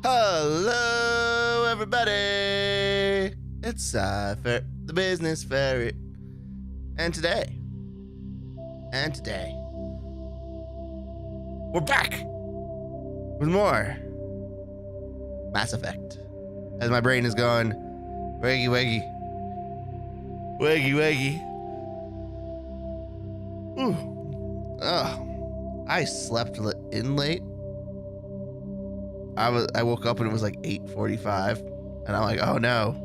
Hello, everybody. It's PsyFerret, the business ferret, and today, we're back with more Mass Effect. As my brain is going, waggy, waggy, waggy, waggy. Ooh, I slept in late. I woke up and it was like 8:45, and I'm like, oh no,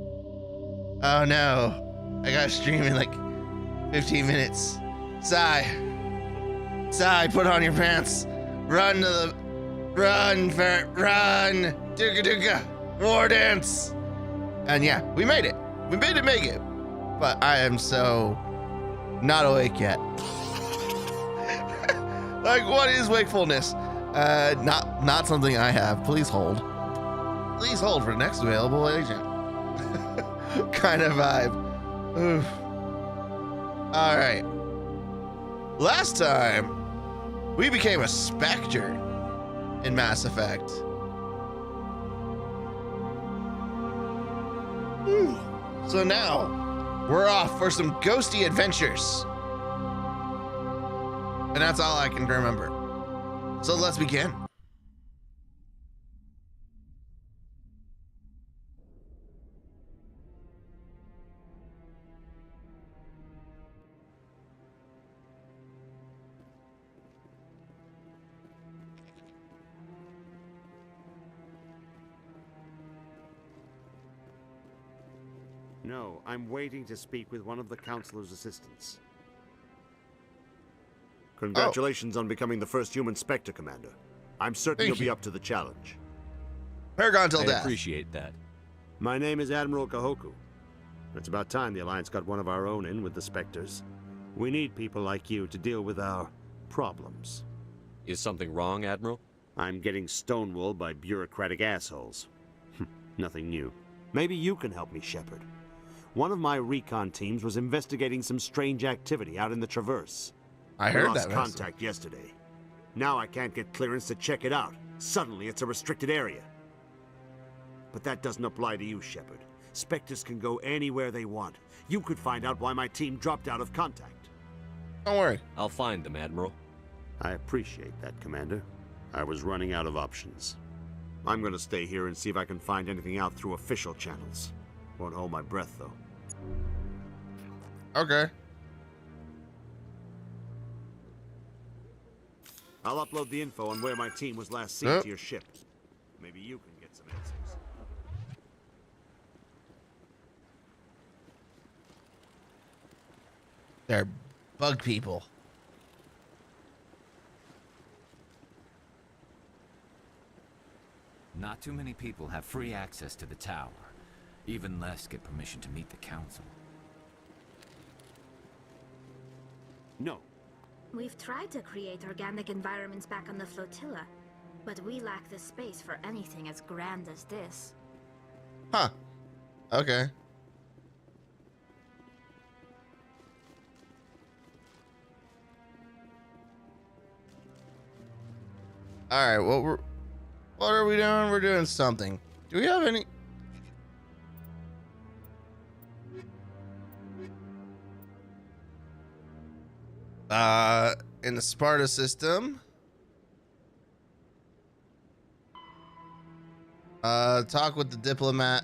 I gotta stream in like 15 minutes. Psy, put on your pants, run Ferret, run, dooka, war dance. And yeah, we made it. We made it make it. But I am so not awake yet. Like, what is wakefulness? Not something I have. Please hold. Please hold for the next available agent. Kind of vibe. Oof. All right. Last time, we became a Spectre in Mass Effect. Whew. So now, we're off for some ghosty adventures. And that's all I can remember. So let's begin. No, I'm waiting to speak with one of the Councilor's assistants. Congratulations on becoming the first human Spectre, Commander. I'm certain you'll be up to the challenge. Paragon till I death. appreciate that. My name is Admiral Kahoku. It's about time the Alliance got one of our own in with the Spectres. We need people like you to deal with our problems. Is something wrong, Admiral? I'm getting stonewalled by bureaucratic assholes. Nothing new. Maybe you can help me, Shepard. One of my recon teams was investigating some strange activity out in the Traverse. I heard lost that. Contact yesterday. Now I can't get clearance to check it out. Suddenly it's a restricted area. But that doesn't apply to you, Shepard. Spectres can go anywhere they want. You could find out why my team dropped out of contact. Don't worry. I'll find them, Admiral. I appreciate that, Commander. I was running out of options. I'm gonna stay here and see if I can find anything out through official channels. Won't hold my breath, though. Okay. I'll upload the info on where my team was last seen to your ship. Maybe you can get some answers. They're bug people. Not too many people have free access to the tower. Even less get permission to meet the council. No. We've tried to create organic environments back on the flotilla, but we lack the space for anything as grand as this. Huh. Okay. All right. What are we doing? We're doing something. Do we have any? In the Sparta system. Talk with the diplomat.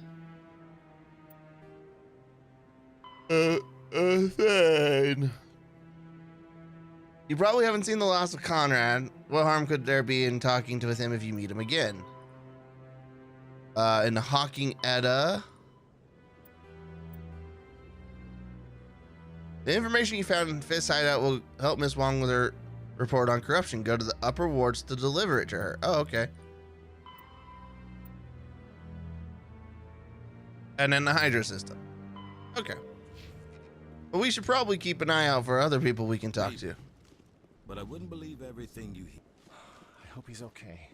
Thane. You probably haven't seen the loss of Conrad. What harm could there be in talking with him if you meet him again? In the Hawking Edda. The information you found in Fifth's hideout will help Miss Wong with her report on corruption. Go to the upper wards to deliver it to her. Oh, okay. And then the Hydra system. Okay. But we should probably keep an eye out for other people we can talk to. But I wouldn't believe everything you hear. I hope he's okay.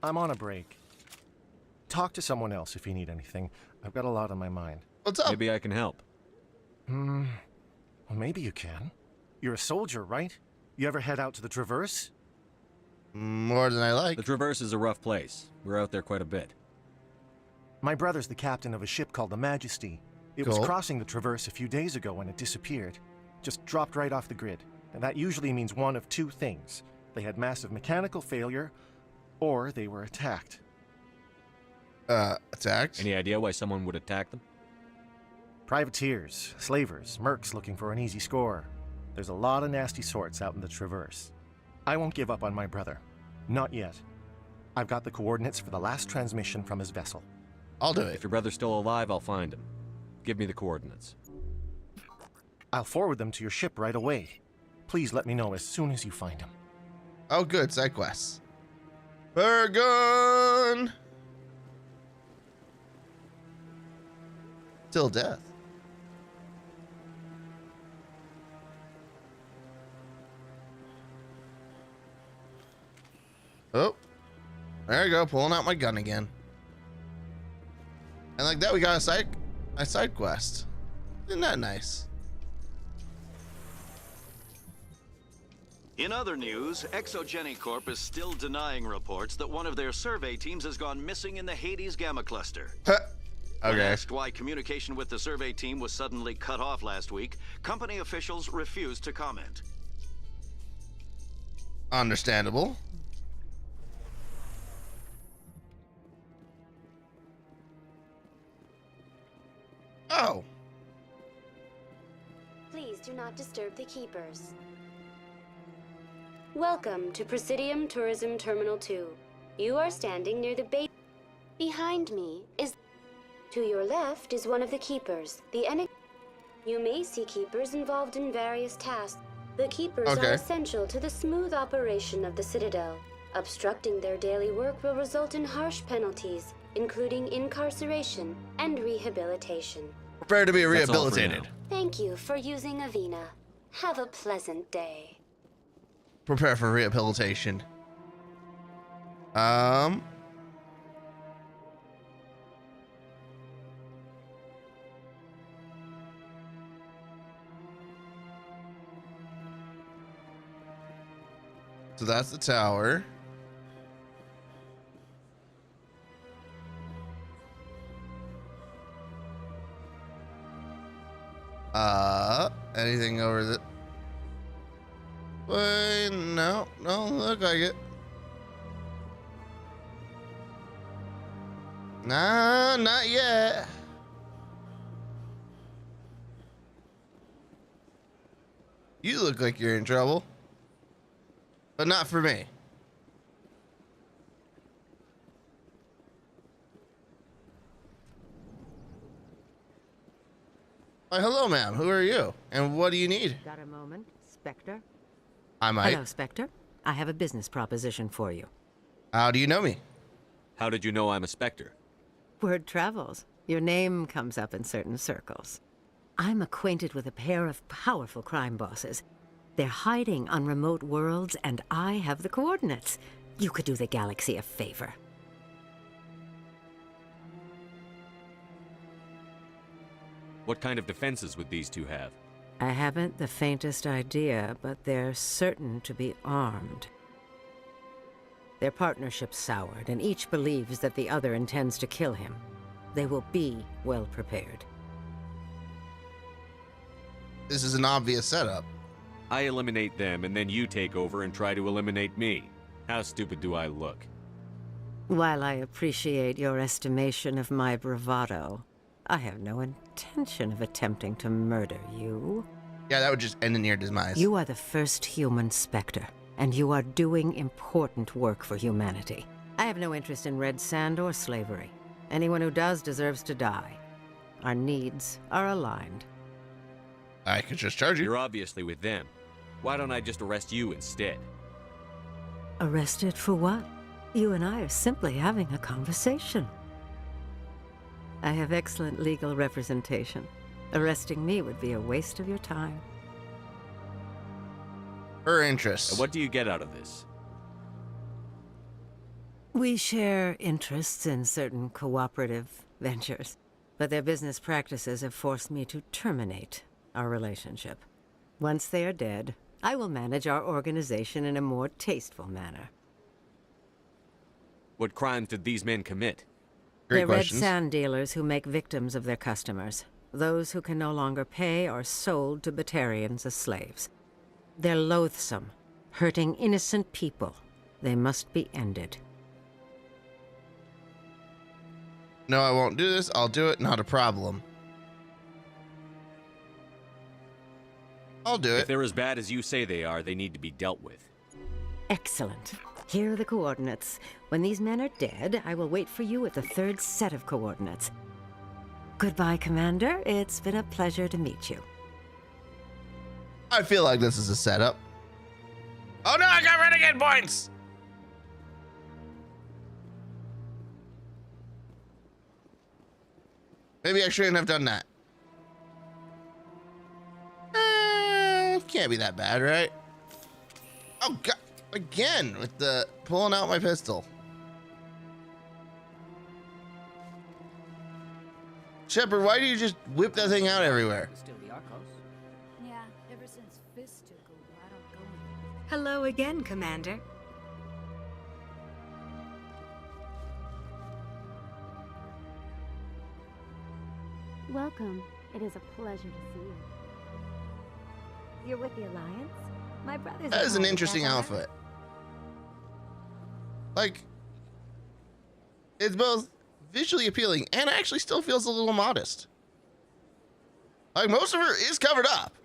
I'm on a break. Talk to someone else if you need anything. I've got a lot on my mind. What's up? Maybe I can help. Well, maybe you can. You're a soldier, right? You ever head out to the Traverse? More than I like. The Traverse is a rough place. We're out there quite a bit. My brother's the captain of a ship called the Majesty. It Cool. was crossing the Traverse a few days ago when it disappeared. Just dropped right off the grid. And that usually means one of two things. They had massive mechanical failure, or they were attacked. Attacked? Any idea why someone would attack them? Privateers, slavers, mercs looking for an easy score. There's a lot of nasty sorts out in the Traverse. I won't give up on my brother. Not yet. I've got the coordinates for the last transmission from his vessel. I'll do it. If your brother's still alive, I'll find him. Give me the coordinates. I'll forward them to your ship right away. Please let me know as soon as you find him. Oh, good. Side quests. Paragon! Till death. Oh. There you go. Pulling out my gun again. And like that, we got a side quest. Isn't that nice? In other news, Exogeny Corp is still denying reports that one of their survey teams has gone missing in the Hades Gamma Cluster. When Okay. asked why communication with the survey team was suddenly cut off last week, company officials refused to comment. Understandable. Oh. Please do not disturb the keepers. Welcome to Presidium Tourism Terminal 2. You are standing near the base. Behind me is... To your left is one of the keepers. You may see keepers involved in various tasks. The keepers Okay. are essential to the smooth operation of the Citadel. Obstructing their daily work will result in harsh penalties, including incarceration and rehabilitation. Prepare to be That's all for rehabilitated. now. Thank you for using Avena. Have a pleasant day. Prepare for rehabilitation. So that's the tower. Anything over the... Wait, no, look like it. Nah, not yet. You look like you're in trouble. But not for me. Why, hello, ma'am. Who are you? And what do you need? Got a moment, Spectre? I might. Hello, Spectre. I have a business proposition for you. How do you know me? How did you know I'm a Spectre? Word travels. Your name comes up in certain circles. I'm acquainted with a pair of powerful crime bosses. They're hiding on remote worlds, and I have the coordinates. You could do the galaxy a favor. What kind of defenses would these two have? I haven't the faintest idea, but they're certain to be armed. Their partnership's soured, and each believes that the other intends to kill him. They will be well prepared. This is an obvious setup. I eliminate them, and then you take over and try to eliminate me. How stupid do I look? While I appreciate your estimation of my bravado, I have no intention of attempting to murder you. Yeah, that would just end in your demise. You are the first human Spectre, and you are doing important work for humanity. I have no interest in red sand or slavery. Anyone who does deserves to die. Our needs are aligned. I could just charge you. You're obviously with them. Why don't I just arrest you instead? Arrested for what? You and I are simply having a conversation. I have excellent legal representation. Arresting me would be a waste of your time. Her interests. And what do you get out of this? We share interests in certain cooperative ventures, but their business practices have forced me to terminate our relationship. Once they are dead, I will manage our organization in a more tasteful manner. What crimes did these men commit? Great They're questions. red sand dealers who make victims of their customers. Those who can no longer pay are sold to Batarians as slaves. They're loathsome, hurting innocent people. They must be ended. No, I won't do this. I'll do it. Not a problem. I'll do If it. they're as bad as you say they are, they need to be dealt with. Excellent. Here are the coordinates. When these men are dead, I will wait for you at the third set of coordinates. Goodbye, Commander. It's been a pleasure to meet you. I feel like this is a setup. Oh no, I got renegade points! Maybe I shouldn't have done that. Can't be that bad, right? Oh god, again with the pulling out my pistol. Shepard, why do you just whip that thing out everywhere? Yeah, ever since Fist took over, I don't go anywhere. Hello again, Commander. Welcome. It is a pleasure to see you. You're with the Alliance? My brother's... That is an interesting outfit. Like, it's both visually appealing and actually still feels a little modest. Like, most of her is covered up.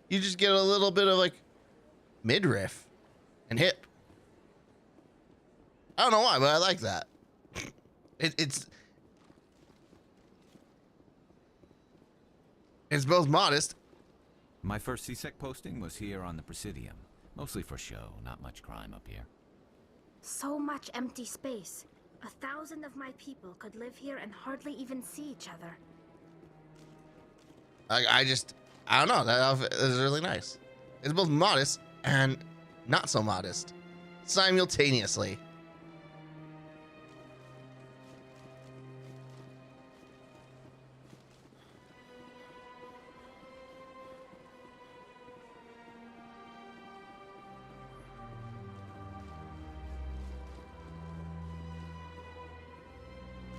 You just get a little bit of, like, midriff and hip. I don't know why, but I like that. It's both modest. My first CSEC posting was here on the Presidium. Mostly for show, not much crime up here. So much empty space. 1,000 of my people could live here and hardly even see each other. I don't know. That outfit is really nice. It's both modest and not so modest simultaneously.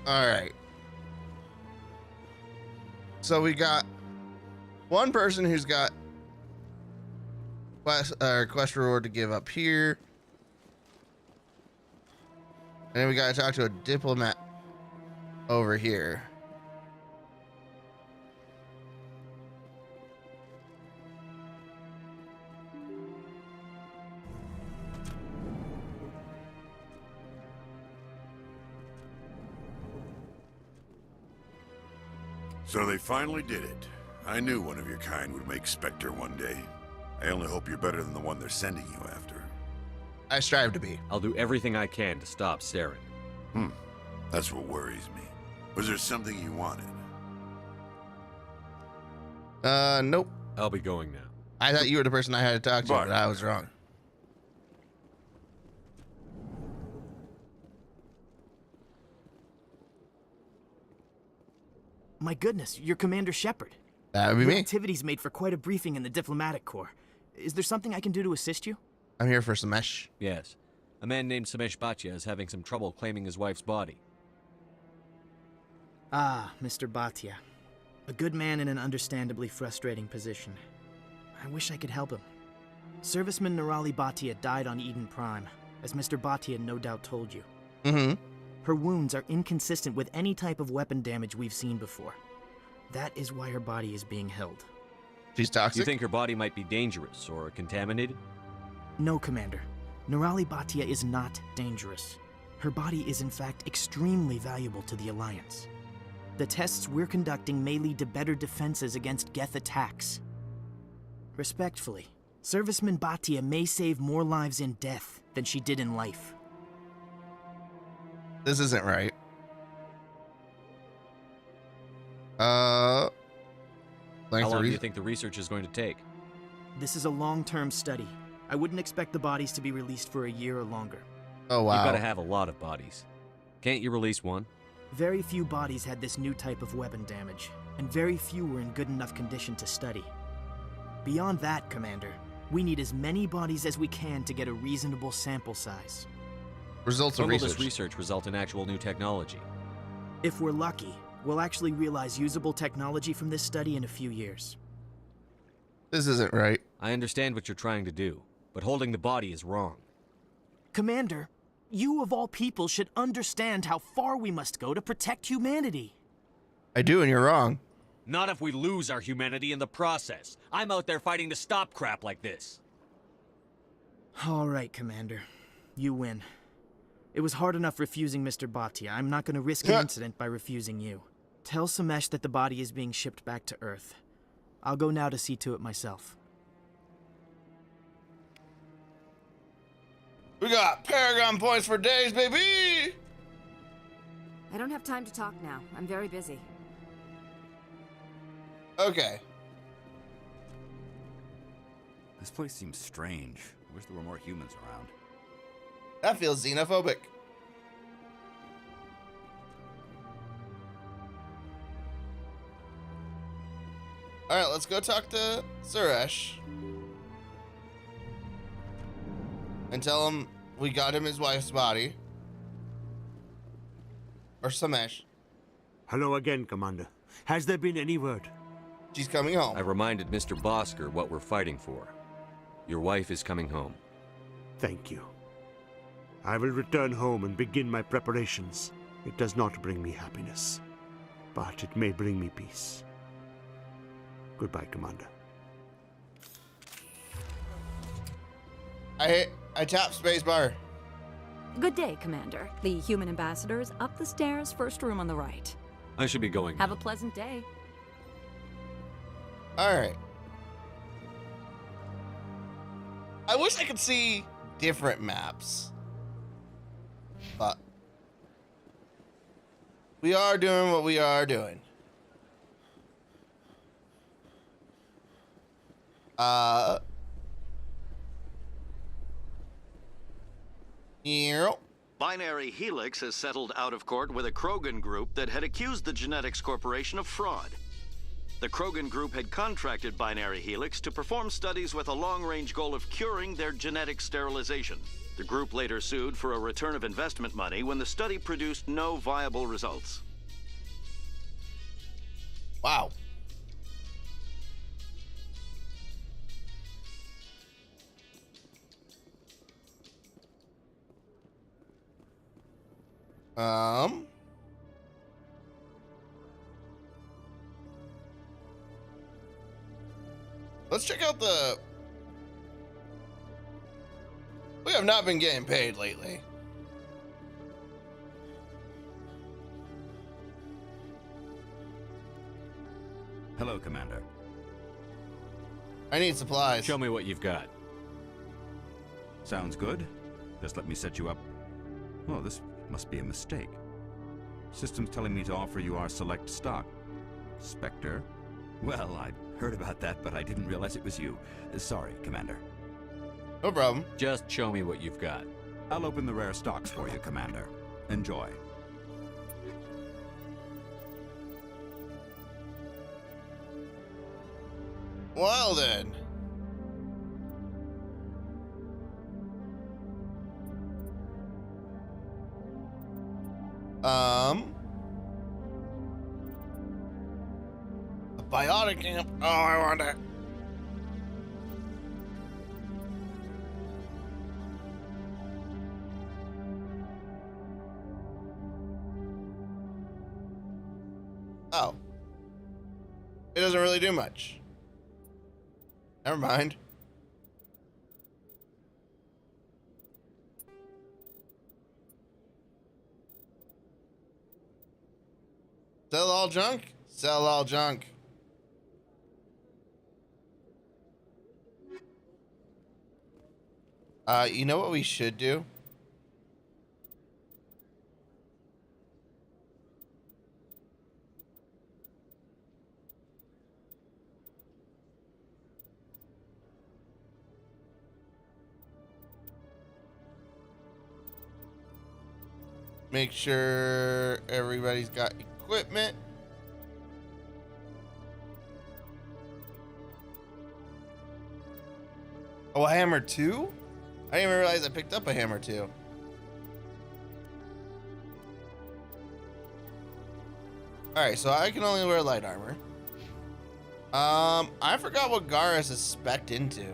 All right. So we got one person who's got quest reward to give up here. And then we got to talk to a diplomat over here. So they finally did it. I knew one of your kind would make Spectre one day. I only hope you're better than the one they're sending you after. I strive to be. I'll do everything I can to stop Saren. That's what worries me. Was there something you wanted? Nope. I'll be going now. I thought you were the person I had to talk to, but I was wrong. My goodness, you're Commander Shepard. That would be Your me. activities made for quite a briefing in the Diplomatic Corps. Is there something I can do to assist you? I'm here for Samesh. Yes. A man named Samesh Bhatia is having some trouble claiming his wife's body. Ah, Mr. Bhatia. A good man in an understandably frustrating position. I wish I could help him. Serviceman Nirali Bhatia died on Eden Prime, as Mr. Bhatia no doubt told you. Mm-hmm. Her wounds are inconsistent with any type of weapon damage we've seen before. That is why her body is being held. She's toxic? You think her body might be dangerous or contaminated? No, Commander. Nirali Bhatia is not dangerous. Her body is in fact extremely valuable to the Alliance. The tests we're conducting may lead to better defenses against Geth attacks. Respectfully, Serviceman Bhatia may save more lives in death than she did in life. This isn't right. How long do you think the research is going to take? This is a long-term study. I wouldn't expect the bodies to be released for a year or longer. Oh, wow. You've got to have a lot of bodies. Can't you release one? Very few bodies had this new type of weapon damage, and very few were in good enough condition to study. Beyond that, Commander, we need as many bodies as we can to get a reasonable sample size. Results of When will this research. research result in actual new technology? If we're lucky, we'll actually realize usable technology from this study in a few years. This isn't right. I understand what you're trying to do, but holding the body is wrong. Commander, you of all people should understand how far we must go to protect humanity. I do, and you're wrong. Not if we lose our humanity in the process. I'm out there fighting to stop crap like this. All right, Commander. You win. It was hard enough refusing Mr. Bhatia. I'm not going to risk an incident by refusing you. Tell Samesh that the body is being shipped back to Earth. I'll go now to see to it myself. We got Paragon points for days, baby! I don't have time to talk now. I'm very busy. Okay. This place seems strange. I wish there were more humans around. That feels xenophobic. Alright, let's go talk to Suresh. And tell him we got him his wife's body. Or Samesh. Hello again, Commander. Has there been any word? She's coming home. I reminded Mr. Bosker what we're fighting for. Your wife is coming home. Thank you. I will return home and begin my preparations. It does not bring me happiness, but it may bring me peace. Goodbye, Commander. I tap spacebar. Good day, Commander. The human ambassador is up the stairs, first room on the right. I should be going. Have a pleasant day. Alright. I wish I could see different maps. But we are doing what we are doing. Yeah. Binary Helix has settled out of court with a Krogan group that had accused the Genetics Corporation of fraud. The Krogan group had contracted Binary Helix to perform studies with a long-range goal of curing their genetic sterilization. The group later sued for a return of investment money when the study produced no viable results. Wow. Let's check out the... We have not been getting paid lately. Hello, Commander. I need supplies. Show me what you've got. Sounds good. Just let me set you up. Well, this must be a mistake. System's telling me to offer you our select stock. Spectre? Well, I'd heard about that, but I didn't realize it was you. Sorry, Commander. No problem. Just show me what you've got. I'll open the rare stocks for you, Commander. Enjoy. Well then. A biotic amp. Oh, I want it. Oh. It doesn't really do much. Never mind. Sell all junk? Sell all junk. You know what we should do? Make sure everybody's got equipment. Oh, a hammer too? I didn't even realize I picked up a hammer too. Alright, so I can only wear light armor. I forgot what Garrus is spec'd into.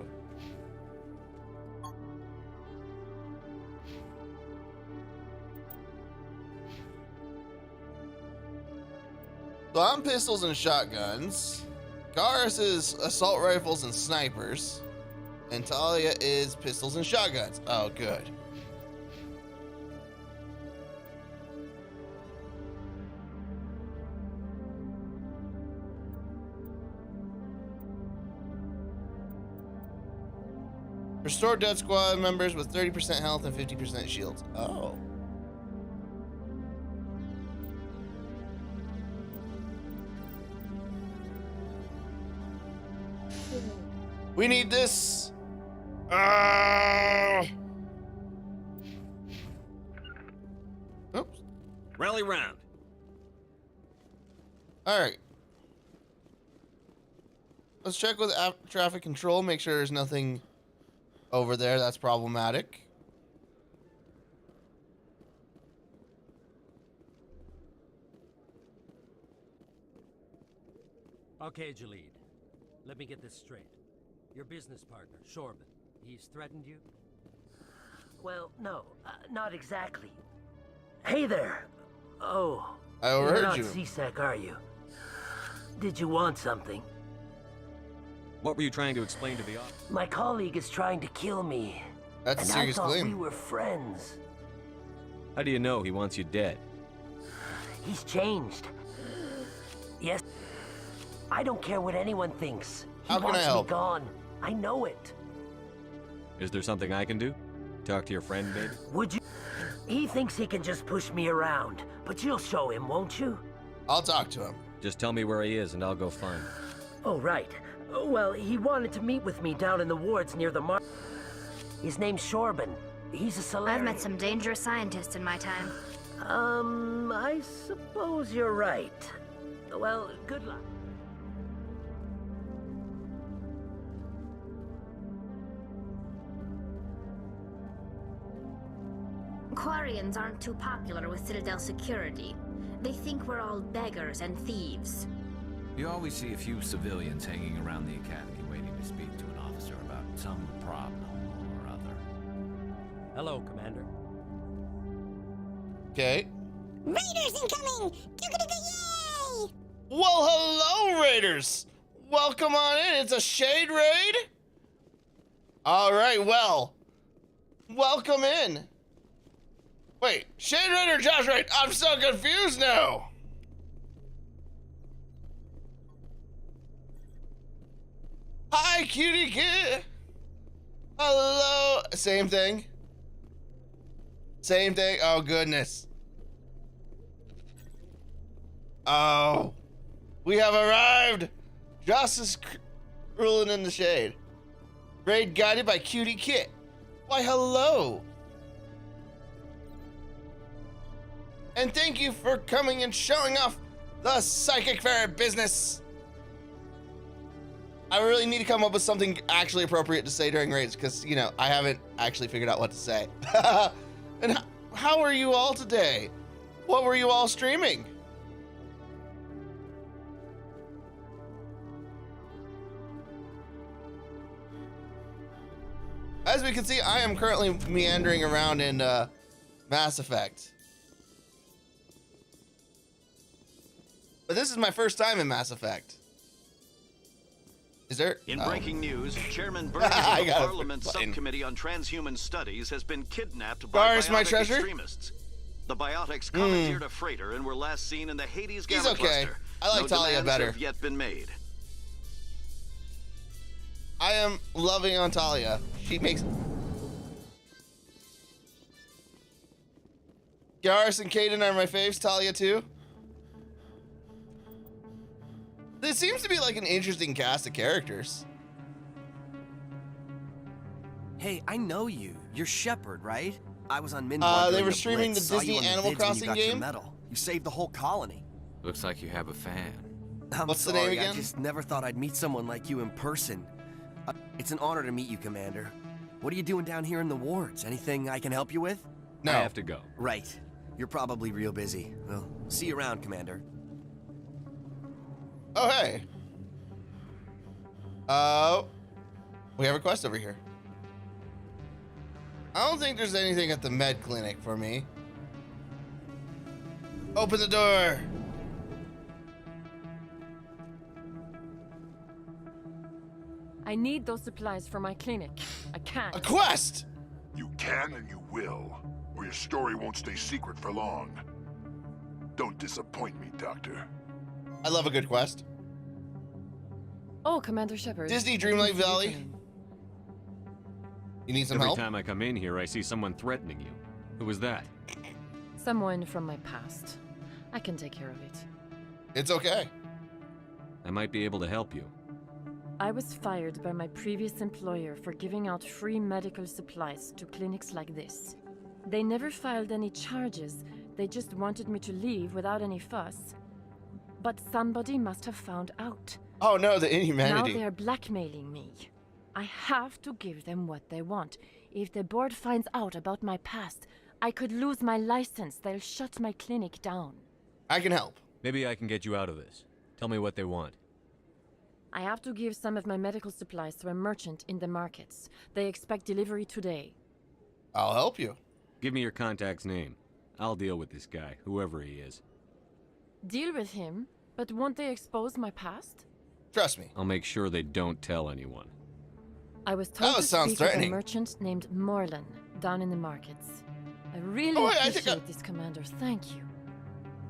So I'm pistols and shotguns. Garrus is assault rifles and snipers. And Talia is pistols and shotguns. Oh, good. Restore dead squad members with 30% health and 50% shields. Oh. We need this. Oops. Rally round. All right. Let's check with traffic control. Make sure there's nothing over there that's problematic. Okay, Jalid. Let me get this straight. Your business partner, Shorban, he's threatened you? Well, no, not exactly. Hey there. Oh. I overheard you. You're not C-Sec, are you? Did you want something? What were you trying to explain to the office? My colleague is trying to kill me. That's a serious and I thought claim. we were friends. How do you know he wants you dead? He's changed. Yes. I don't care what anyone thinks. How can I wants help? me gone. I know it. Is there something I can do? Talk to your friend, maybe? Would you? He thinks he can just push me around, but you'll show him, won't you? I'll talk to him. Just tell me where he is and I'll go find him. Oh, right. Well, he wanted to meet with me down in the wards near the His name's Shorban. He's a Solarian. I've met some dangerous scientists in my time. I suppose you're right. Well, good luck. Quarians aren't too popular with Citadel security. They think we're all beggars and thieves. You always see a few civilians hanging around the academy waiting to speak to an officer about some problem or other. Hello, Commander. Okay. Raiders incoming! Yay! Well, hello, Raiders! Welcome on in. It's a Shade Raid? Alright, well. Welcome in. Wait, Shade Raid or Josh Raid? I'm so confused now. Hi, cutie kid. Hello. Same thing. Same thing. Oh, goodness. Oh. We have arrived. Josh is ruling in the shade. Raid guided by Cutie Kit. Why, hello. And thank you for coming and showing off the Psychic Ferret business. I really need to come up with something actually appropriate to say during raids because, you know, I haven't actually figured out what to say. And how are you all today? What were you all streaming? As we can see, I am currently meandering around in Mass Effect. But this is my first time in Mass Effect. Is there? In breaking news, Chairman Burns of the Parliament Subcommittee on Transhuman Studies has been kidnapped by biotic extremists. The biotics commandeered a freighter and were last seen in the Hades Gamma He's okay. Cluster. I like No Talia demands better. have yet been made. I am loving on Talia. She makes... Garrus and Caden are my faves. Talia too. This seems to be like an interesting cast of characters. Hey, I know you. You're Shepard, right? I was on Min. They were streaming the Disney Animal Crossing game. You saved the whole colony. Looks like you have a fan. What's the name again? I just never thought I'd meet someone like you in person. It's an honor to meet you, Commander. What are you doing down here in the wards? Anything I can help you with? No. I have to go. Right. You're probably real busy. Well, see you around, Commander. Oh, hey. We have a quest over here. I don't think there's anything at the med clinic for me. Open the door. I need those supplies for my clinic. I can't. A quest! You can and you will, or your story won't stay secret for long. Don't disappoint me, Doctor. I love a good quest. Oh, Commander Shepard. Disney Dreamlight Valley. You need some help? Every time I come in here, I see someone threatening you. Who was that? Someone from my past. I can take care of it. It's okay. I might be able to help you. I was fired by my previous employer for giving out free medical supplies to clinics like this. They never filed any charges. They just wanted me to leave without any fuss. But somebody must have found out. Oh no, the inhumanity. Now they are blackmailing me. I have to give them what they want. If the board finds out about my past, I could lose my license. They'll shut my clinic down. I can help. Maybe I can get you out of this. Tell me what they want. I have to give some of my medical supplies to a merchant in the markets. They expect delivery today. I'll help you. Give me your contact's name. I'll deal with this guy, whoever he is. Deal with him? But won't they expose my past? Trust me. I'll make sure they don't tell anyone. I was told to sounds speak with a threatening. merchant named Morlan down in the markets. I really Oh, wait, appreciate this, Commander. Thank you.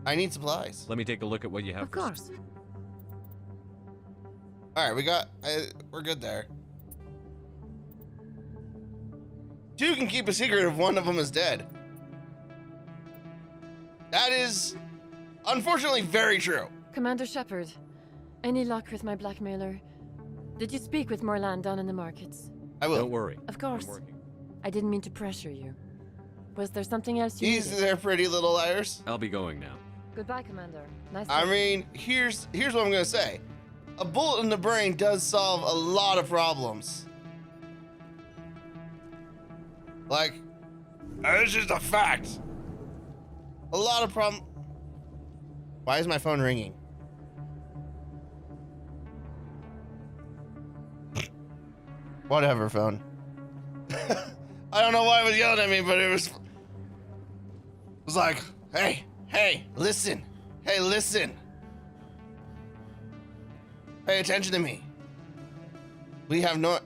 I need supplies. Let me take a look at what you have. Of course. All right, we got. We're good there. Two can keep a secret if one of them is dead. That is, unfortunately, very true. Commander Shepard, any luck with my blackmailer? Did you speak with Morlan down in the markets? I will. Don't worry. Of course. I'm working. I didn't mean to pressure you. Was there something else you These needed? are pretty little liars. I'll be going now. Goodbye, Commander. Nice I to mean, here's what I'm gonna say. A bullet in the brain does solve a lot of problems. Like, it's just a fact. A lot of problem. Why is my phone ringing? Whatever, phone. I don't know why it was yelling at me, but it was like, hey, listen. Hey, listen. Pay attention to me. We have no...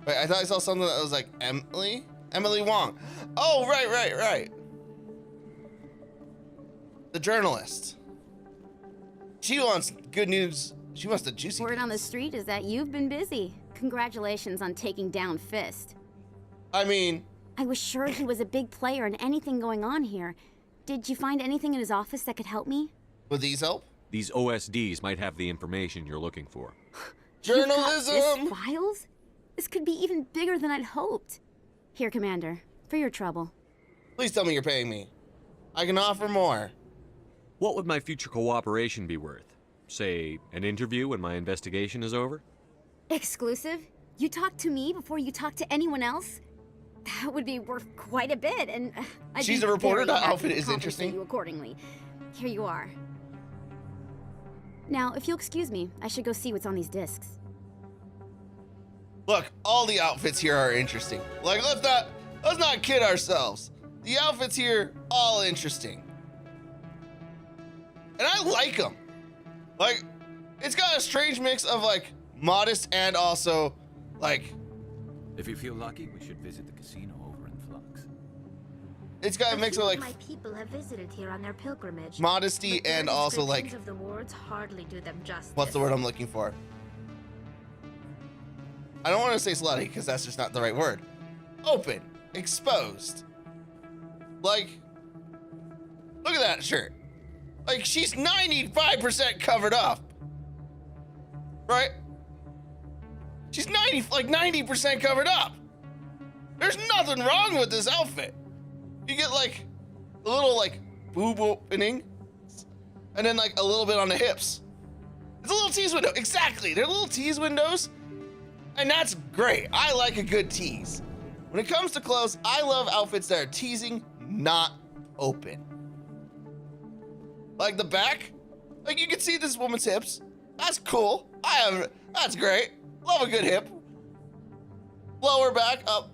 Wait, I thought I saw something that was like Emily Wong. Oh, right. The journalist. She wants good news. She wants the juicy Word news. on the street is that you've been busy. Congratulations on taking down Fist. I mean... I was sure he was a big player in anything going on here. Did you find anything in his office that could help me? Would these help? These OSDs might have the information you're looking for. Journalism! You've got Fist files? This could be even bigger than I'd hoped. Here, Commander, for your trouble. Please tell me you're paying me. I can offer more. What would my future cooperation be worth? Say, an interview when my investigation is over? Exclusive? You talk to me before you talk to anyone else? That would be worth quite a bit, and I'd She's be a reporter. very That happy outfit to is compensate interesting. You accordingly. Here you are. Now, if you'll excuse me, I should go see what's on these discs. Look, all the outfits here are interesting. Like, let's not kid ourselves. The outfits here, all interesting. And I like them. Like, it's got a strange mix of, like, modest and also, like... If you feel lucky, we should visit the casino over in Flux. It's got a mix of, like... My people have visited here on their pilgrimage. Modesty but their and also, like... descriptions of the wards hardly do them justice. What's the word I'm looking for? I don't want to say slutty, because that's just not the right word. Open. Exposed. Like... Look at that shirt. Like, she's 95% covered up. Right? She's 90% covered up. There's nothing wrong with this outfit. You get, like, a little, like, boob opening. And then, like, a little bit on the hips. It's a little tease window. Exactly. They're little tease windows. And that's great. I like a good tease. When it comes to clothes, I love outfits that are teasing, not open. Like the back, Like, you can see this woman's hips. That's cool. That's great. Love a good hip. Lower back, up.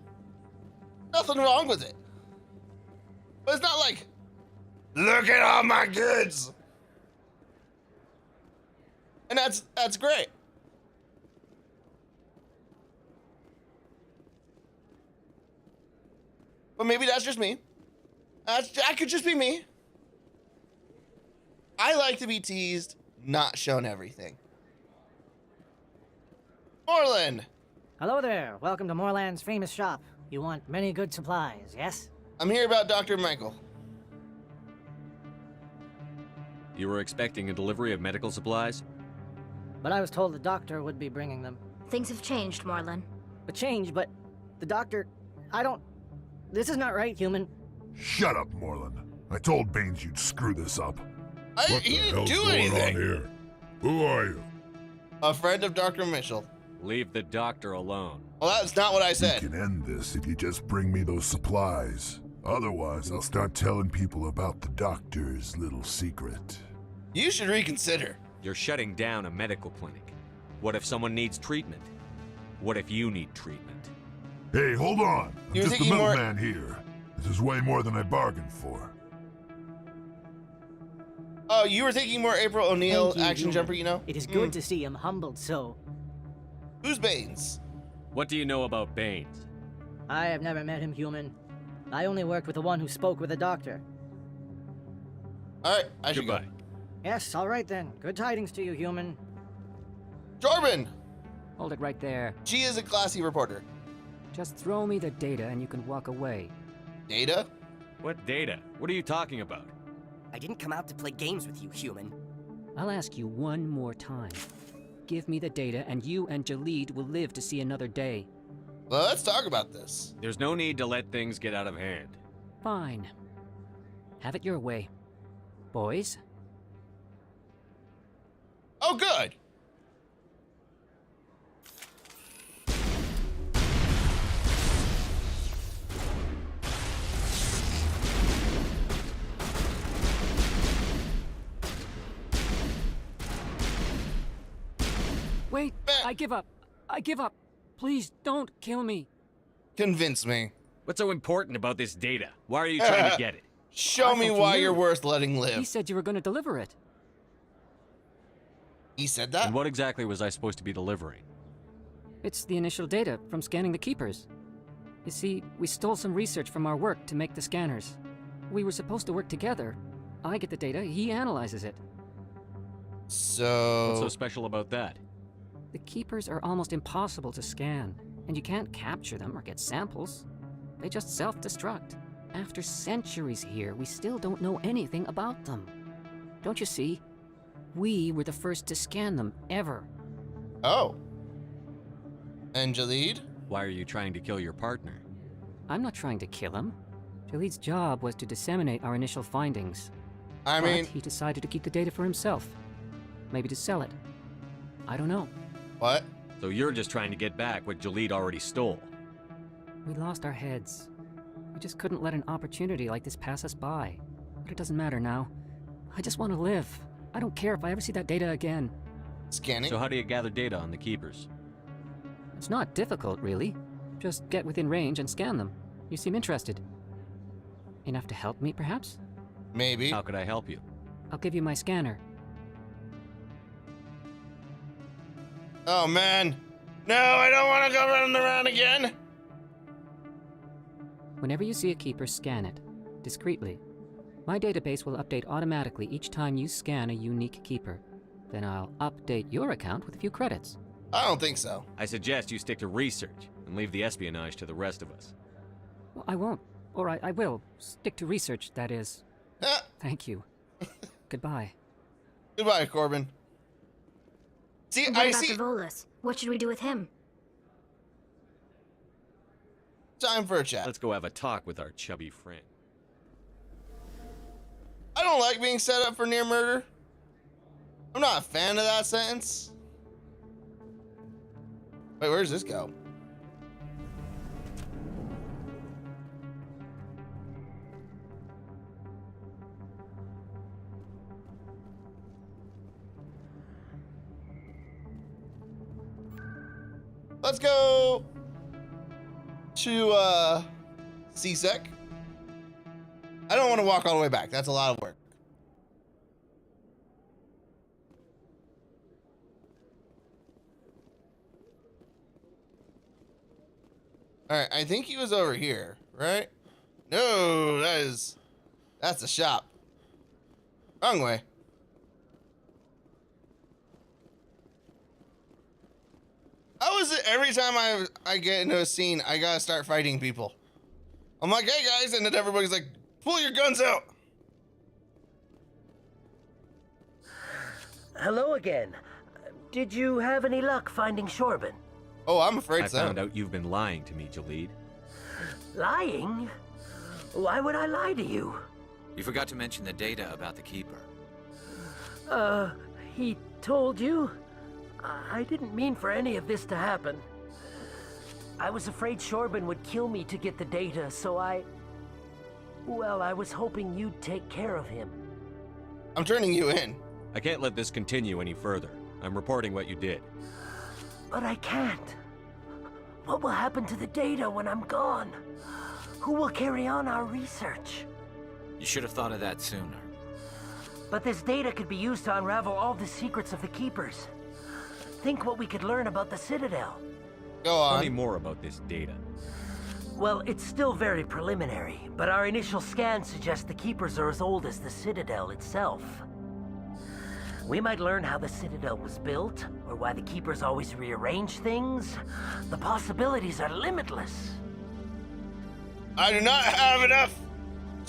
Nothing wrong with it. But it's not like, look at all my goods. And that's great. But maybe that's just me. That could just be me. I like to be teased, not shown everything. Moreland! Hello there. Welcome to Moreland's famous shop. You want many good supplies, yes? I'm here about Dr. Michael. You were expecting a delivery of medical supplies? But I was told the doctor would be bringing them. Things have changed, Moreland. But the doctor... This is not right, human. Shut up, Moreland. I told Baines you'd screw this up. He didn't do anything. Here? Who are you? A friend of Dr. Mitchell. Leave the doctor alone. Well, that's not what I said. You can end this if you just bring me those supplies. Otherwise, I'll start telling people about the doctor's little secret. You should reconsider. You're shutting down a medical clinic. What if someone needs treatment? What if you need treatment? Hey, hold on. I'm You're just the thinking more- middleman here. This is way more than I bargained for. Oh, you were thinking more April O'Neil Thank you, action human. jumper, you know? It is good to see him humbled so. Who's Baines? What do you know about Baines? I have never met him, human. I only worked with the one who spoke with the doctor. Alright, I should Goodbye. go. Yes, all right then. Good tidings to you, human. Jordan! Hold it right there. She is a classy reporter. Just throw me the data and you can walk away. Data? What data? What are you talking about? I didn't come out to play games with you, human. I'll ask you one more time. Give me the data and you and Jalid will live to see another day. Well, let's talk about this. There's no need to let things get out of hand. Fine. Have it your way. Boys? Oh, good! Wait, I give up. I give up. Please don't kill me. Convince me. What's so important about this data? Why are you trying to get it? Show me thought you why knew. you're worth letting He live. said you were going to deliver it. He said that? And what exactly was I supposed to be delivering? It's the initial data from scanning the keepers. You see, we stole some research from our work to make the scanners. We were supposed to work together. I get the data, he analyzes it. So... What's so special about that? The keepers are almost impossible to scan, and you can't capture them or get samples. They just self-destruct. After centuries here, we still don't know anything about them. Don't you see? We were the first to scan them, ever. Oh. And Jalid? Why are you trying to kill your partner? I'm not trying to kill him. Jalid's job was to disseminate our initial findings. I mean... But he decided to keep the data for himself. Maybe to sell it. I don't know. What? So you're just trying to get back what Jalid already stole. We lost our heads. We just couldn't let an opportunity like this pass us by. But it doesn't matter now. I just want to live. I don't care if I ever see that data again. Scanning? So how do you gather data on the keepers? It's not difficult, really. Just get within range and scan them. You seem interested. Enough to help me, perhaps? Maybe. How could I help you? I'll give you my scanner. Oh, man. No, I don't want to go running around again. Whenever you see a keeper, scan it. Discreetly. My database will update automatically each time you scan a unique keeper. Then I'll update your account with a few credits. I don't think so. I suggest you stick to research and leave the espionage to the rest of us. Well, I won't. Or I will. Stick to research, that is. Thank you. Goodbye. Goodbye, Corbin. See, What I about see... Devolis? What should we do with him? Time for a chat. Let's go have a talk with our chubby friend. I don't like being set up for near murder. I'm not a fan of that sentence. Wait, where does this go? go to CSEC. I don't want to walk all the way back. That's a lot of work. All right, I think he was over here, right? No, that's the shop. Wrong way. How is it every time I get into a scene, I gotta start fighting people? I'm like, hey guys, and then everybody's like, pull your guns out. Hello again. Did you have any luck finding Shorben? Oh, I'm afraid so. I found out you've been lying to me, Jalid. Lying? Why would I lie to you? You forgot to mention the data about the Keeper. He told you? I didn't mean for any of this to happen. I was afraid Shorben would kill me to get the data, so well, I was hoping you'd take care of him. I'm turning you in. I can't let this continue any further. I'm reporting what you did. But I can't. What will happen to the data when I'm gone? Who will carry on our research? You should have thought of that sooner. But this data could be used to unravel all the secrets of the Keepers. Think what we could learn about the Citadel. Go on. Tell me more about this data. Well, it's still very preliminary, but our initial scans suggest the Keepers are as old as the Citadel itself. We might learn how the Citadel was built, or why the Keepers always rearrange things. The possibilities are limitless. I do not have enough.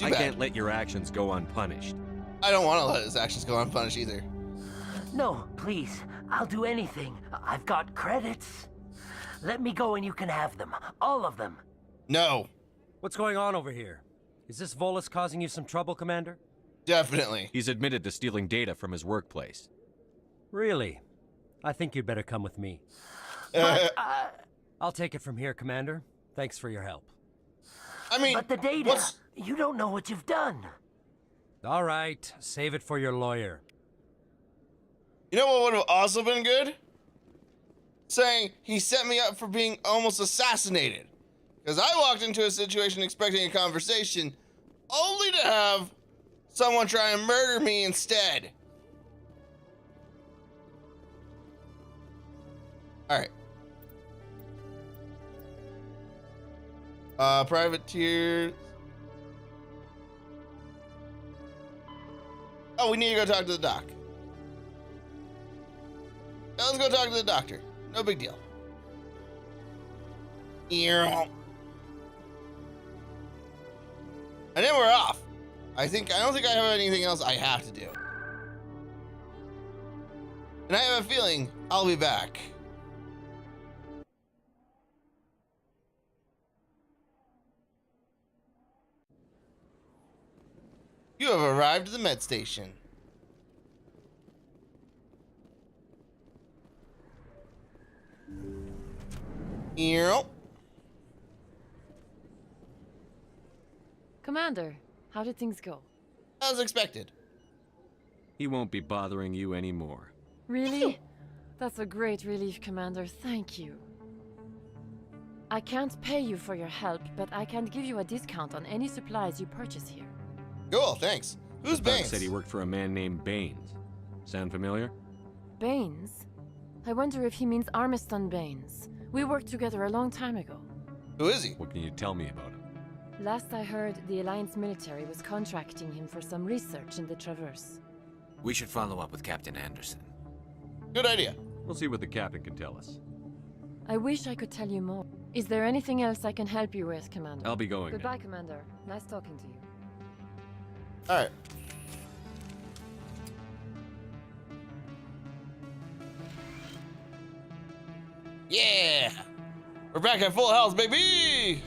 I can't let your actions go unpunished. I don't want to let his actions go unpunished either. No, please. I'll do anything. I've got credits. Let me go and you can have them. All of them. No. What's going on over here? Is this Volus causing you some trouble, Commander? Definitely. He's admitted to stealing data from his workplace. Really? I think you'd better come with me. I'll take it from here, Commander. Thanks for your help. I mean, but the data, you don't know what you've done. All right, save it for your lawyer. You know what would have also been good? Saying he set me up for being almost assassinated. Because I walked into a situation expecting a conversation, only to have someone try and murder me instead. Alright. Privateers. Oh, we need to go talk to the doc. Now let's go talk to the doctor. No big deal. And then we're off. I don't think I have anything else I have to do. And I have a feeling I'll be back. You have arrived at the med station. Commander, how did things go? As expected. He won't be bothering you anymore. Really? That's a great relief, Commander. Thank you. I can't pay you for your help, but I can give you a discount on any supplies you purchase here. Cool, thanks. Who's The doc Baines? said he worked for a man named Baines. Sound familiar? Baines? I wonder if he means Armiston Baines. We worked together a long time ago. Who is he? What can you tell me about him? Last I heard, the Alliance military was contracting him for some research in the Traverse. We should follow up with Captain Anderson. Good idea. We'll see what the captain can tell us. I wish I could tell you more. Is there anything else I can help you with, Commander? I'll be going now. Goodbye, Commander. Nice talking to you. Alright. Yeah! We're back at full health, baby!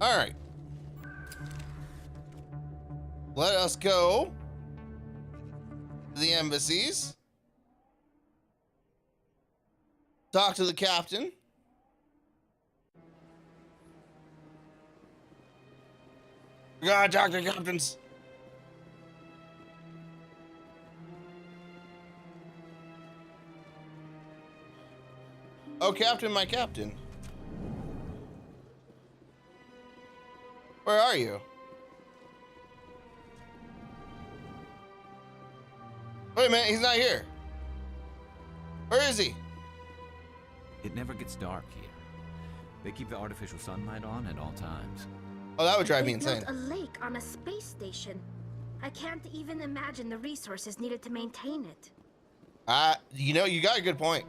Alright. Let us go to the embassies. Talk to the captain. We gotta talk to the captains. Oh, Captain, my captain. Where are you? Wait a minute, he's not here. Where is he? It never gets dark here. They keep the artificial sunlight on at all times. Oh, that would drive me They insane. built a lake on a space station. I can't even imagine the resources needed to maintain it. You know, you got a good point.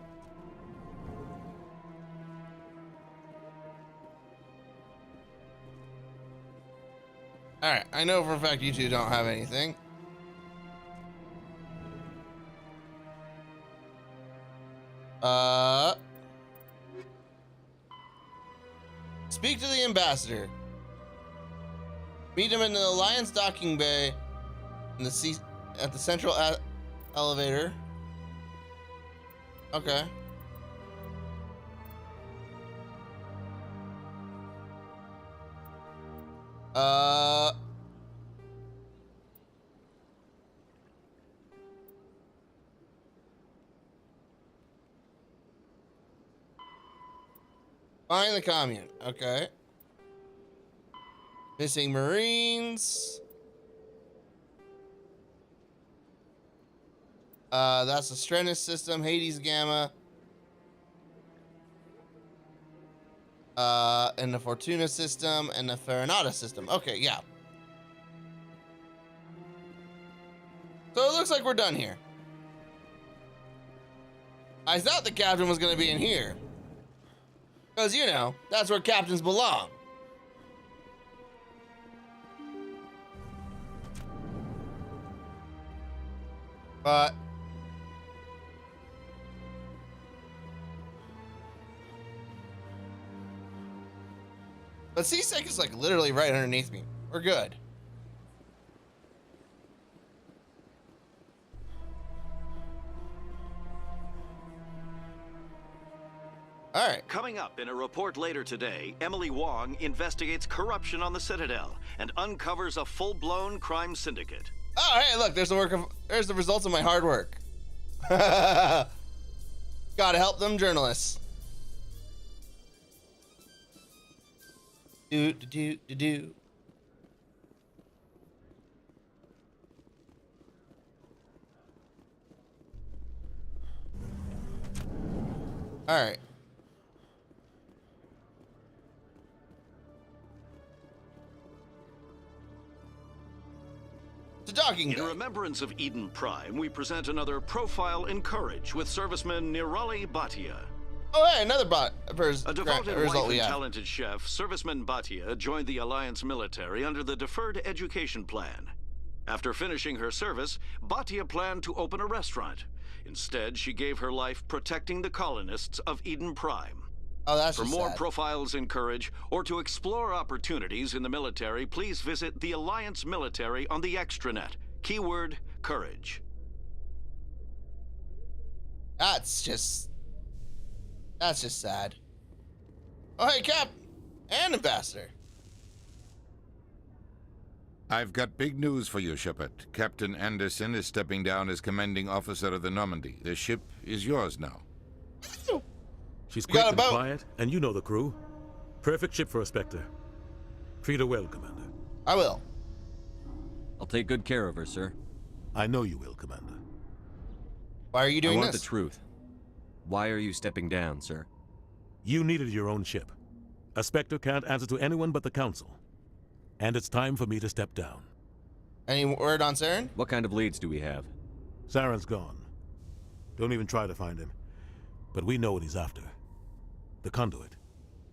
All right, I know for a fact you two don't have anything. Speak to the ambassador. Meet him in the Alliance docking bay in the at the central elevator. Okay. Find the commune. Okay. Missing Marines. That's the Strenus system, Hades Gamma. And the Fortuna system and the Ferret system. Okay, yeah. So it looks like we're done here. I thought the captain was going to be in here. Because, you know, that's where captains belong. But C-Sec is like literally right underneath me. We're good. All right. Coming up in a report later today, Emily Wong investigates corruption on the Citadel and uncovers a full-blown crime syndicate. Oh, hey, look, there's the results of my hard work. Gotta help them journalists. Do. All right. In remembrance of Eden Prime, we present another Profile in Courage with serviceman Nirali Bhatia. Oh, hey, another A devoted wife and talented chef, serviceman Bhatia joined the Alliance military under the Deferred Education Plan. After finishing her service, Bhatia planned to open a restaurant. Instead, she gave her life protecting the colonists of Eden Prime. Oh, that's For more sad. profiles in Courage, or to explore opportunities in the military, please visit the Alliance Military on the extranet. Keyword, Courage. That's just sad. Oh, hey, Cap and Ambassador. I've got big news for you, Shepard. Captain Anderson is stepping down as commanding officer of the Normandy. The ship is yours now. She's quick and quiet, and you know the crew. Perfect ship for a Spectre. Treat her well, Commander. I will. I'll take good care of her, sir. I know you will, Commander. Why are you doing I want this? the truth. Why are you stepping down, sir? You needed your own ship. A Spectre can't answer to anyone but the Council. And it's time for me to step down. Any word on Saren? What kind of leads do we have? Saren's gone. Don't even try to find him. But we know what he's after. The conduit.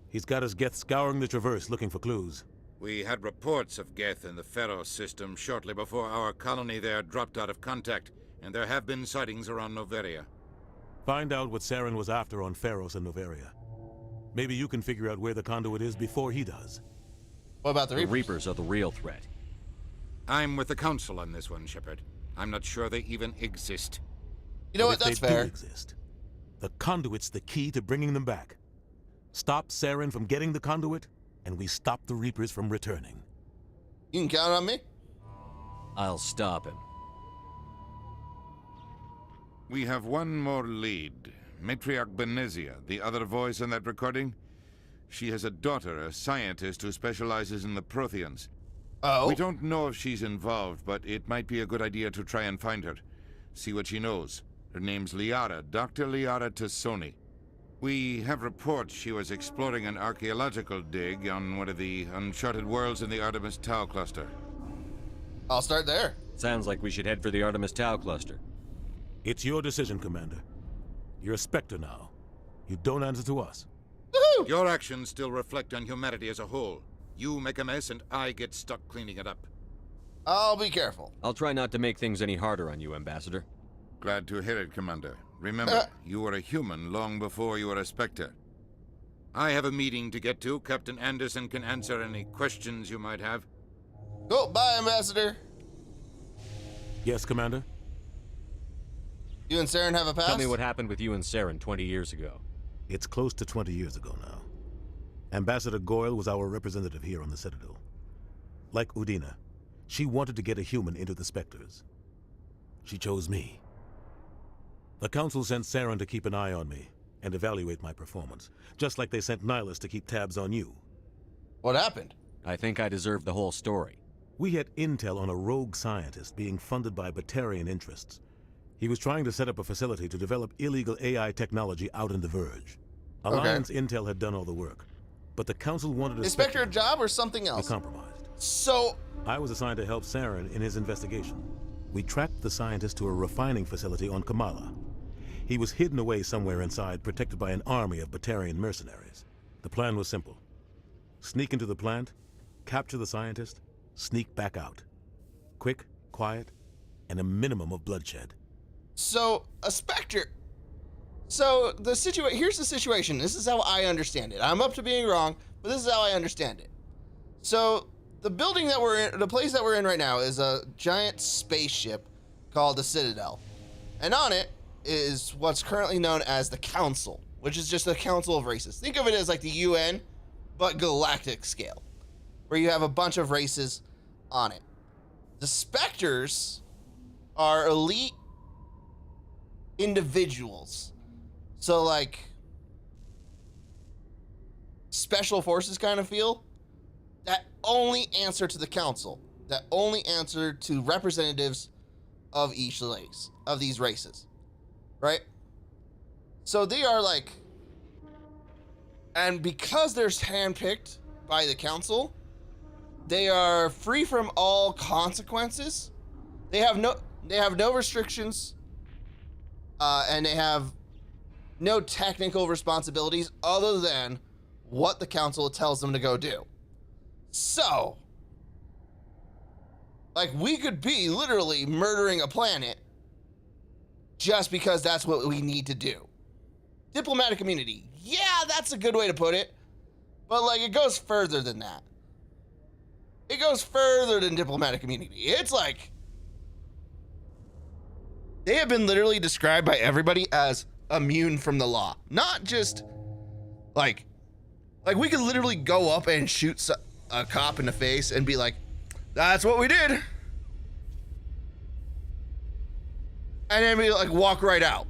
He's got his Geth scouring the Traverse looking for clues. We had reports of Geth in the Ferret system shortly before our colony there dropped out of contact, and there have been sightings around Noveria. Find out what Saren was after on Pharos and Noveria. Maybe you can figure out where the conduit is before he does. What about the Reapers? The Reapers are the real threat. I'm with the Council on this one, Shepard. I'm not sure they even exist. You know But what? if That's they fair. do exist, the conduit's the key to bringing them back. Stop Saren from getting the conduit, and we stop the Reapers from returning. You can count on me. I'll stop him. We have one more lead. Matriarch Benezia, the other voice in that recording. She has a daughter, a scientist who specializes in the Protheans. Oh? We don't know if she's involved, but it might be a good idea to try and find her. See what she knows. Her name's Liara, Dr. Liara Tassoni. We have reports she was exploring an archaeological dig on one of the uncharted worlds in the Artemis Tau cluster. I'll start there. Sounds like we should head for the Artemis Tau cluster. It's your decision, Commander. You're a Spectre now. You don't answer to us. Woohoo! Your actions still reflect on humanity as a whole. You make a mess and I get stuck cleaning it up. I'll be careful. I'll try not to make things any harder on you, Ambassador. Glad to hear it, Commander. Remember, you were a human long before you were a Spectre. I have a meeting to get to. Captain Anderson can answer any questions you might have. Go, bye, Ambassador. Yes, Commander? You and Saren have a past? Tell me what happened with you and Saren 20 years ago. It's close to 20 years ago now. Ambassador Goyle was our representative here on the Citadel. Like Udina, she wanted to get a human into the Spectres. She chose me. The Council sent Saren to keep an eye on me and evaluate my performance, just like they sent Nihilus to keep tabs on you. What happened? I think I deserve the whole story. We had intel on a rogue scientist being funded by Batarian interests. He was trying to set up a facility to develop illegal AI technology out in the Verge. Alliance intel had done all the work, but the Council wanted Is Spectre a job or something else? A compromised. So... I was assigned to help Saren in his investigation. We tracked the scientist to a refining facility on Kamala. He was hidden away somewhere inside, protected by an army of Batarian mercenaries. The plan was simple. Sneak into the plant, capture the scientist, sneak back out. Quick, quiet, and a minimum of bloodshed. So, a Spectre... So, here's the situation. This is how I understand it. I'm up to being wrong, but this is how I understand it. So, the building that we're in, the place that we're in right now is a giant spaceship called the Citadel. And on it is what's currently known as the Council, which is just a council of races. Think of it as like the UN, but galactic scale, where you have a bunch of races on it. The Spectres are elite individuals. So like special forces kind of feel that only answer to the council, that only answer to representatives of each race, of these races, right? So they are like, and because they're handpicked by the council, they are free from all consequences. They have no restrictions, and they have no technical responsibilities other than what the council tells them to go do. So, like, we could be literally murdering a planet just because that's what we need to do. Diplomatic immunity. Yeah, that's a good way to put it. But, like, it goes further than that. It goes further than diplomatic immunity. It's like, they have been literally described by everybody as immune from the law. Not just, like we could literally go up and shoot a cop in the face and be like, that's what we did. And then we like walk right out.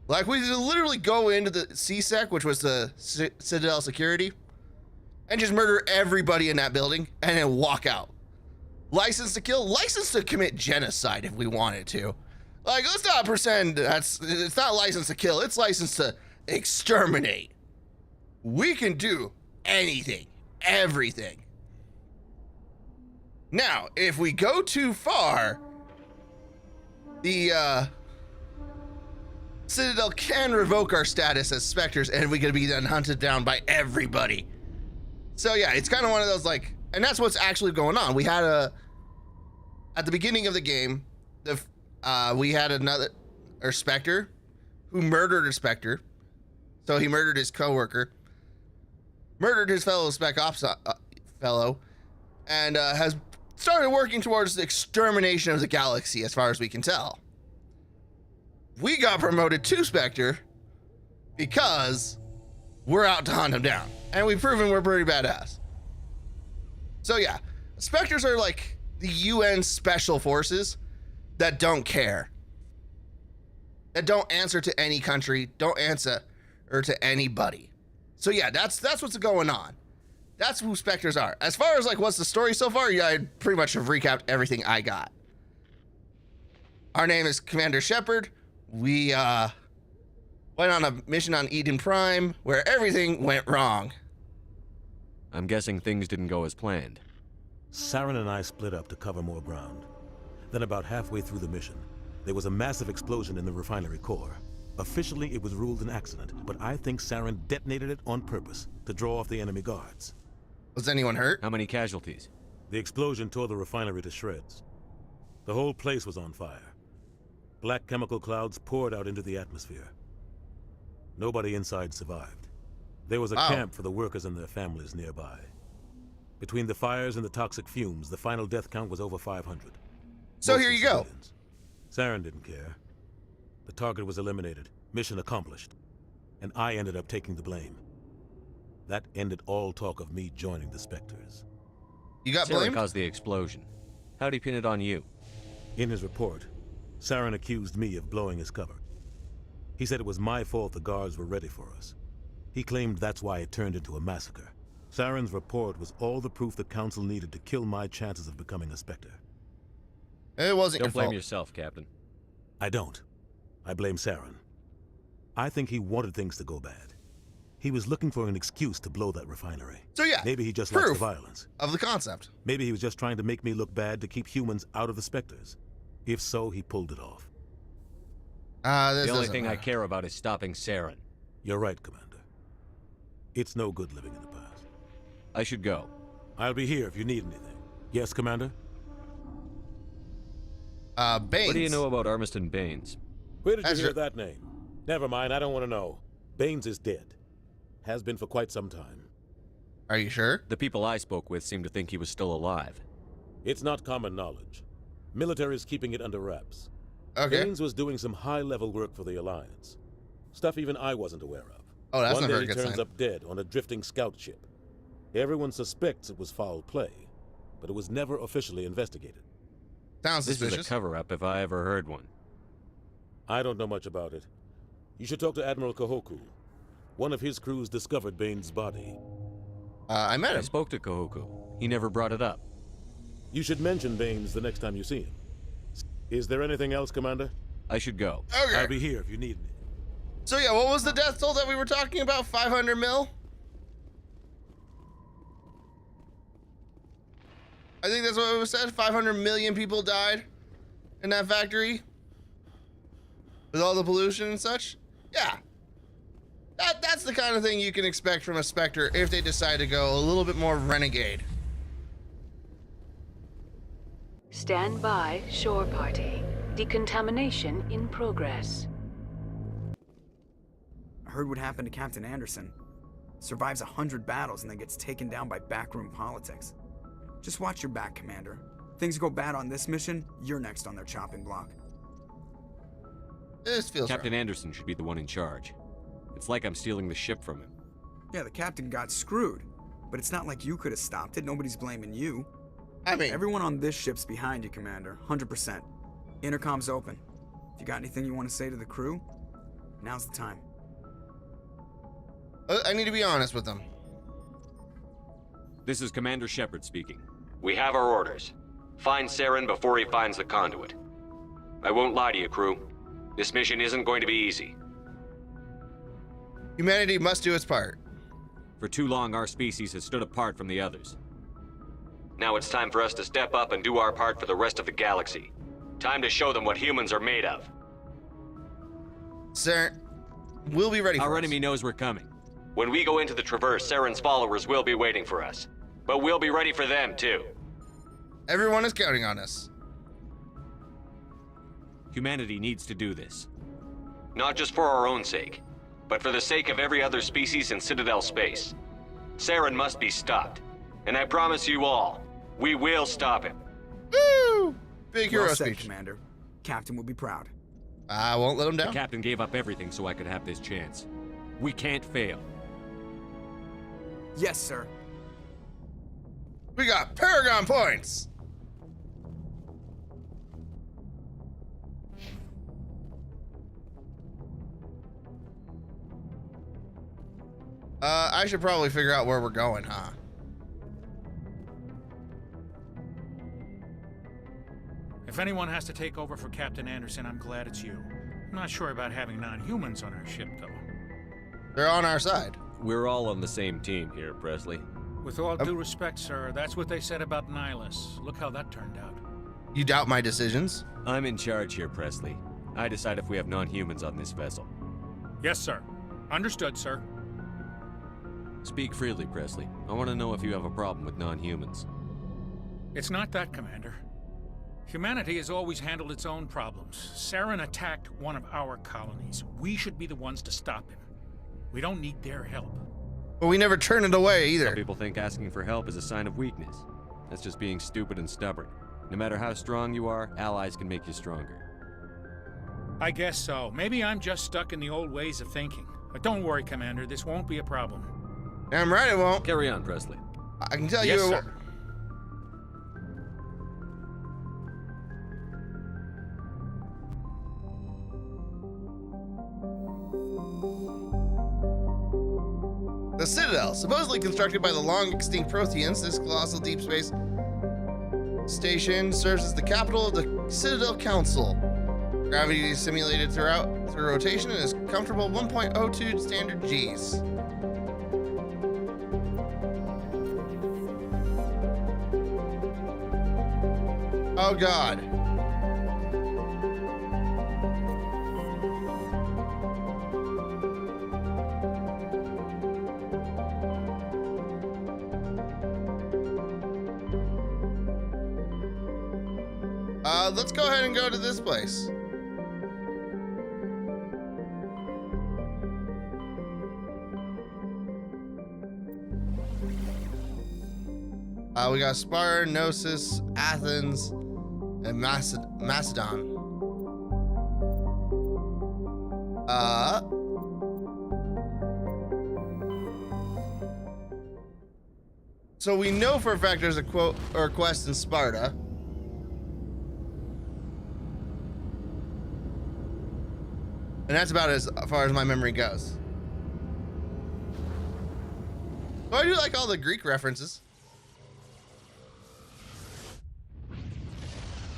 Like we literally go into the CSEC, which was the Citadel Security, and just murder everybody in that building and then walk out. License to kill, license to commit genocide if we wanted to. Like, let's not pretend it's not license to kill, it's license to exterminate. We can do anything, everything. Now, if we go too far, the Citadel can revoke our status as Spectres and we could be then hunted down by everybody. So yeah, it's kind of one of those like, and that's what's actually going on. We had at the beginning of the game, we had another Spectre who murdered a Spectre. So he murdered his coworker, murdered his fellow Spec Ops fellow, and has started working towards the extermination of the galaxy as far as we can tell. We got promoted to Spectre because we're out to hunt him down. And we've proven we're pretty badass. So yeah, Spectres are like, the UN special forces that don't care. that don't answer to any country, don't answer or to anybody. So yeah, that's what's going on. That's who Spectres are. As far as like what's the story so far, yeah, I pretty much have recapped everything I got. Our name is Commander Shepard. We went on a mission on Eden Prime where everything went wrong. I'm guessing things didn't go as planned. Saren and I split up to cover more ground. Then about halfway through the mission, there was a massive explosion in the refinery core. Officially, it was ruled an accident, but I think Saren detonated it on purpose to draw off the enemy guards. Was anyone hurt? How many casualties? The explosion tore the refinery to shreds. The whole place was on fire. Black chemical clouds poured out into the atmosphere. Nobody inside survived. There was a camp for the workers and their families nearby. Between the fires and the toxic fumes, the final death count was over 500. So here you go. Saren didn't care. The target was eliminated, mission accomplished, and I ended up taking the blame. That ended all talk of me joining the Spectres. You got Saren blamed? caused the explosion. How'd he pin it on you? In his report, Saren accused me of blowing his cover. He said it was my fault the guards were ready for us. He claimed that's why it turned into a massacre. Saren's report was all the proof the Council needed to kill my chances of becoming a Spectre. It wasn't your fault. Don't blame yourself, Captain. I don't. I blame Saren. I think he wanted things to go bad. He was looking for an excuse to blow that refinery. So yeah, maybe he just likes the violence. Of the concept. Maybe he was just trying to make me look bad to keep humans out of the Spectres. If so, he pulled it off. The only thing I care about is stopping Saren. You're right, Commander. It's no good living in the past. I should go. I'll be here if you need anything. Yes, Commander? Baines. What do you know about Armiston Baines? Where did you hear that name? Never mind, I don't want to know. Baines is dead. Has been for quite some time. Are you sure? The people I spoke with seem to think he was still alive. It's not common knowledge. Military is keeping it under wraps. Okay. Baines was doing some high-level work for the Alliance. Stuff even I wasn't aware of. Oh, that's One not day very he good turns sign. up dead on a drifting scout ship. Everyone suspects it was foul play, but it was never officially investigated. Sounds This suspicious. is a cover-up if I ever heard one. I don't know much about it. You should talk to Admiral Kahoku. One of his crews discovered Baines' body. I met him. I spoke to Kahoku. He never brought it up. You should mention Baines the next time you see him. Is there anything else, Commander? I should go. Okay. I'll be here if you need me. So yeah, what was the death toll that we were talking about? 500 mil? I think that's what it was said. 500 million people died in that factory with all the pollution and such. Yeah. That's the kind of thing you can expect from a Spectre if they decide to go a little bit more renegade. Stand by, shore party. Decontamination in progress. I heard what happened to Captain Anderson. Survives 100 battles and then gets taken down by backroom politics. Just watch your back, Commander. Things go bad on this mission, you're next on their chopping block. This feels Captain Anderson should be the one in charge. It's like I'm stealing the ship from him. Yeah, the captain got screwed. But it's not like you could have stopped it. Nobody's blaming you. I mean, everyone on this ship's behind you, Commander. 100%. Intercom's open. If you got anything you want to say to the crew, now's the time. I need to be honest with them. This is Commander Shepard speaking. We have our orders. Find Saren before he finds the conduit. I won't lie to you, crew. This mission isn't going to be easy. Humanity must do its part. For too long, our species has stood apart from the others. Now it's time for us to step up and do our part for the rest of the galaxy. Time to show them what humans are made of. Sir, we'll be ready for Our us. enemy knows we're coming. When we go into the Traverse, Saren's followers will be waiting for us. But we'll be ready for them, too. Everyone is counting on us. Humanity needs to do this. Not just for our own sake, but for the sake of every other species in Citadel space. Saren must be stopped. And I promise you all, we will stop him. Woo! Big hero Well said, speech. Commander. Captain will be proud. I won't let him down. The captain gave up everything so I could have this chance. We can't fail. Yes, sir. We got Paragon points. I should probably figure out where we're going, huh? If anyone has to take over for Captain Anderson, I'm glad it's you. I'm not sure about having non-humans on our ship, though. They're on our side. We're all on the same team here, Presley. With all due respect, sir, that's what they said about Nihilus. Look how that turned out. You doubt my decisions? I'm in charge here, Presley. I decide if we have non-humans on this vessel. Yes, sir. Understood, sir. Speak freely, Presley. I want to know if you have a problem with non-humans. It's not that, Commander. Humanity has always handled its own problems. Saren attacked one of our colonies. We should be the ones to stop him. We don't need their help. But we never turn it away either. Some people think asking for help is a sign of weakness. That's just being stupid and stubborn. No matter how strong you are, allies can make you stronger. I guess so. Maybe I'm just stuck in the old ways of thinking. But don't worry, Commander. This won't be a problem. I'm right, it won't. Carry on, Presley. I can tell Yes, you. sir. The Citadel, supposedly constructed by the long-extinct Protheans, this colossal deep space station serves as the capital of the Citadel Council. Gravity is simulated through rotation and is comfortable 1.02 standard Gs. Oh God. Let's go ahead and go to this place. We got Sparta, Gnosis, Athens, and Macedon. So we know for a fact there's a quest in Sparta. And that's about as far as my memory goes. So I do like all the Greek references.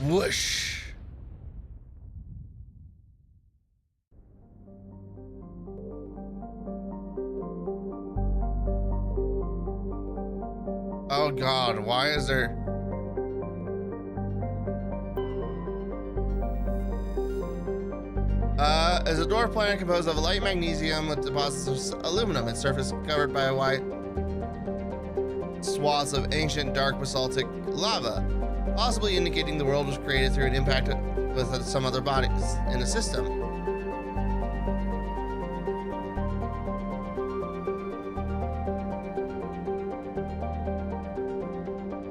Whoosh. Oh God, why is there... is a dwarf planet composed of light magnesium with deposits of aluminum. Its surface covered by a wide swaths of ancient dark basaltic lava, possibly indicating the world was created through an impact with some other bodies in the system.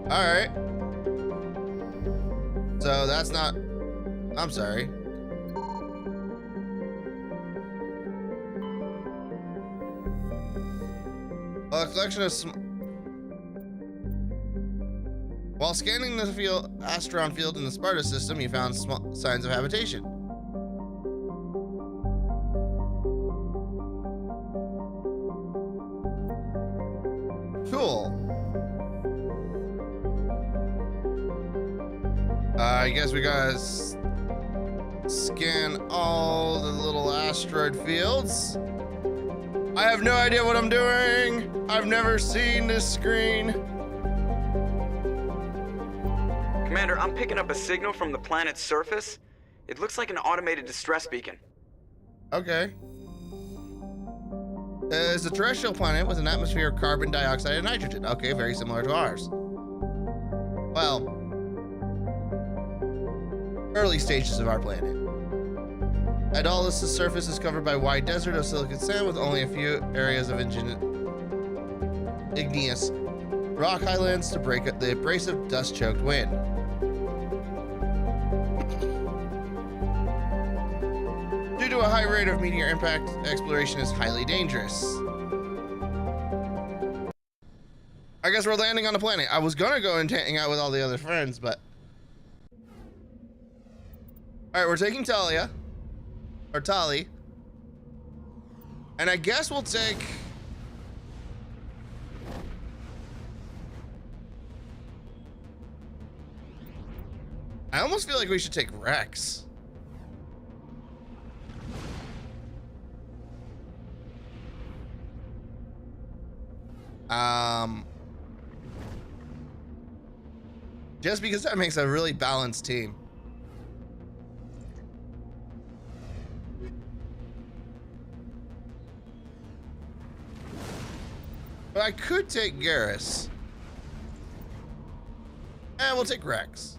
All right. So that's not... I'm sorry. A collection of while scanning the Astron field in the Sparta system, you found small signs of habitation. Cool. I guess we gotta scan all the little asteroid fields. I have no idea what I'm doing. I've never seen this screen. Commander, I'm picking up a signal from the planet's surface. It looks like an automated distress beacon. Okay. It's a terrestrial planet with an atmosphere of carbon dioxide and nitrogen. Okay, very similar to ours. Well, early stages of our planet. Idalis' surface is covered by a wide desert of silicate sand with only a few areas of igneous rock highlands to break up the abrasive, dust-choked wind. Due to a high rate of meteor impact, exploration is highly dangerous. I guess we're landing on a planet. I was gonna go and hang out with all the other friends, but... Alright, we're taking Talia. Or Tali. And I guess we'll take almost feel like we should take Rex. Just because that makes a really balanced team. But I could take Garrus. And we'll take Rex.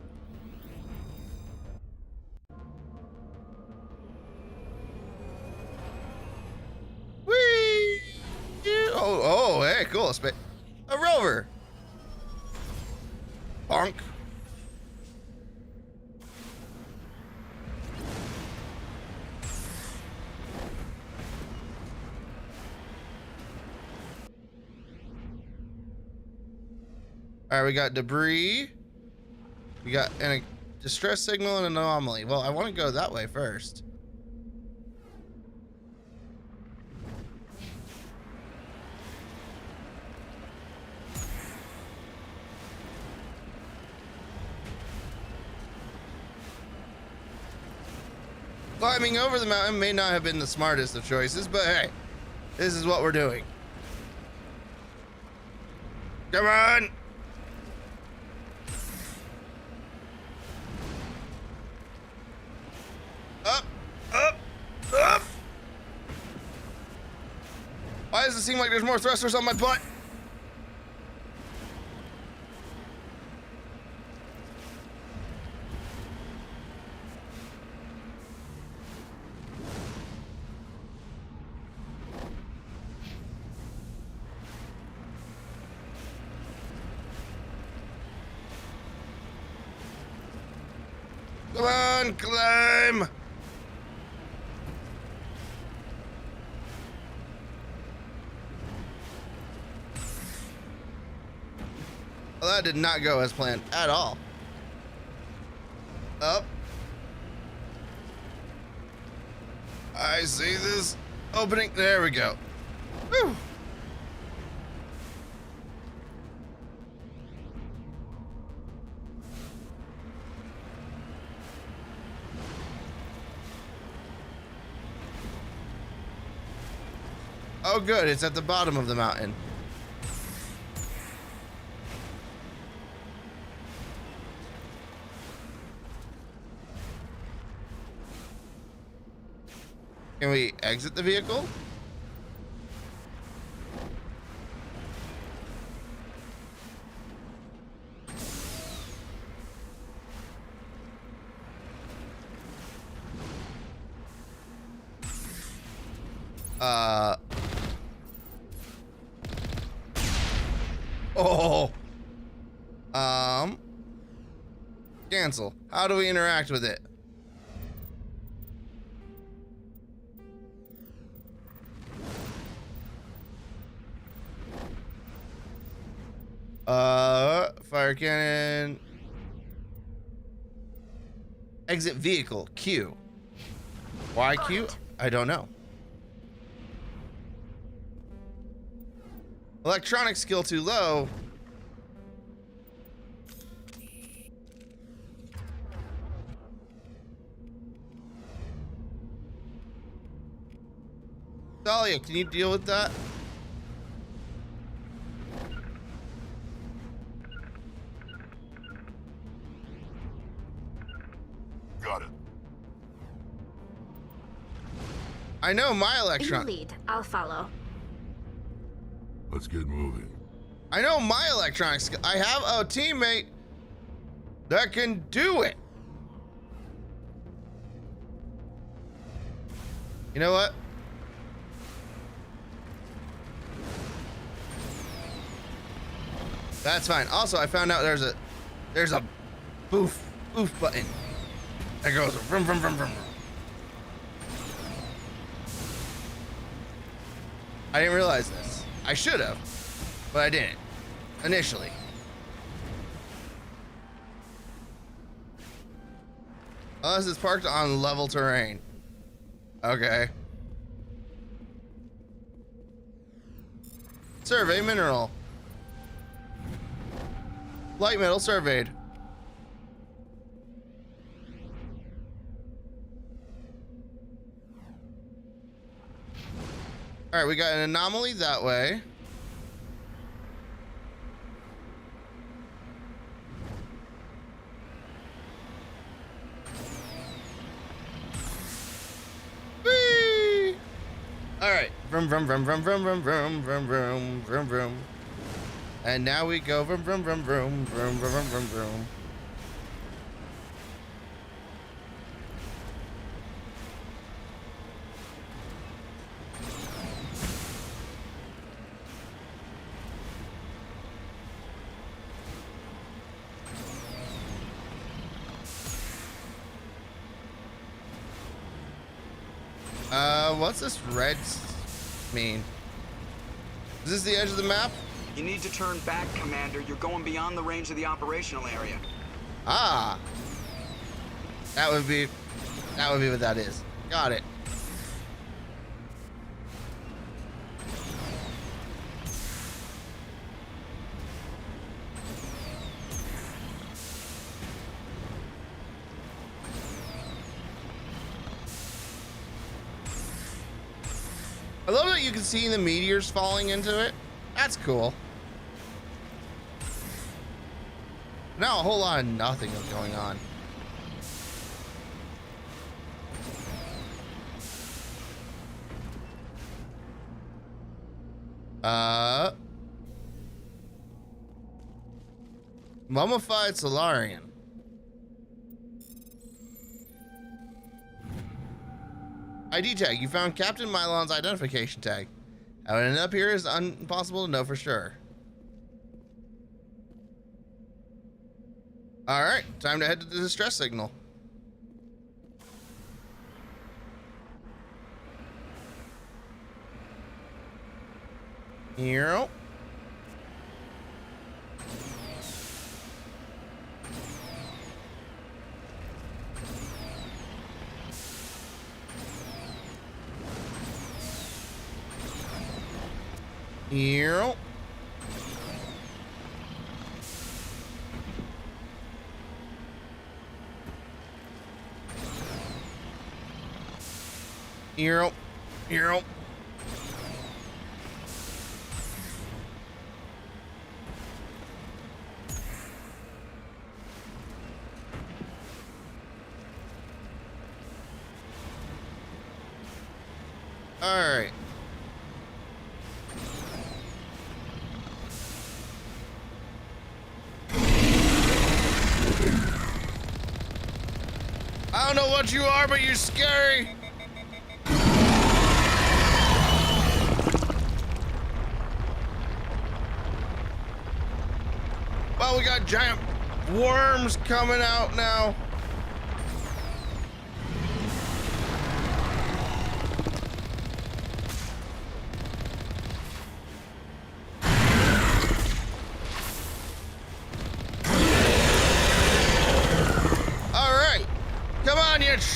Whee! Oh, hey, cool. A rover. Bonk. All right, we got debris. We got a distress signal and an anomaly. Well, I want to go that way first. Climbing over the mountain may not have been the smartest of choices, but hey, this is what we're doing. Come on! Up! Up! Up! Why does it seem like there's more thrusters on my butt? Come on, climb! Well, that did not go as planned at all. Up. I see this opening. There we go. Whew. Oh, good. It's at the bottom of the mountain. Can we exit the vehicle? Oh. Cancel. How do we interact with it? Fire cannon. Exit vehicle. Q. Why Q? I don't know. Electronic skill too low. Dahlia, can you deal with that? Got it. I know my electron. You lead. I'll follow. Let's get moving. I know my electronics. I have a teammate that can do it. You know what? That's fine. Also, I found out there's a boof button that goes vroom vroom vroom vroom. I didn't realize this. I should have, but I didn't initially. Unless it's parked on level terrain. Okay. Survey mineral. Light metal surveyed. All right, we got an anomaly that way. Whee! All right, vroom vroom vroom vroom vroom vroom vroom vroom vroom vroom vroom. And now we go vroom vroom vroom vroom vroom vroom vroom vroom. What's this red mean? Is this the edge of the map? You need to turn back, Commander. You're going beyond the range of the operational area. Ah. That would be what that is. Got it. I love that you can see the meteors falling into it. That's cool. Now a whole lot of nothing is going on. Mummified Solarian. ID tag. You found Captain Mylon's identification tag. How it ended up here is impossible to know for sure. All right, time to head to the distress signal. Here. Here. Here. Here. All right. I don't know what you are, but you're scary. Well, we got giant worms coming out now.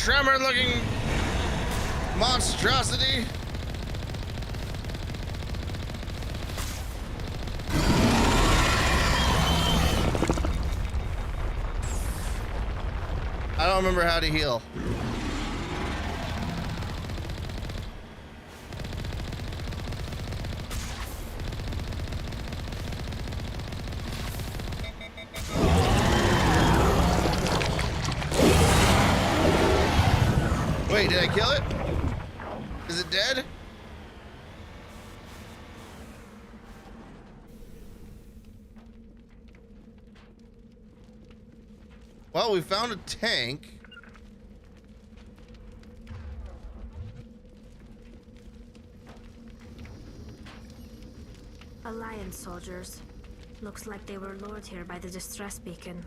Tremor-looking monstrosity. I don't remember how to heal. Wait, did I kill it? Is it dead? Well, we found a tank. Alliance soldiers. Looks like they were lured here by the distress beacon.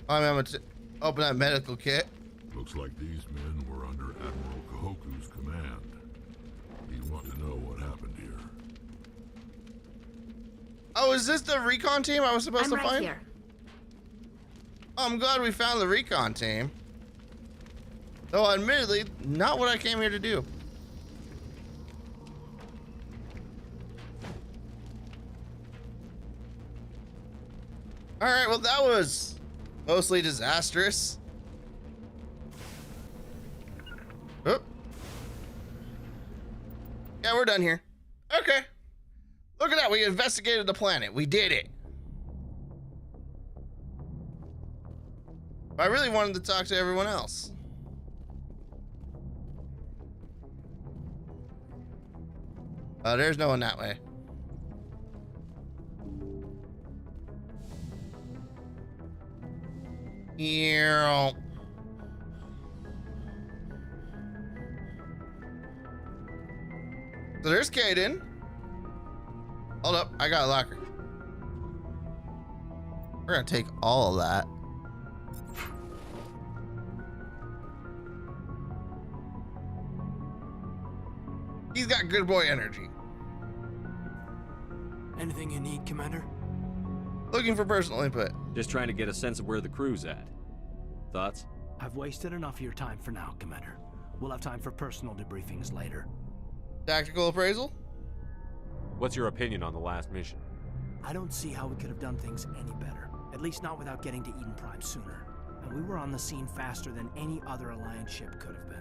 I'm gonna open that medical kit. Looks like these men were under Admiral Kahoku's command. You want to know what happened here? Oh, is this the recon team I was supposed to find? Here. Oh, I'm glad we found the recon team. Though, admittedly, not what I came here to do. All right, well, that was mostly disastrous. Oh. Yeah, we're done here. Okay. Look at that. We investigated the planet. We did it. I really wanted to talk to everyone else. There's no one that way. Yeah. So there's Caden. Hold up, I got a locker. We're gonna take all of that. He's got good boy energy. Anything you need, Commander? Looking for personal input. Just trying to get a sense of where the crew's at. Thoughts? I've wasted enough of your time for now, Commander. We'll have time for personal debriefings later. Tactical appraisal? What's your opinion on the last mission? I don't see how we could have done things any better. At least not without getting to Eden Prime sooner. And we were on the scene faster than any other Alliance ship could have been.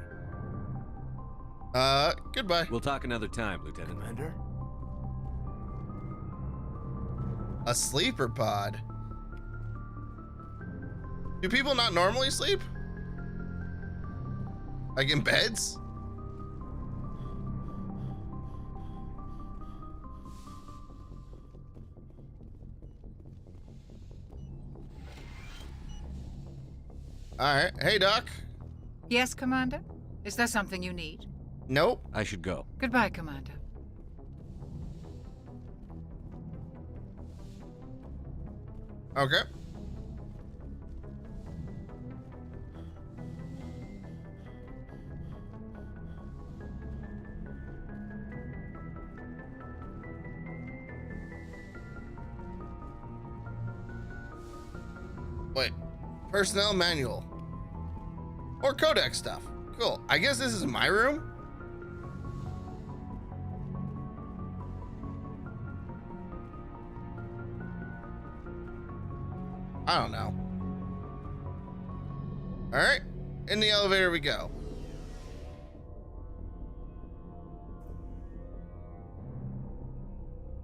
Goodbye. We'll talk another time, Lieutenant. Commander? A sleeper pod. Do people not normally sleep? Like in beds? Alright. Hey, Doc. Yes, Commander? Is there something you need? Nope. I should go. Goodbye, Commander. Okay. Wait. Personnel manual. Or codex stuff. Cool. I guess this is my room? I don't know. All right, in the elevator we go.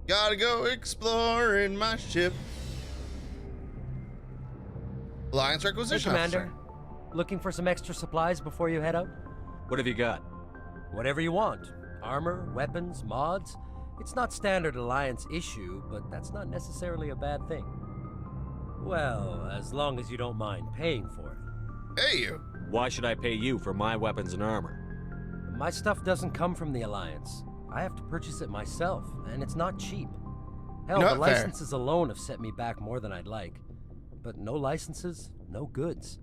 Gotta go exploring my ship. Alliance requisition Commander. officer. Looking for some extra supplies before you head out? What have you got? Whatever you want. Armor, weapons, mods. It's not standard Alliance issue, but that's not necessarily a bad thing. Well, as long as you don't mind paying for it. Pay you? Why should I pay you for my weapons and armor? My stuff doesn't come from the Alliance. I have to purchase it myself, and it's not cheap. Hell, Not the fair. licenses alone have set me back more than I'd like. But no licenses, no goods.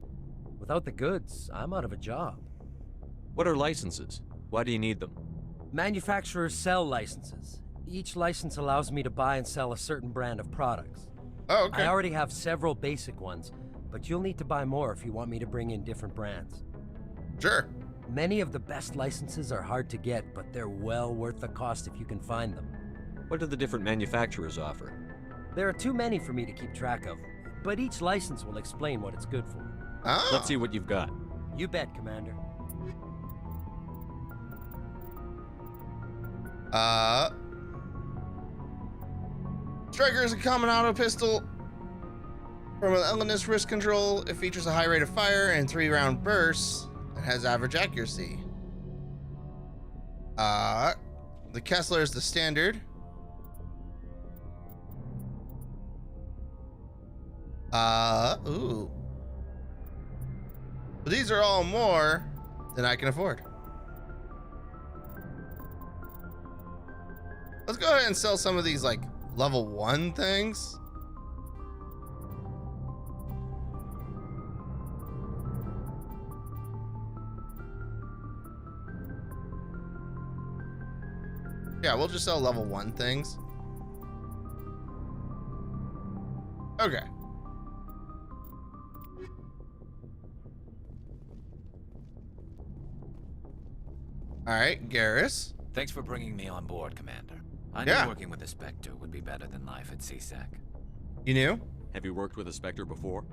Without the goods, I'm out of a job. What are licenses? Why do you need them? Manufacturers sell licenses. Each license allows me to buy and sell a certain brand of products. Oh, okay. I already have several basic ones, but you'll need to buy more if you want me to bring in different brands. Sure. Many of the best licenses are hard to get, but they're well worth the cost if you can find them. What do the different manufacturers offer? There are too many for me to keep track of, but each license will explain what it's good for. Oh. Let's see what you've got. You bet, Commander. Striker is a common auto pistol from an Elenus wrist control. It features a high rate of fire and 3-round bursts. It has average accuracy. The Kessler is the standard. Ooh. But these are all more than I can afford. Let's go ahead and sell some of these, like, level 1 things. Yeah, we'll just sell level 1 things. Okay. All right, Garrus. Thanks for bringing me on board, Commander. I knew working with a Spectre would be better than life at CSEC. You knew? Have you worked with a Spectre before?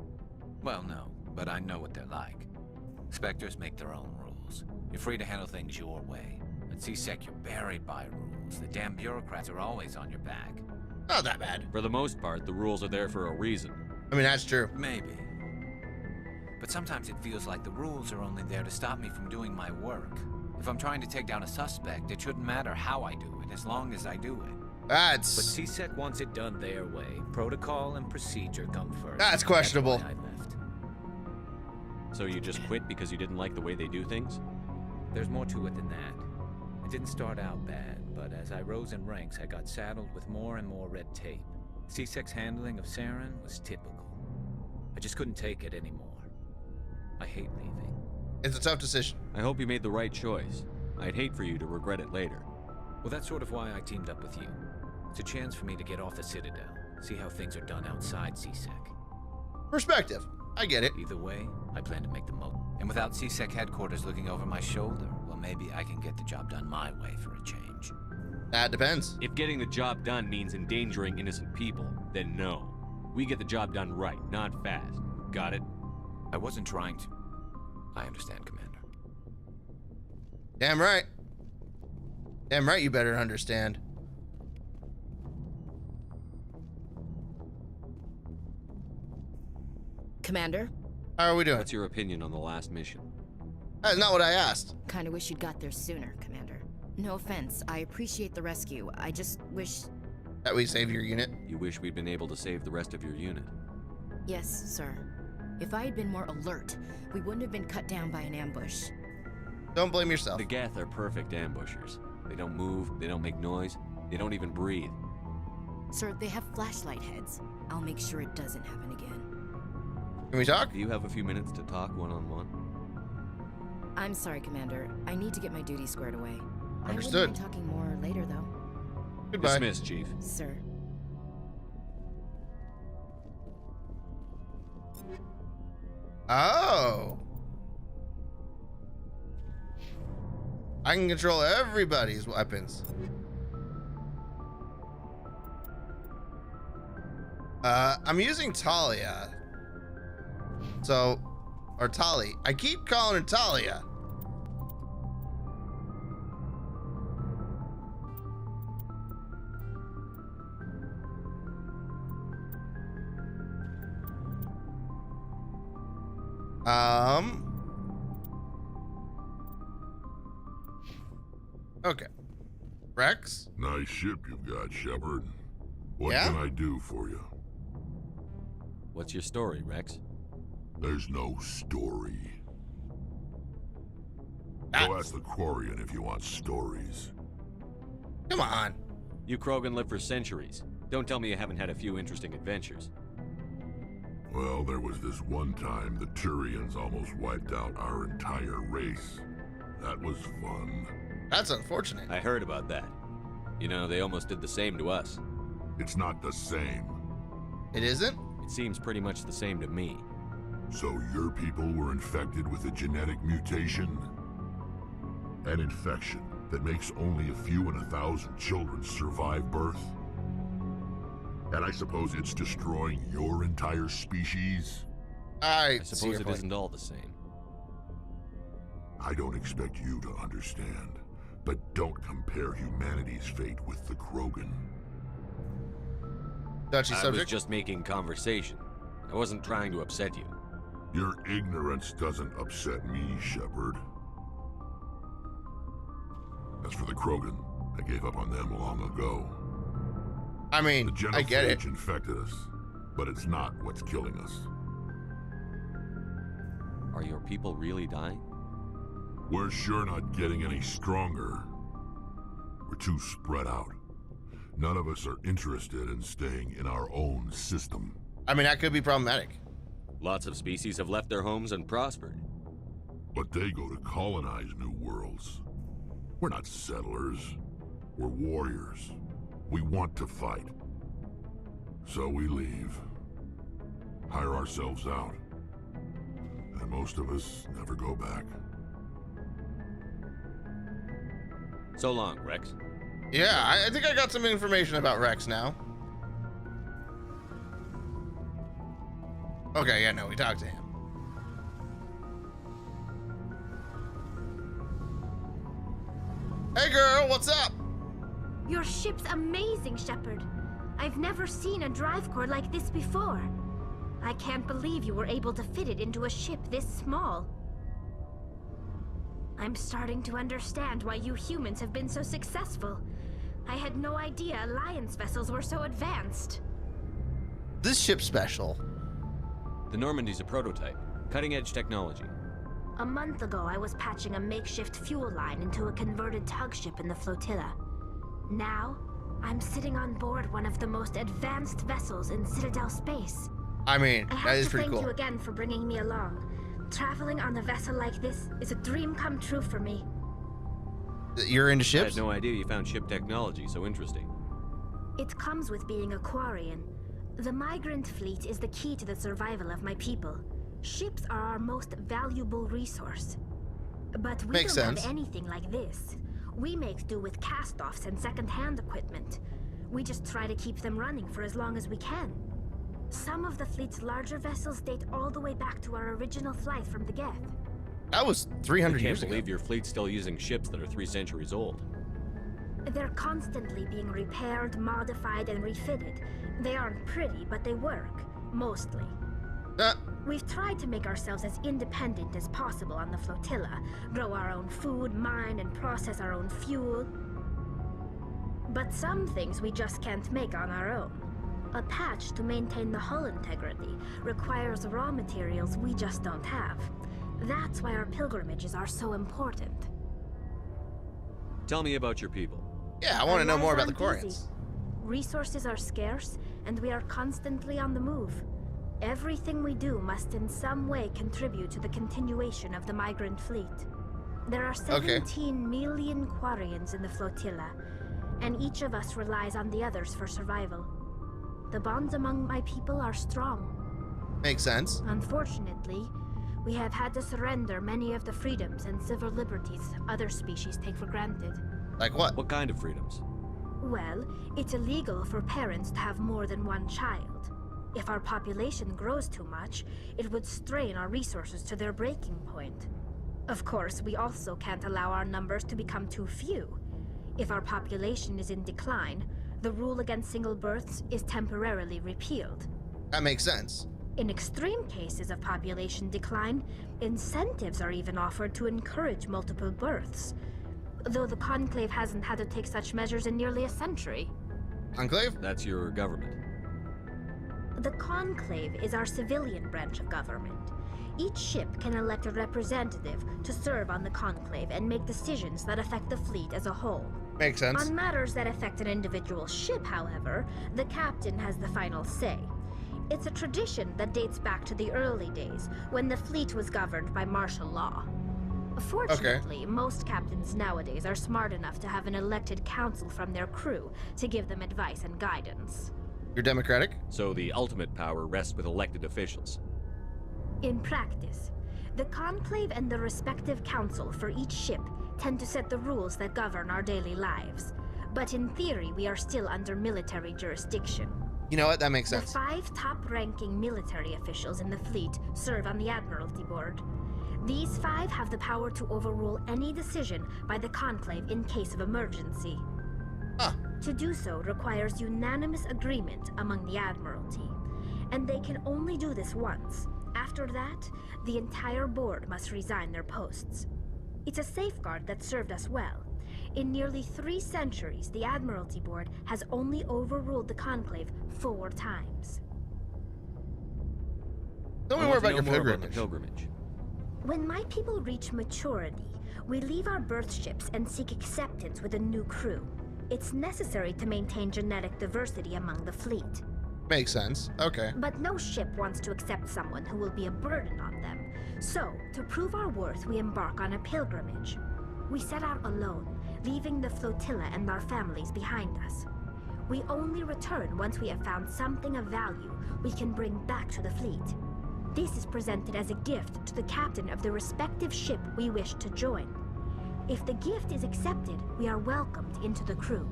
Well, no, but I know what they're like. Spectres make their own rules. You're free to handle things your way. At CSEC, you're buried by rules. The damn bureaucrats are always on your back. Not that bad. For the most part, the rules are there for a reason. I mean, that's true. Maybe. But sometimes it feels like the rules are only there to stop me from doing my work. If I'm trying to take down a suspect, it shouldn't matter how I do it, as long as I do it. That's... But CSEC wants it done their way. Protocol and procedure come first. That's questionable. That's why I left. So you just quit because you didn't like the way they do things? There's more to it than that. It didn't start out bad, but as I rose in ranks, I got saddled with more and more red tape. CSEC's handling of Saren was typical. I just couldn't take it anymore. I hate leaving. It's a tough decision. I hope you made the right choice. I'd hate for you to regret it later. Well, that's sort of why I teamed up with you. It's a chance for me to get off the Citadel, see how things are done outside CSEC. Perspective. I get it. Either way, I plan to make the most. And without CSEC headquarters looking over my shoulder, well, maybe I can get the job done my way for a change. That depends. If getting the job done means endangering innocent people, then no. We get the job done right, not fast. Got it? I wasn't trying to. I understand, Commander. Damn right. Damn right you better understand. Commander? How are we doing? What's your opinion on the last mission? That's not what I asked. Kinda wish you'd got there sooner, Commander. No offense, I appreciate the rescue. I just wish... That we save your unit? You wish we'd been able to save the rest of your unit? Yes, sir. If I had been more alert, we wouldn't have been cut down by an ambush. Don't blame yourself. The Geth are perfect ambushers. They don't move, they don't make noise, they don't even breathe. Sir, they have flashlight heads. I'll make sure it doesn't happen again. Can we talk? Do you have a few minutes to talk one-on-one? I'm sorry, Commander. I need to get my duty squared away. Understood. I wouldn't mind talking more later, though. Goodbye. Dismissed, Chief. Sir. Oh. I can control everybody's weapons. I'm using Talia. So, or Tali. I keep calling her Talia. Okay. Rex? Nice ship you've got, Shepard. What Yeah? can I do for you? What's your story, Rex? There's no story. Go ask the Quarian if you want stories. Come on. You Krogan live for centuries. Don't tell me you haven't had a few interesting adventures. Well, there was this one time the Turians almost wiped out our entire race. That was fun. That's unfortunate. I heard about that. You know, they almost did the same to us. It's not the same. It isn't? It seems pretty much the same to me. So your people were infected with a genetic mutation? An infection that makes only a few in 1,000 children survive birth? And I suppose it's destroying your entire species? I suppose it isn't all the same. I don't expect you to understand, but don't compare humanity's fate with the Krogan. Touchy I subject? was just making conversation. I wasn't trying to upset you. Your ignorance doesn't upset me, Shepard. As for the Krogan, I gave up on them long ago. I mean, the I get it. genophage infected us, but it's not what's killing us. Are your people really dying? We're sure not getting any stronger. We're too spread out. None of us are interested in staying in our own system. I mean, that could be problematic. Lots of species have left their homes and prospered. But they go to colonize new worlds. We're not settlers. We're warriors. We want to fight. So we leave. Hire ourselves out. And most of us never go back. So long, Rex. Yeah, I think I got some information about Rex now. Okay, yeah, no, we talked to him. Hey girl, what's up? Your ship's amazing, Shepard. I've never seen a drive core like this before. I can't believe you were able to fit it into a ship this small. I'm starting to understand why you humans have been so successful. I had no idea Alliance vessels were so advanced. This ship's special. The Normandy's a prototype. Cutting-edge technology. A month ago, I was patching a makeshift fuel line into a converted tug ship in the flotilla. Now, I'm sitting on board one of the most advanced vessels in Citadel space. I mean, I that is have to pretty thank cool. you again for bringing me along. Traveling on a vessel like this is a dream come true for me. You're into I ships? had no idea you found ship technology so interesting. It comes with being a Quarian. The migrant fleet is the key to the survival of my people. Ships are our most valuable resource. But we Makes don't sense. have anything like this. We make do with cast-offs and second-hand equipment. We just try to keep them running for as long as we can. Some of the fleet's larger vessels date all the way back to our original flight from the Geth. That was 300 I years can't ago. believe your fleet's still using ships that are 3 centuries old. They're constantly being repaired, modified, and refitted. They aren't pretty, but they work. Mostly. We've tried to make ourselves as independent as possible on the flotilla, grow our own food, mine and process our own fuel. But some things we just can't make on our own. A patch to maintain the hull integrity requires raw materials we just don't have. That's why our pilgrimages are so important. Tell me about your people. Yeah, I want to know more about the Lives aren't Quarians. easy. Resources are scarce, and we are constantly on the move. Everything we do must in some way contribute to the continuation of the migrant fleet. There are 17 million Quarians in the flotilla, and each of us relies on the others for survival. The bonds among my people are strong. Makes sense. Unfortunately, we have had to surrender many of the freedoms and civil liberties other species take for granted. Like what? What kind of freedoms? Well, it's illegal for parents to have more than one child. If our population grows too much, it would strain our resources to their breaking point. Of course, we also can't allow our numbers to become too few. If our population is in decline, the rule against single births is temporarily repealed. That makes sense. In extreme cases of population decline, incentives are even offered to encourage multiple births, though the Conclave hasn't had to take such measures in nearly a century. Conclave? That's your government. The Conclave is our civilian branch of government. Each ship can elect a representative to serve on the Conclave and make decisions that affect the fleet as a whole. Makes sense. On matters that affect an individual ship, however, the captain has the final say. It's a tradition that dates back to the early days, when the fleet was governed by martial law. Fortunately, most captains nowadays are smart enough to have an elected council from their crew to give them advice and guidance. You're democratic? So the ultimate power rests with elected officials. In practice, the Conclave and the respective council for each ship tend to set the rules that govern our daily lives. But in theory, we are still under military jurisdiction. You know what? That makes sense. The 5 top-ranking military officials in the fleet serve on the Admiralty Board. These 5 have the power to overrule any decision by the Conclave in case of emergency. To do so requires unanimous agreement among the Admiralty, and they can only do this once. After that, the entire board must resign their posts. It's a safeguard that served us well. In nearly 3 centuries, the Admiralty Board has only overruled the Conclave 4 times. Tell me more about your pilgrimage. When my people reach maturity, we leave our birth ships and seek acceptance with a new crew. It's necessary to maintain genetic diversity among the fleet. Makes sense. Okay. But no ship wants to accept someone who will be a burden on them. So, to prove our worth, we embark on a pilgrimage. We set out alone, leaving the flotilla and our families behind us. We only return once we have found something of value we can bring back to the fleet. This is presented as a gift to the captain of the respective ship we wish to join. If the gift is accepted, we are welcomed into the crew.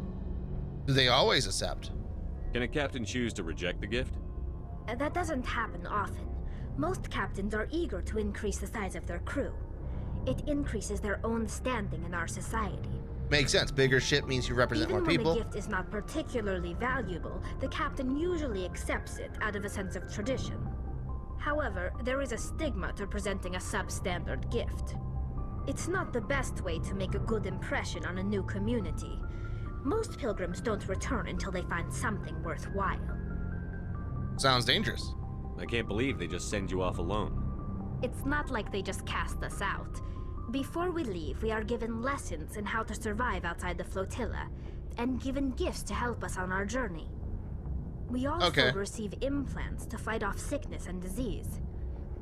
Do they always accept? Can a captain choose to reject the gift? That doesn't happen often. Most captains are eager to increase the size of their crew. It increases their own standing in our society. Makes sense. Bigger ship means you represent Even more when people. the gift is not particularly valuable, the captain usually accepts it out of a sense of tradition. However, there is a stigma to presenting a substandard gift. It's not the best way to make a good impression on a new community. Most pilgrims don't return until they find something worthwhile. Sounds dangerous. I can't believe they just send you off alone. It's not like they just cast us out. Before we leave, we are given lessons in how to survive outside the flotilla, and given gifts to help us on our journey. We also receive implants to fight off sickness and disease.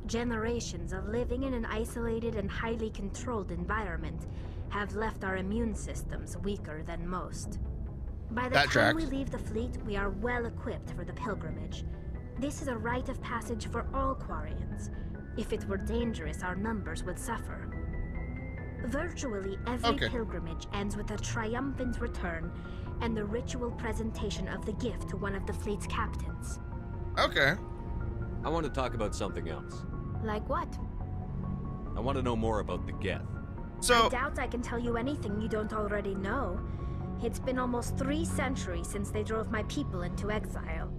Generations of living in an isolated and highly controlled environment have left our immune systems weaker than most. By the time we leave the fleet, we are well equipped for the pilgrimage. This is a rite of passage for all Quarians. If it were dangerous, our numbers would suffer. Virtually every pilgrimage ends with a triumphant return and the ritual presentation of the gift to one of the fleet's captains. Okay. I want to talk about something else. Like what? I want to know more about the Geth. I doubt I can tell you anything you don't already know. It's been almost 3 centuries since they drove my people into exile.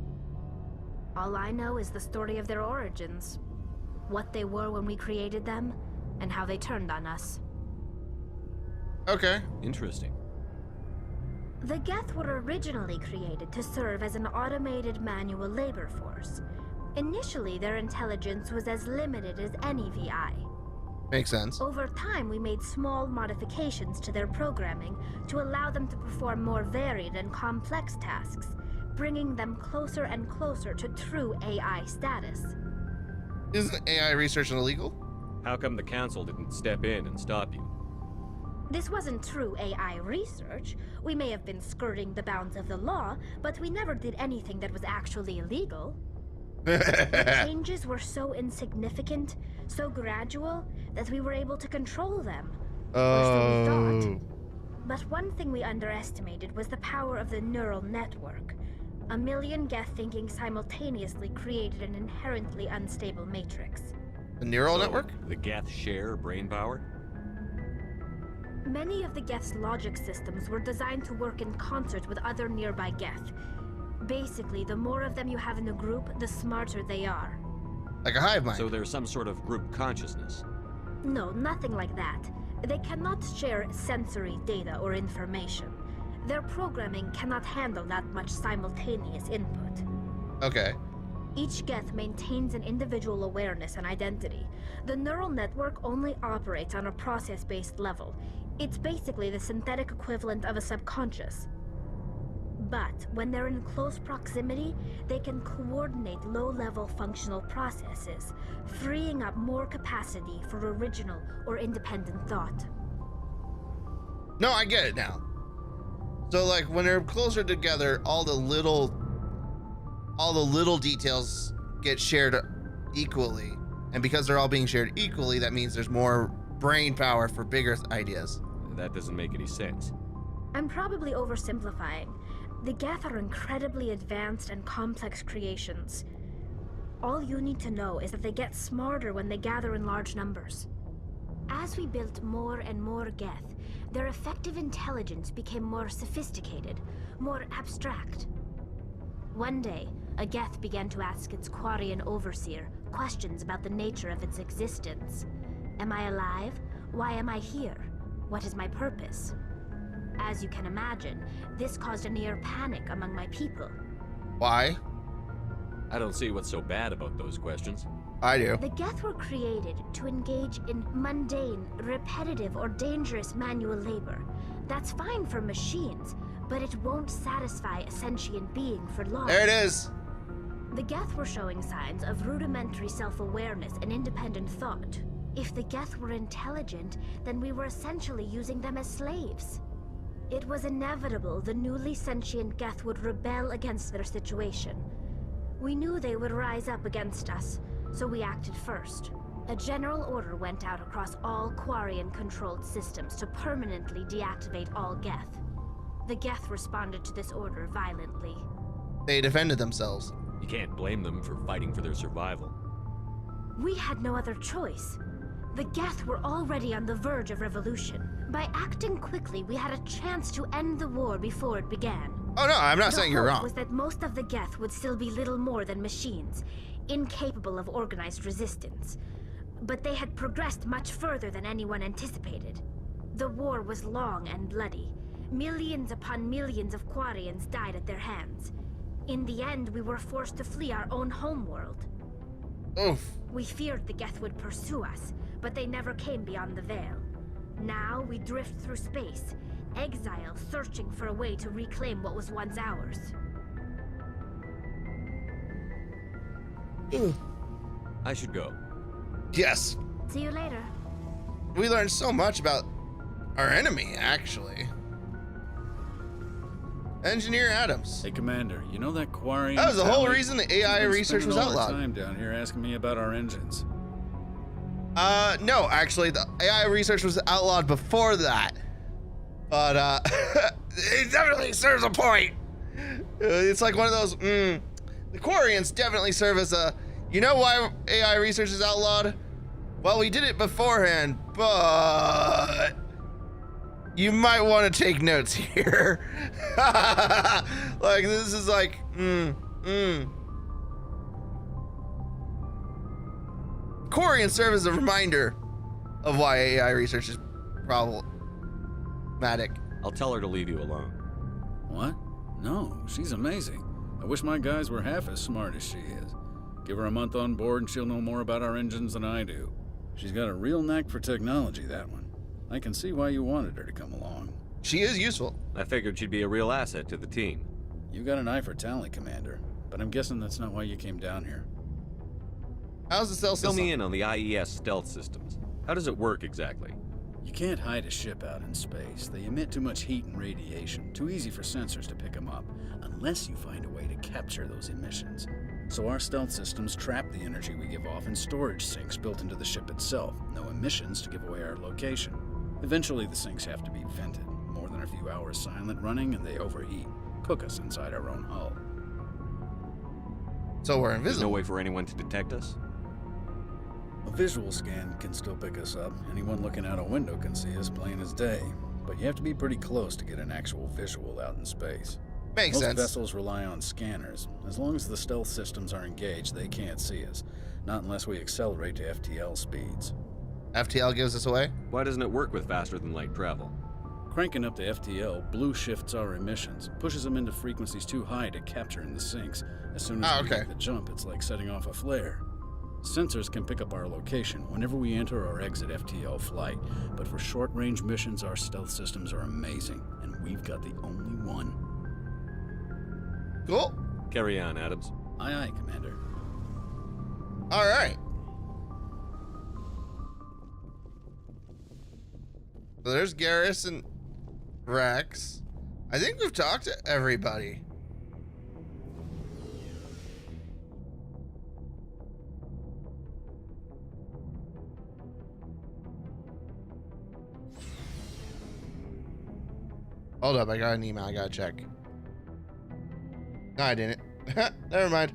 All I know is the story of their origins, what they were when we created them, and how they turned on us. Okay. Interesting. The Geth were originally created to serve as an automated manual labor force. Initially, their intelligence was as limited as any VI. Makes sense. Over time, we made small modifications to their programming to allow them to perform more varied and complex tasks, bringing them closer and closer to true AI status. Isn't AI research illegal? How come the Council didn't step in and stop you? This wasn't true AI research. We may have been skirting the bounds of the law, but we never did anything that was actually illegal. The changes were so insignificant, so gradual, that we were able to control them. Or so we thought. But one thing we underestimated was the power of the neural network. A million Geth thinking simultaneously created an inherently unstable matrix. The neural network? The Geth share brain power? Many of the Geth's logic systems were designed to work in concert with other nearby Geth. Basically, the more of them you have in a group, the smarter they are. Like a hive mind. So there's some sort of group consciousness? No, nothing like that. They cannot share sensory data or information. Their programming cannot handle that much simultaneous input. Okay. Each Geth maintains an individual awareness and identity. The neural network only operates on a process-based level. It's basically the synthetic equivalent of a subconscious. But when they're in close proximity, they can coordinate low-level functional processes, freeing up more capacity for original or independent thought. No, I get it now. So like when they're closer together, all the little details get shared equally. And because they're all being shared equally, that means there's more brain power for bigger ideas. That doesn't make any sense. I'm probably oversimplifying. The Geth are incredibly advanced and complex creations. All you need to know is that they get smarter when they gather in large numbers. As we built more and more Geth, their effective intelligence became more sophisticated, more abstract. One day, a Geth began to ask its Quarian overseer questions about the nature of its existence. Am I alive? Why am I here? What is my purpose? As you can imagine, this caused a near panic among my people. Why? I don't see what's so bad about those questions. I do. The Geth were created to engage in mundane, repetitive, or dangerous manual labor. That's fine for machines, but it won't satisfy a sentient being for long. There it is. The Geth were showing signs of rudimentary self-awareness and independent thought. If the Geth were intelligent, then we were essentially using them as slaves. It was inevitable the newly sentient Geth would rebel against their situation. We knew they would rise up against us, so we acted first. A general order went out across all Quarian-controlled systems to permanently deactivate all Geth. The Geth responded to this order violently. They defended themselves. You can't blame them for fighting for their survival. We had no other choice. The Geth were already on the verge of revolution. By acting quickly, we had a chance to end the war before it began. Oh no, I'm not saying you're The wrong. hope was that most of the Geth would still be little more than machines, incapable of organized resistance. But they had progressed much further than anyone anticipated. The war was long and bloody. Millions upon millions of Quarians died at their hands. In the end, we were forced to flee our own homeworld. Oof. We feared the Geth would pursue us, but they never came beyond the Veil. Now we drift through space, exile, searching for a way to reclaim what was once ours. I should go. Yes. See you later. We learned so much about our enemy, actually. Engineer Adams. Hey, Commander, you know that Quarian... That was the whole tally? reason the AI research was outlawed. Time down here asking me about our engines. No, actually, the AI research was outlawed before that. But, it definitely serves a point. It's like one of those, the Quarians definitely serve as a, you know why AI research is outlawed? Well, we did it beforehand, but you might want to take notes here. Like, this is like, Quarians serve as a reminder of why AI research is problematic. I'll tell her to leave you alone. What? No, she's amazing. I wish my guys were half as smart as she is. Give her a month on board and she'll know more about our engines than I do. She's got a real knack for technology, that one. I can see why you wanted her to come along. She is useful. I figured she'd be a real asset to the team. You got an eye for talent, Commander, but I'm guessing that's not why you came down here. How's the stealth system? Fill me in on the IES stealth systems. How does it work exactly? You can't hide a ship out in space. They emit too much heat and radiation. Too easy for sensors to pick them up, unless you find a way to capture those emissions. So our stealth systems trap the energy we give off in storage sinks built into the ship itself. No emissions to give away our location. Eventually the sinks have to be vented. More than a few hours silent running and they overheat. Cook us inside our own hull. So we're invisible. There's no way for anyone to detect us? A visual scan can still pick us up. Anyone looking out a window can see us plain as day. But you have to be pretty close to get an actual visual out in space. Makes sense. Most vessels rely on scanners. As long as the stealth systems are engaged, they can't see us. Not unless we accelerate to FTL speeds. FTL gives us away? Why doesn't it work with faster than light travel? Cranking up to FTL blue shifts our emissions, pushes them into frequencies too high to capture in the sinks. As soon as we make the jump, it's like setting off a flare. Sensors can pick up our location whenever we enter or exit FTL flight, but for short-range missions, our stealth systems are amazing, and we've got the only one. Cool. Carry on, Adams. Aye, aye, Commander. All right. So there's Garrus and Rex. I think we've talked to everybody. Hold up, I got an email I gotta check. No, I didn't. Never mind.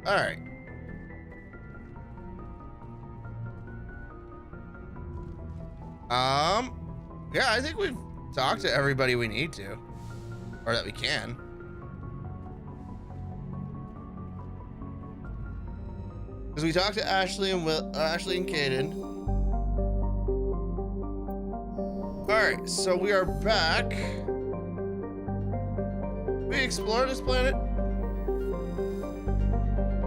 All right. Yeah, I think we've talked to everybody we need to, or that we can. Because we talked to Ashley and Ashley and Caden. Alright, so we are back. We explored this planet?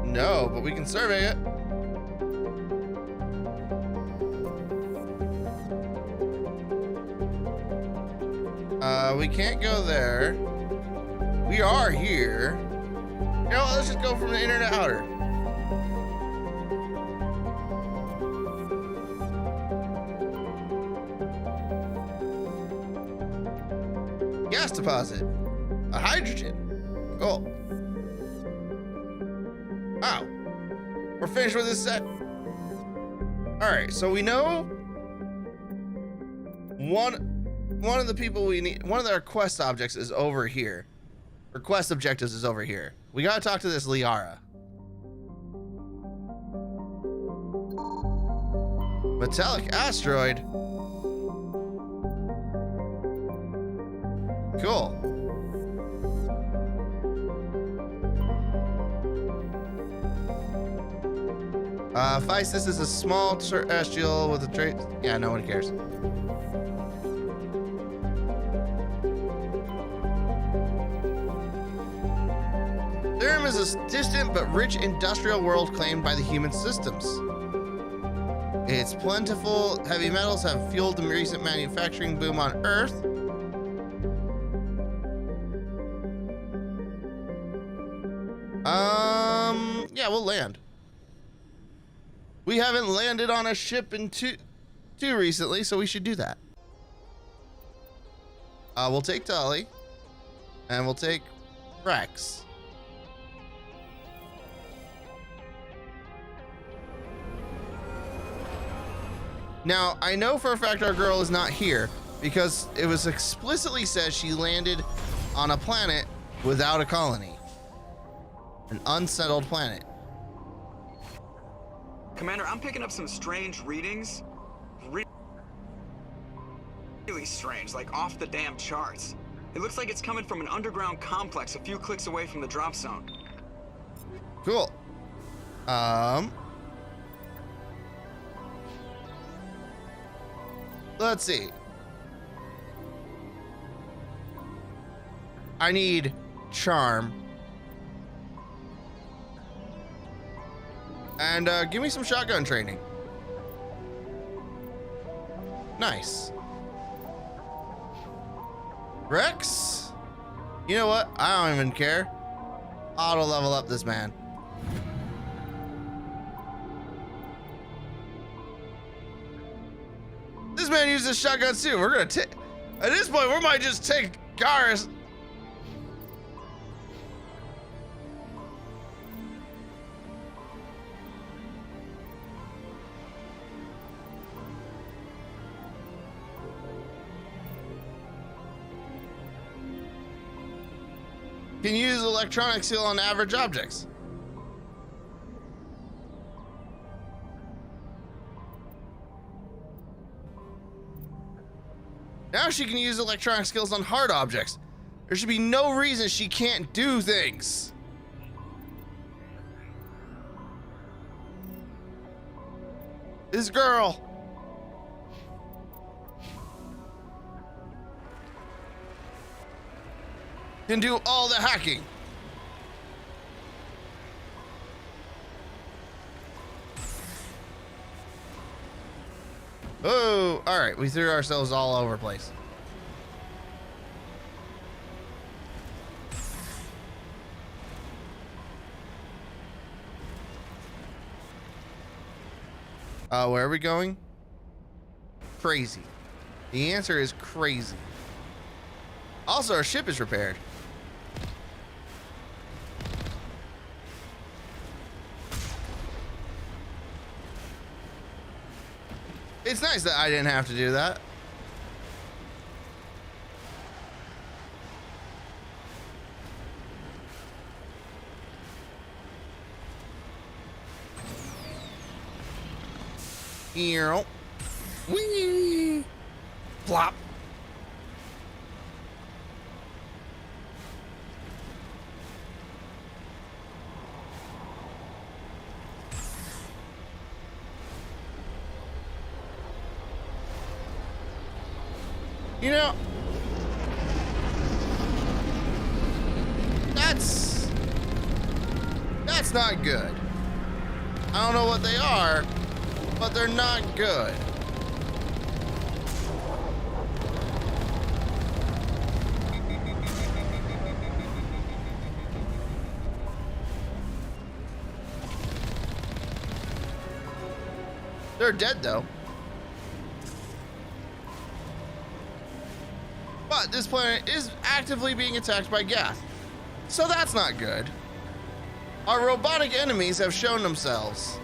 No, but we can survey it. We can't go there. We are here. You know what, let's just go from the inner to outer. Gas deposit. A hydrogen. Cool. Wow. We're finished with this set. Alright, so we know one of the people we need, one of our quest objects is over here. Or quest objectives is over here. We gotta talk to this Liara. Metallic asteroid. Cool. Physis is a small terrestrial with a trait. Yeah, no one cares. Therum is a distant but rich industrial world claimed by the human systems. Its plentiful heavy metals have fueled the recent manufacturing boom on Earth. Yeah, we'll land. We haven't landed on a ship in too recently, so we should do that. We'll take Tully, and we'll take Rex. Now, I know for a fact our girl is not here because it was explicitly said she landed on a planet without a colony. An unsettled planet. Commander, I'm picking up some strange readings. Really strange, like off the damn charts. It looks like it's coming from an underground complex a few clicks away from the drop zone. Cool. Let's see. I need charm. And give me some shotgun training. Nice. Rex? You know what? I don't even care. Auto level up this man. This man uses shotguns too. We're gonna take. At this point, we might just take Garrus. Can use electronic seal on average objects. Now she can use electronic skills on hard objects. There should be no reason she can't do things. This girl. Can do all the hacking. Oh, all right. We threw ourselves all over the place. Where are we going? Crazy. The answer is crazy. Also, our ship is repaired. It's nice that I didn't have to do that. Here. Whee! Plop. You know, that's not good. I don't know what they are, but they're not good. They're dead though. But this planet is actively being attacked by Gath, so that's not good. Our robotic enemies have shown themselves.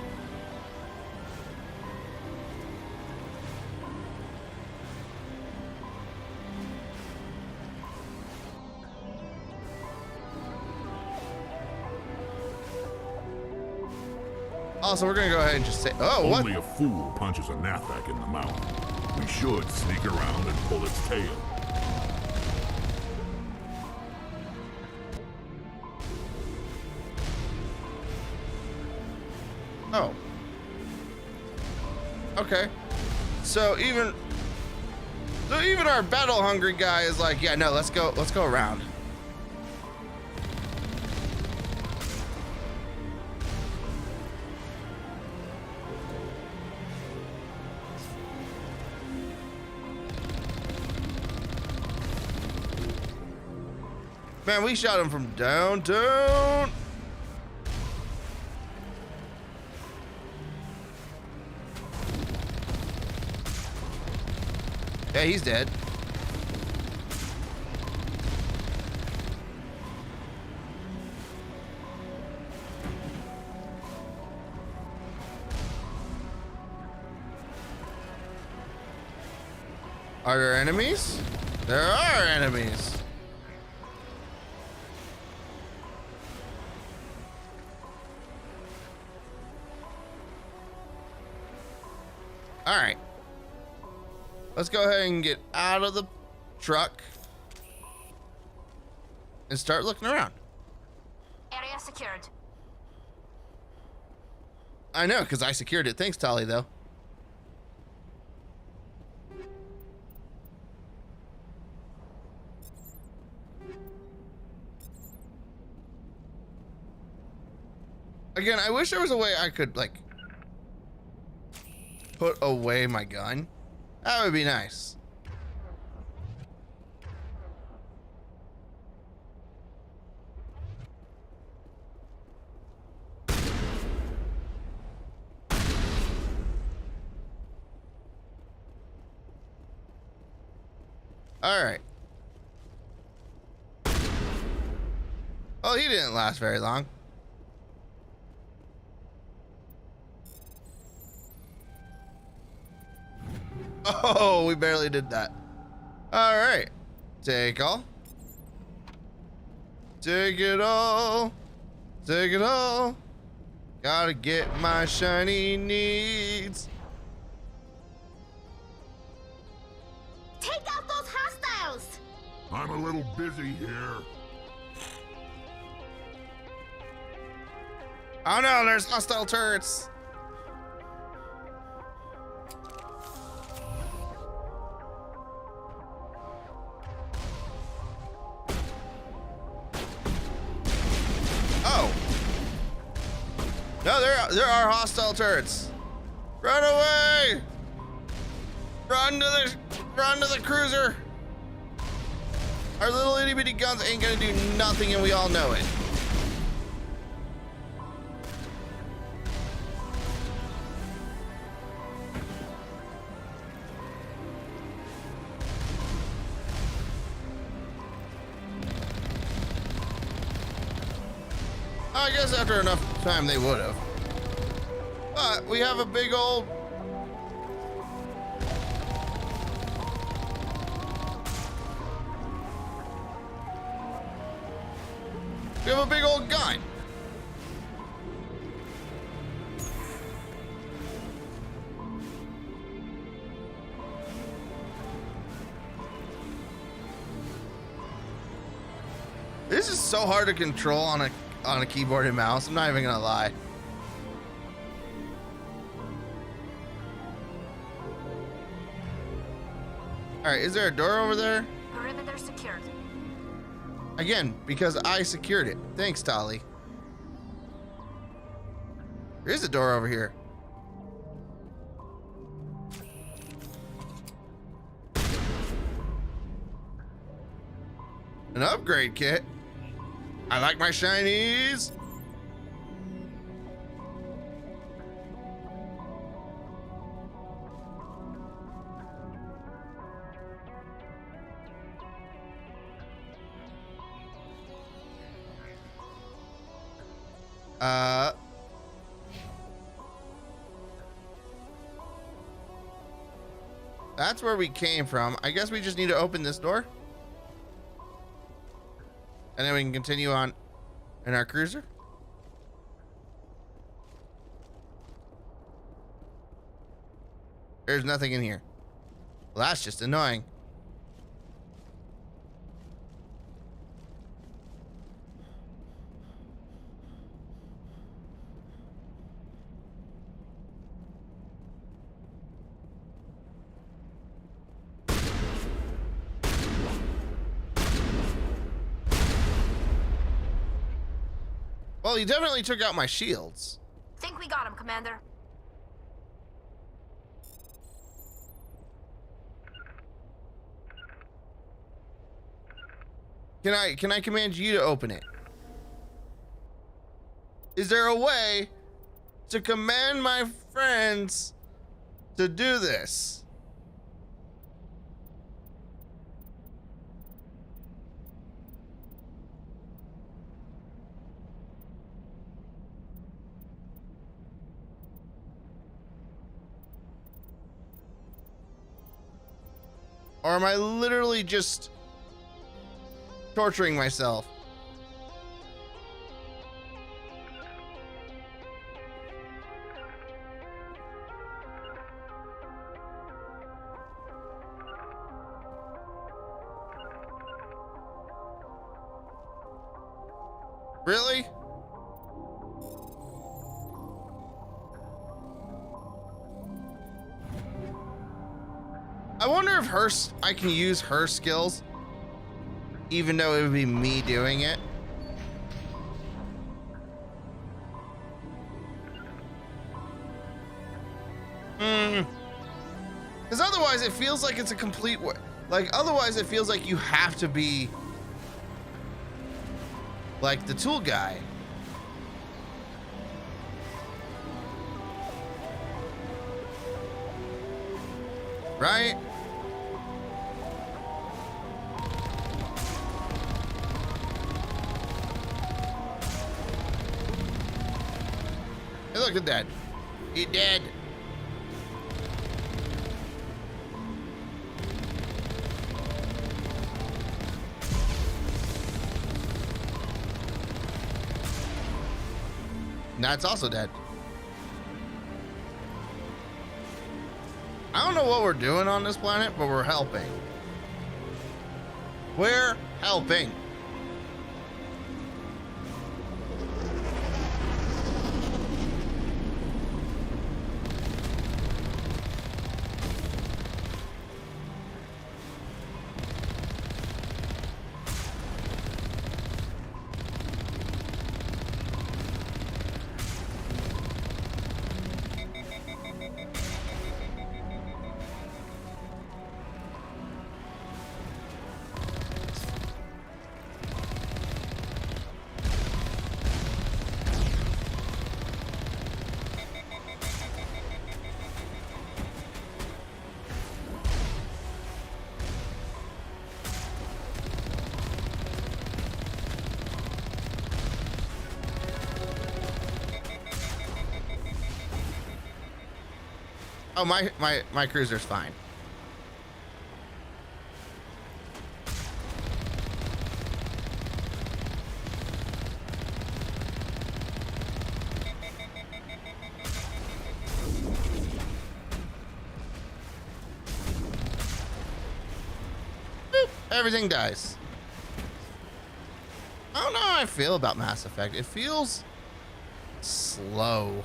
Also, we're gonna go ahead and just say, oh, what? Only a fool punches a Nathak in the mouth. We should sneak around and pull its tail. Oh. Okay. So even our battle hungry guy is like, yeah, no, let's go around. Man, we shot him from downtown. Yeah, he's dead. Are there enemies? There are enemies. All right. Let's go ahead and get out of the truck and start looking around. Area secured. I know, because I secured it. Thanks, Tali, though. Again, I wish there was a way I could, like, put away my gun. That would be nice. All right. Oh, he didn't last very long. Oh, we barely did that. All right. Take all. Take it all. Take it all. Gotta get my shiny needs. Take out those hostiles! I'm a little busy here. Oh no, there's hostile turrets. Oh. No, there are hostile turrets. Run away! Run to the cruiser. Our little itty bitty guns ain't gonna do nothing, and we all know it. I guess after enough time they would have. But we have a big old... We have a big old gun. This is so hard to control on a keyboard and mouse. I'm not even gonna lie. All right, is there a door over there? Perimeter secured. Again, because I secured it. Thanks, Tali. There is a door over here. An upgrade kit. I like my shinies. That's where we came from. I guess we just need to open this door. And then we can continue on in our cruiser. There's nothing in here. Well, that's just annoying. Well, he definitely took out my shields. Think we got him, Commander. Can I command you to open it? Is there a way to command my friends to do this? Or am I literally just torturing myself? Really? I wonder if I can use her skills, even though it would be me doing it. Because otherwise it feels like it's a complete otherwise it feels like you have to be like the tool guy. Right? Hey, look at that. He dead. That's also dead. I don't know what we're doing on this planet, but we're helping. We're helping. Oh, my cruiser's fine. Boop, everything dies. I don't know how I feel about Mass Effect. It feels slow.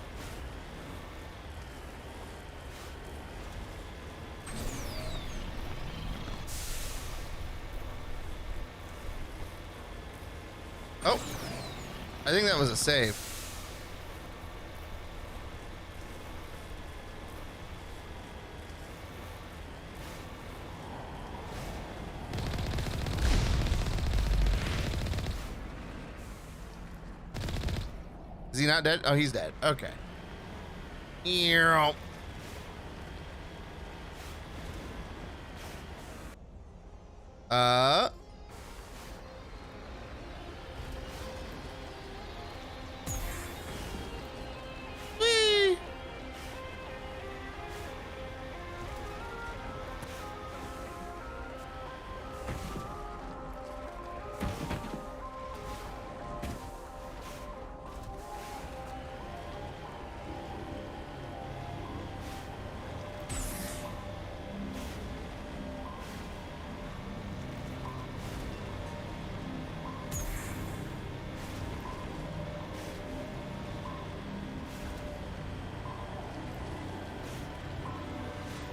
Oh, I think that was a save. Is he not dead? Oh, he's dead. Okay. Whee!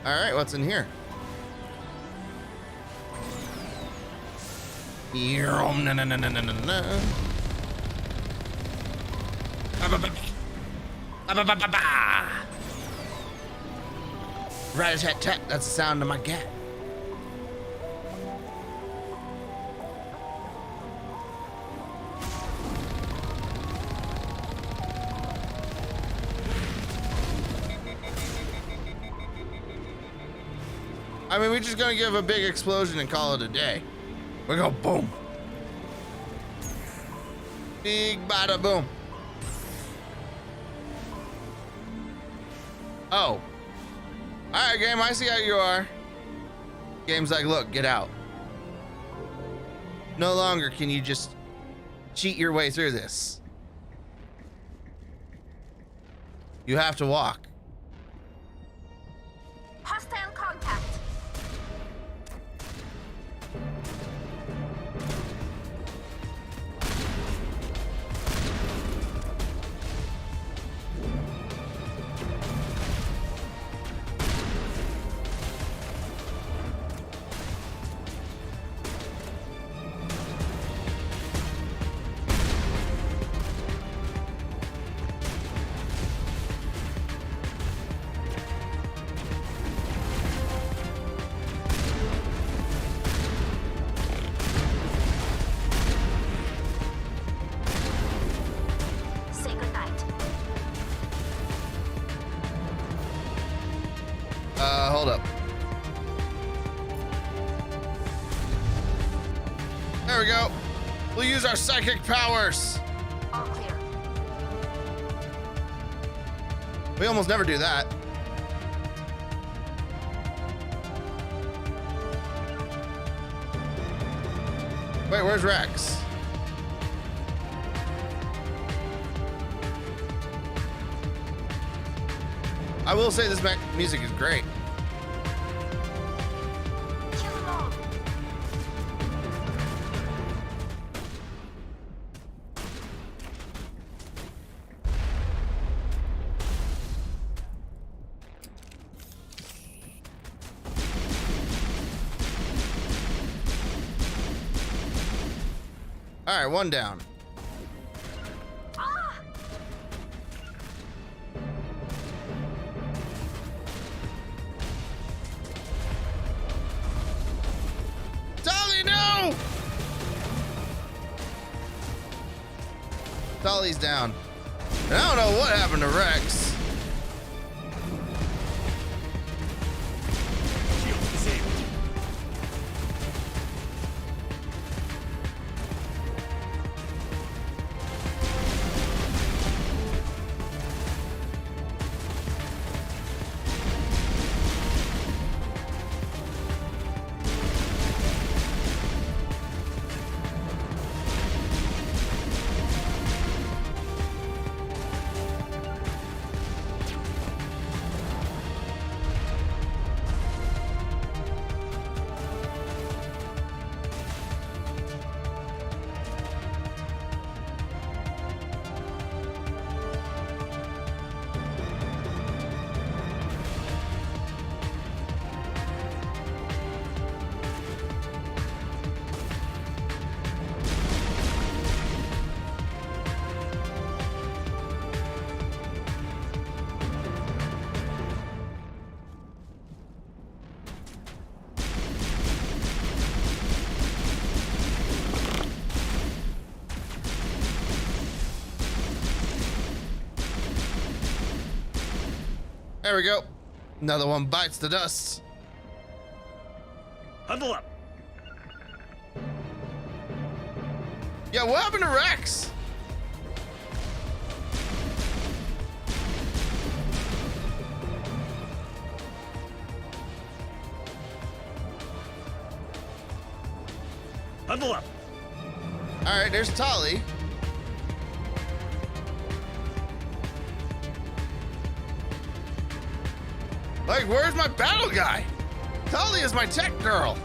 All right, what's in here? Rat-a-tat-tat, that's the sound of my gat. I mean, we're just gonna give a big explosion and call it a day. We go boom. Big bada boom. Oh. Alright, game, I see how you are. Game's like, look, get out. No longer can you just cheat your way through this. You have to walk. Hostile contact. Hold up. There we go. We'll use our psychic powers. All clear. We almost never do that. Wait, where's Rex? I will say this music is great. All right, one down. Dolly's down. And I don't know what happened to Rex. There we go. Another one bites the dust. Huddle up. Yeah, what happened to Rex? Huddle up. All right, there's Tali. Like, where's my battle guy? Tali is my tech girl.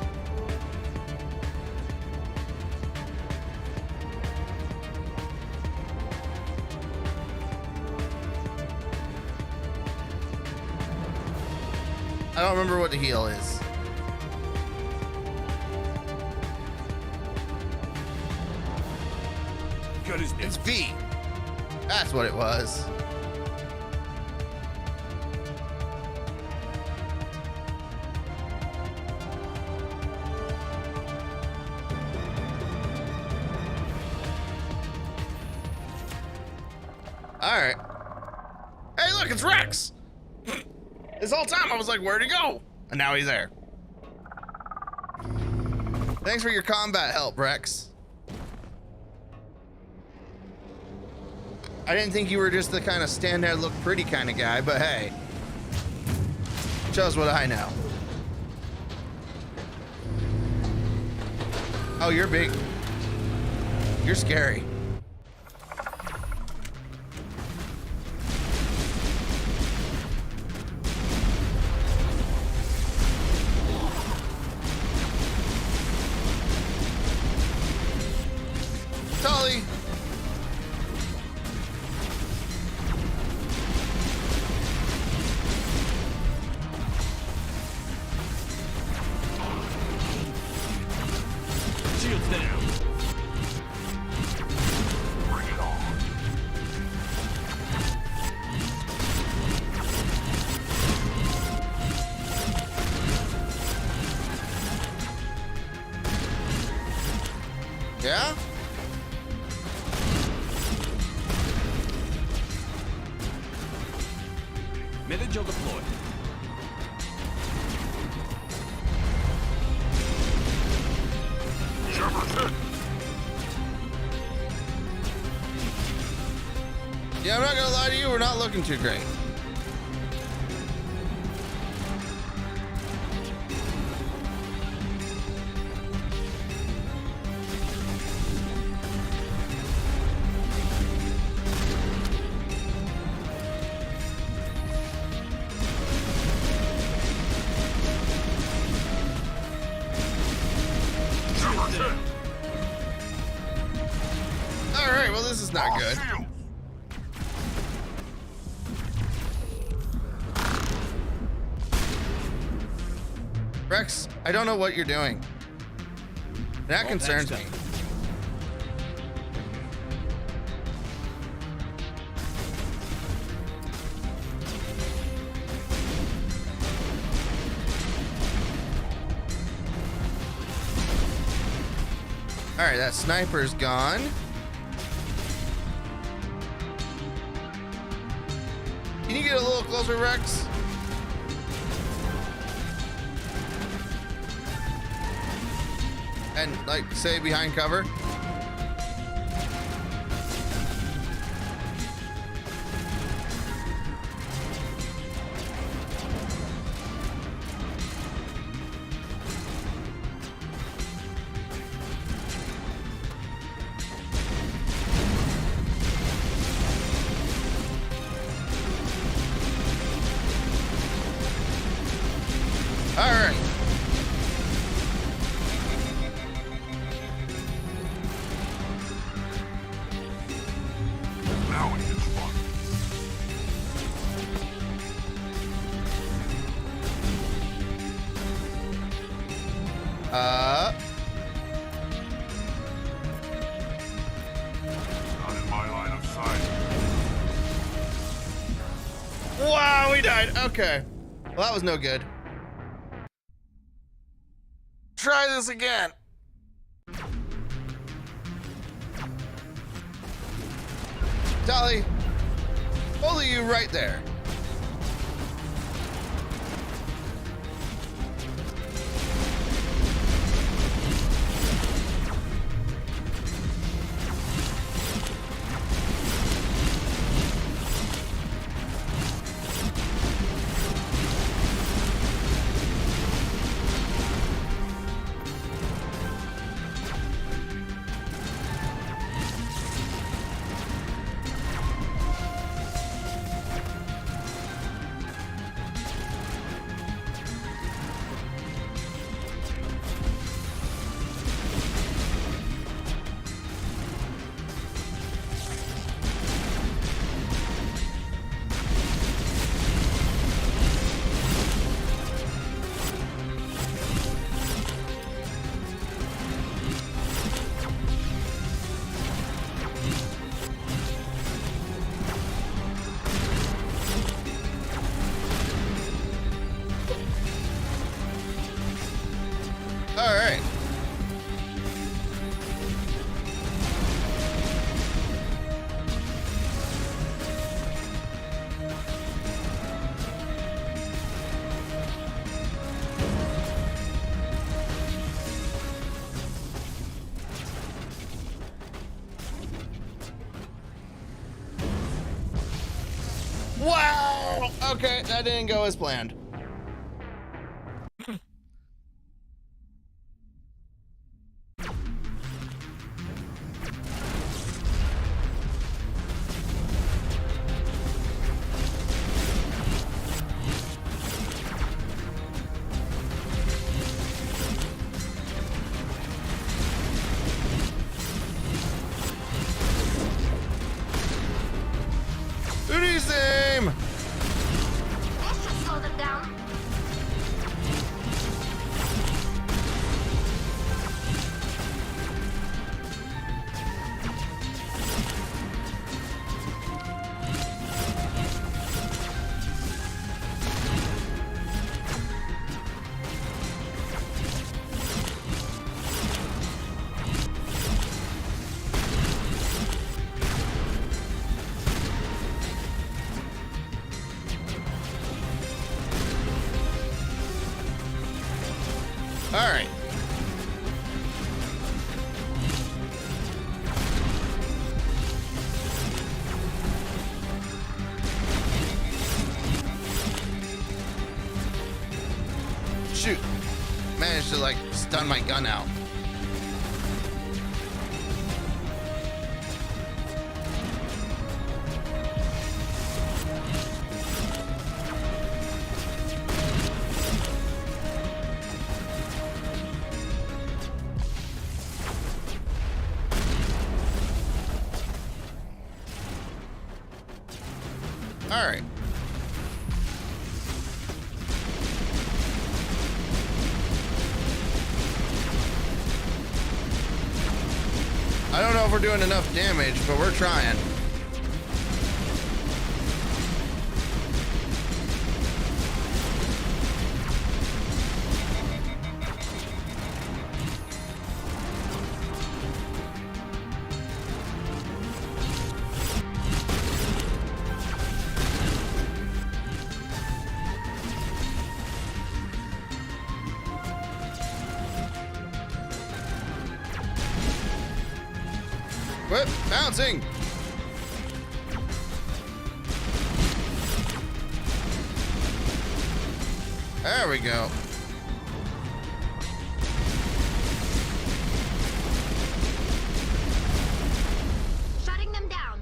I don't remember what the heal is. Got his name. It's V. That's what it was. All right. Hey, look, it's Rex. This whole time I was like, where'd he go? And now he's there. Thanks for your combat help, Rex. I didn't think you were just the kind of stand there, look pretty kind of guy, but hey. Shows what I know. Oh, you're big. You're scary. Tully. Shields down. Bring it on. Yeah? Mid-Vigil deployed. Jefferson! Yeah, I'm not gonna lie to you, we're not looking too great. All right, well, this is not good. Rex, I don't know what you're doing. That concerns me. All right, that sniper's gone. Can you get a little closer, Rex? And, like, stay behind cover? All right. Now it gets fun. Not in my line of sight. Wow, we died. Okay. Well, that was no good. Try this again. Dolly, only you right there. Okay, that didn't go as planned. Duty's aim! This should slow them down. All right. Shoot. Managed to like stun my gun out. All right. I don't know if we're doing enough damage, but we're trying. Whip, bouncing. There we go. Shutting them down.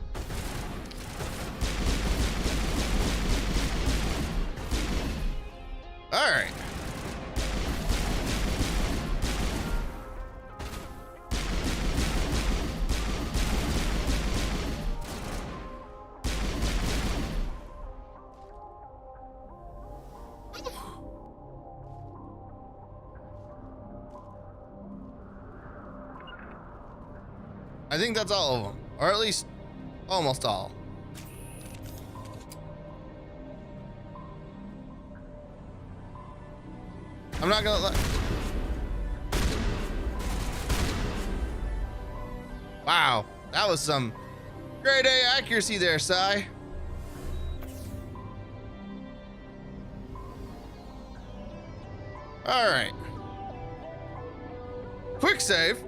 All right. I think that's all of them, or at least almost all. I'm not gonna let. Wow, that was some grade A accuracy there, Psy. All right. Quick save.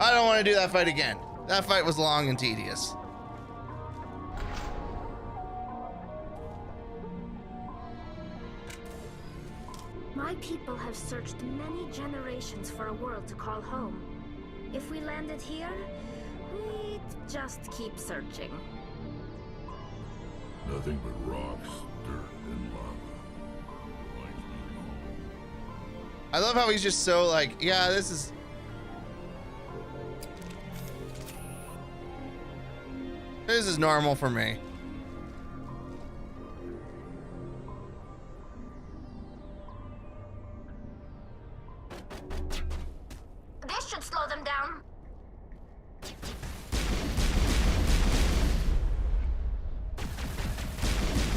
I don't want to do that fight again. That fight was long and tedious. My people have searched many generations for a world to call home. If we landed here, we'd just keep searching. Nothing but rocks, dirt, and lava. I love how he's just so like, yeah, this is. This is normal for me. This should slow them down.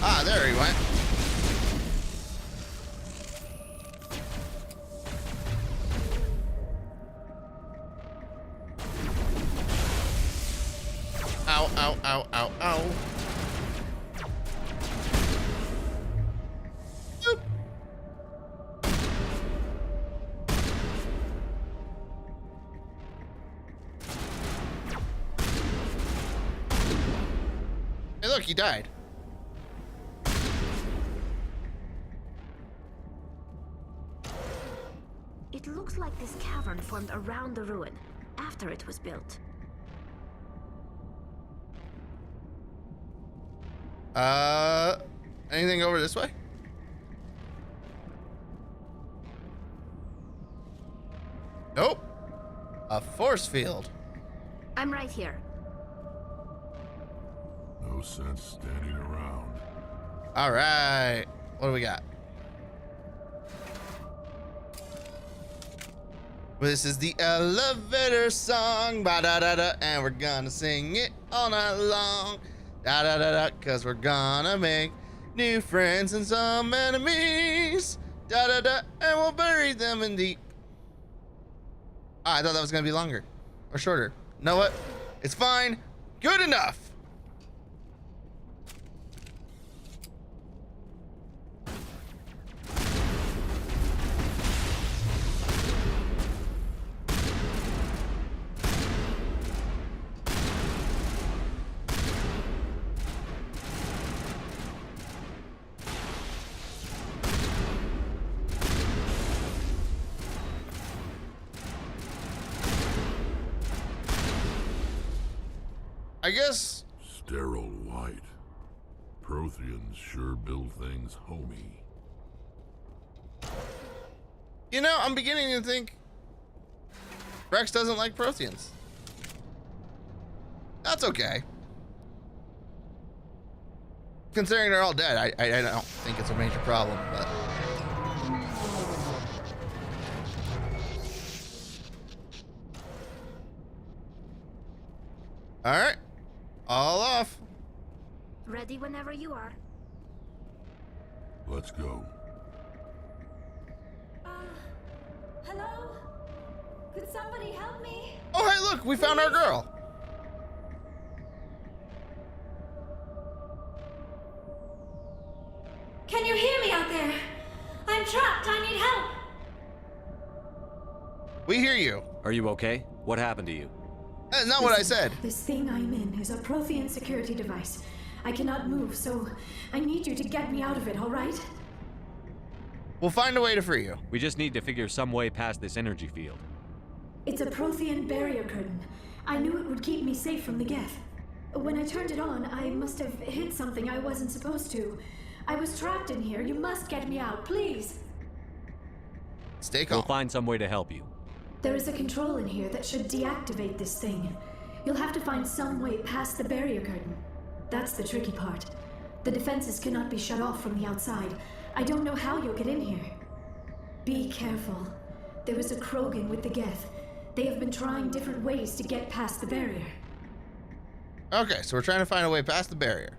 Ah, there he went. Ow, ow, ow, ow, ow. Oop. Hey, look, he died. It looks like this cavern formed around the ruin, after it was built. Anything over this way? Nope. A force field. I'm right here. No sense standing around. All right. What do we got? This is the elevator song, ba-da-da-da, and we're gonna sing it all night long, da-da-da-da, cause we're gonna make new friends and some enemies, da-da-da, and we'll bury them in deep. I thought that was gonna be longer or shorter. You know what? It's fine. Good enough. I guess. Sterile white. Protheans sure build things homey. You know, I'm beginning to think Rex doesn't like Protheans. That's okay. Considering they're all dead, I don't think it's a major problem, but. All right. All off. Ready whenever you are. Let's go. Hello? Could somebody help me? Oh, hey, look, we found our girl. Can you hear me out there? I'm trapped. I need help. We hear you. Are you okay? What happened to you? That's not what I said. This thing I'm in is a Prothean security device. I cannot move, so I need you to get me out of it, all right? We'll find a way to free you. We just need to figure some way past this energy field. It's a Prothean barrier curtain. I knew it would keep me safe from the Geth. When I turned it on, I must have hit something I wasn't supposed to. I was trapped in here. You must get me out, please. Stay calm. We'll find some way to help you. There is a control in here that should deactivate this thing. You'll have to find some way past the barrier curtain. That's the tricky part. The defenses cannot be shut off from the outside. I don't know how you'll get in here. Be careful. There is a Krogan with the Geth. They have been trying different ways to get past the barrier. Okay, so we're trying to find a way past the barrier.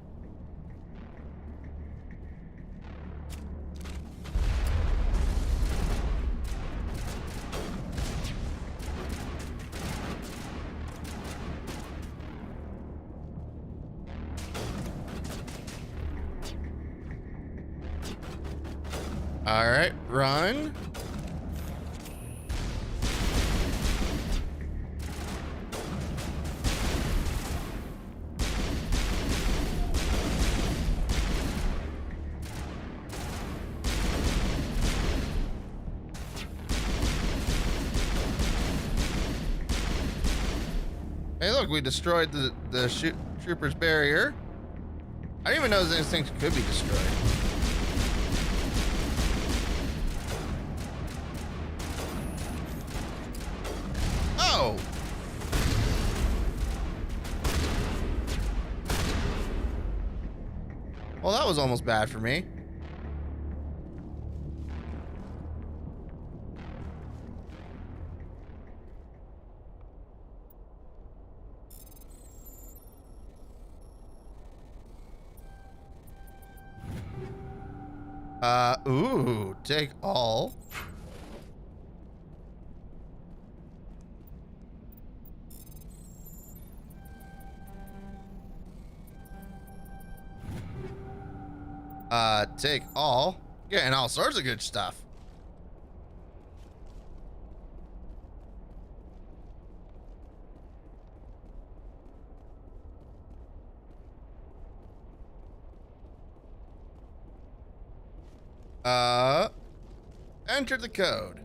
All right, run. Hey, look, we destroyed the trooper's barrier. I didn't even know these things could be destroyed. Oh! Well, that was almost bad for me. Ooh, take all. Take all. Getting all sorts of good stuff. Enter the code.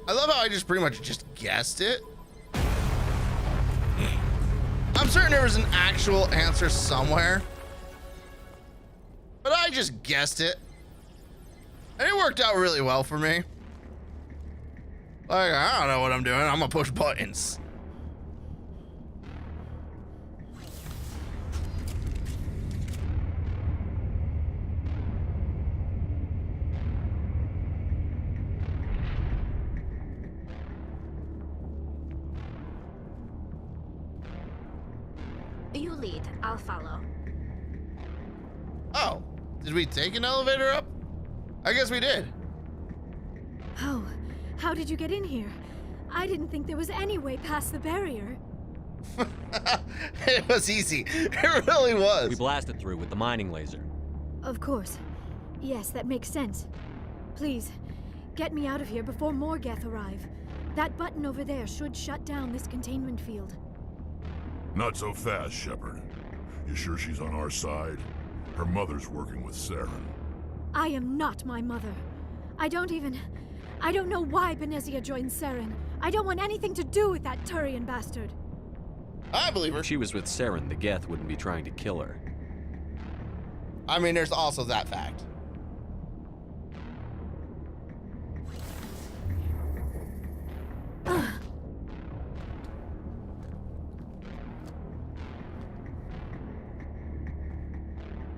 I love how I just pretty much just guessed it. I'm certain there was an actual answer somewhere, but I just guessed it. And it worked out really well for me. Like, I don't know what I'm doing. I'm gonna push buttons. You lead, I'll follow. Oh, did we take an elevator up? I guess we did. Oh, how did you get in here? I didn't think there was any way past the barrier. It was easy. It really was. We blasted through with the mining laser. Of course. Yes, that makes sense. Please, get me out of here before more Geth arrive. That button over there should shut down this containment field. Not so fast, Shepard. You sure she's on our side? Her mother's working with Saren. I am not my mother. I don't know why Benezia joined Saren. I don't want anything to do with that Turian bastard. I believe her. If she was with Saren, the Geth wouldn't be trying to kill her. I mean, there's also that fact.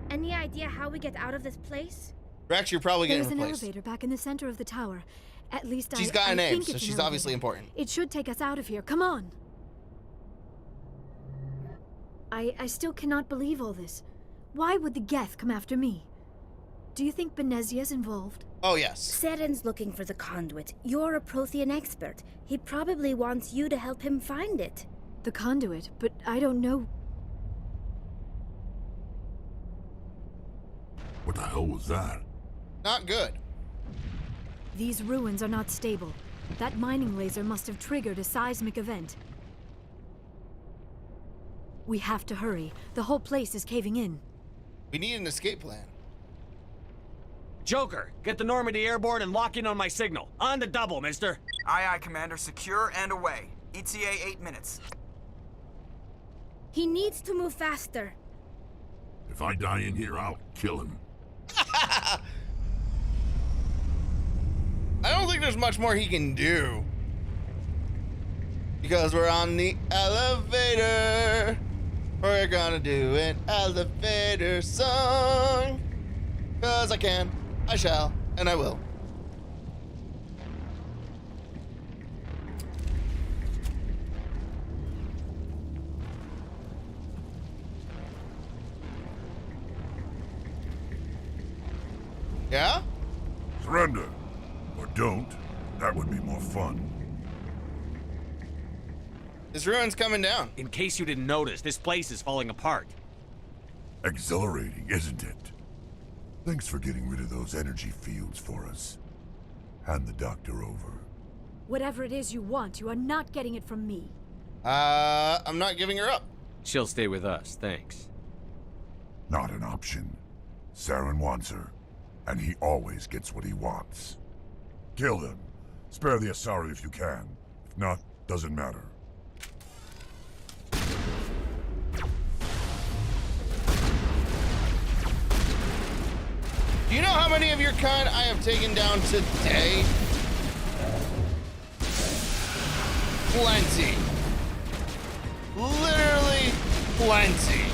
Any idea how we get out of this place? Rex, you're probably getting There's an replaced. elevator back in the center of the tower. At least She's got a name, think so it's an she's obviously elevator. important. It should take us out of here. Come on. I still cannot believe all this. Why would the Geth come after me? Do you think Benezia's involved? Oh, yes. Saren's looking for the conduit. You're a Prothean expert. He probably wants you to help him find it. The conduit, but I don't know. What the hell was that? Not good. These ruins are not stable. That mining laser must have triggered a seismic event. We have to hurry. The whole place is caving in. We need an escape plan. Joker, get the Normandy airborne and lock in on my signal. On the double, mister. Aye, aye, Commander. Secure and away. ETA 8 minutes. He needs to move faster. If I die in here, I'll kill him. I don't think there's much more he can do. Because we're on the elevator. We're gonna do an elevator song. 'Cause I can, I shall, and I will. Yeah? Surrender. Or don't. That would be more fun. This ruin's coming down. In case you didn't notice, this place is falling apart. Exhilarating, isn't it? Thanks for getting rid of those energy fields for us. Hand the doctor over. Whatever it is you want, you are not getting it from me. I'm not giving her up. She'll stay with us, thanks. Not an option. Saren wants her, and he always gets what he wants. Kill him. Spare the Asari if you can. If not, doesn't matter. Do you know how many of your kind I have taken down today? Plenty. Literally plenty.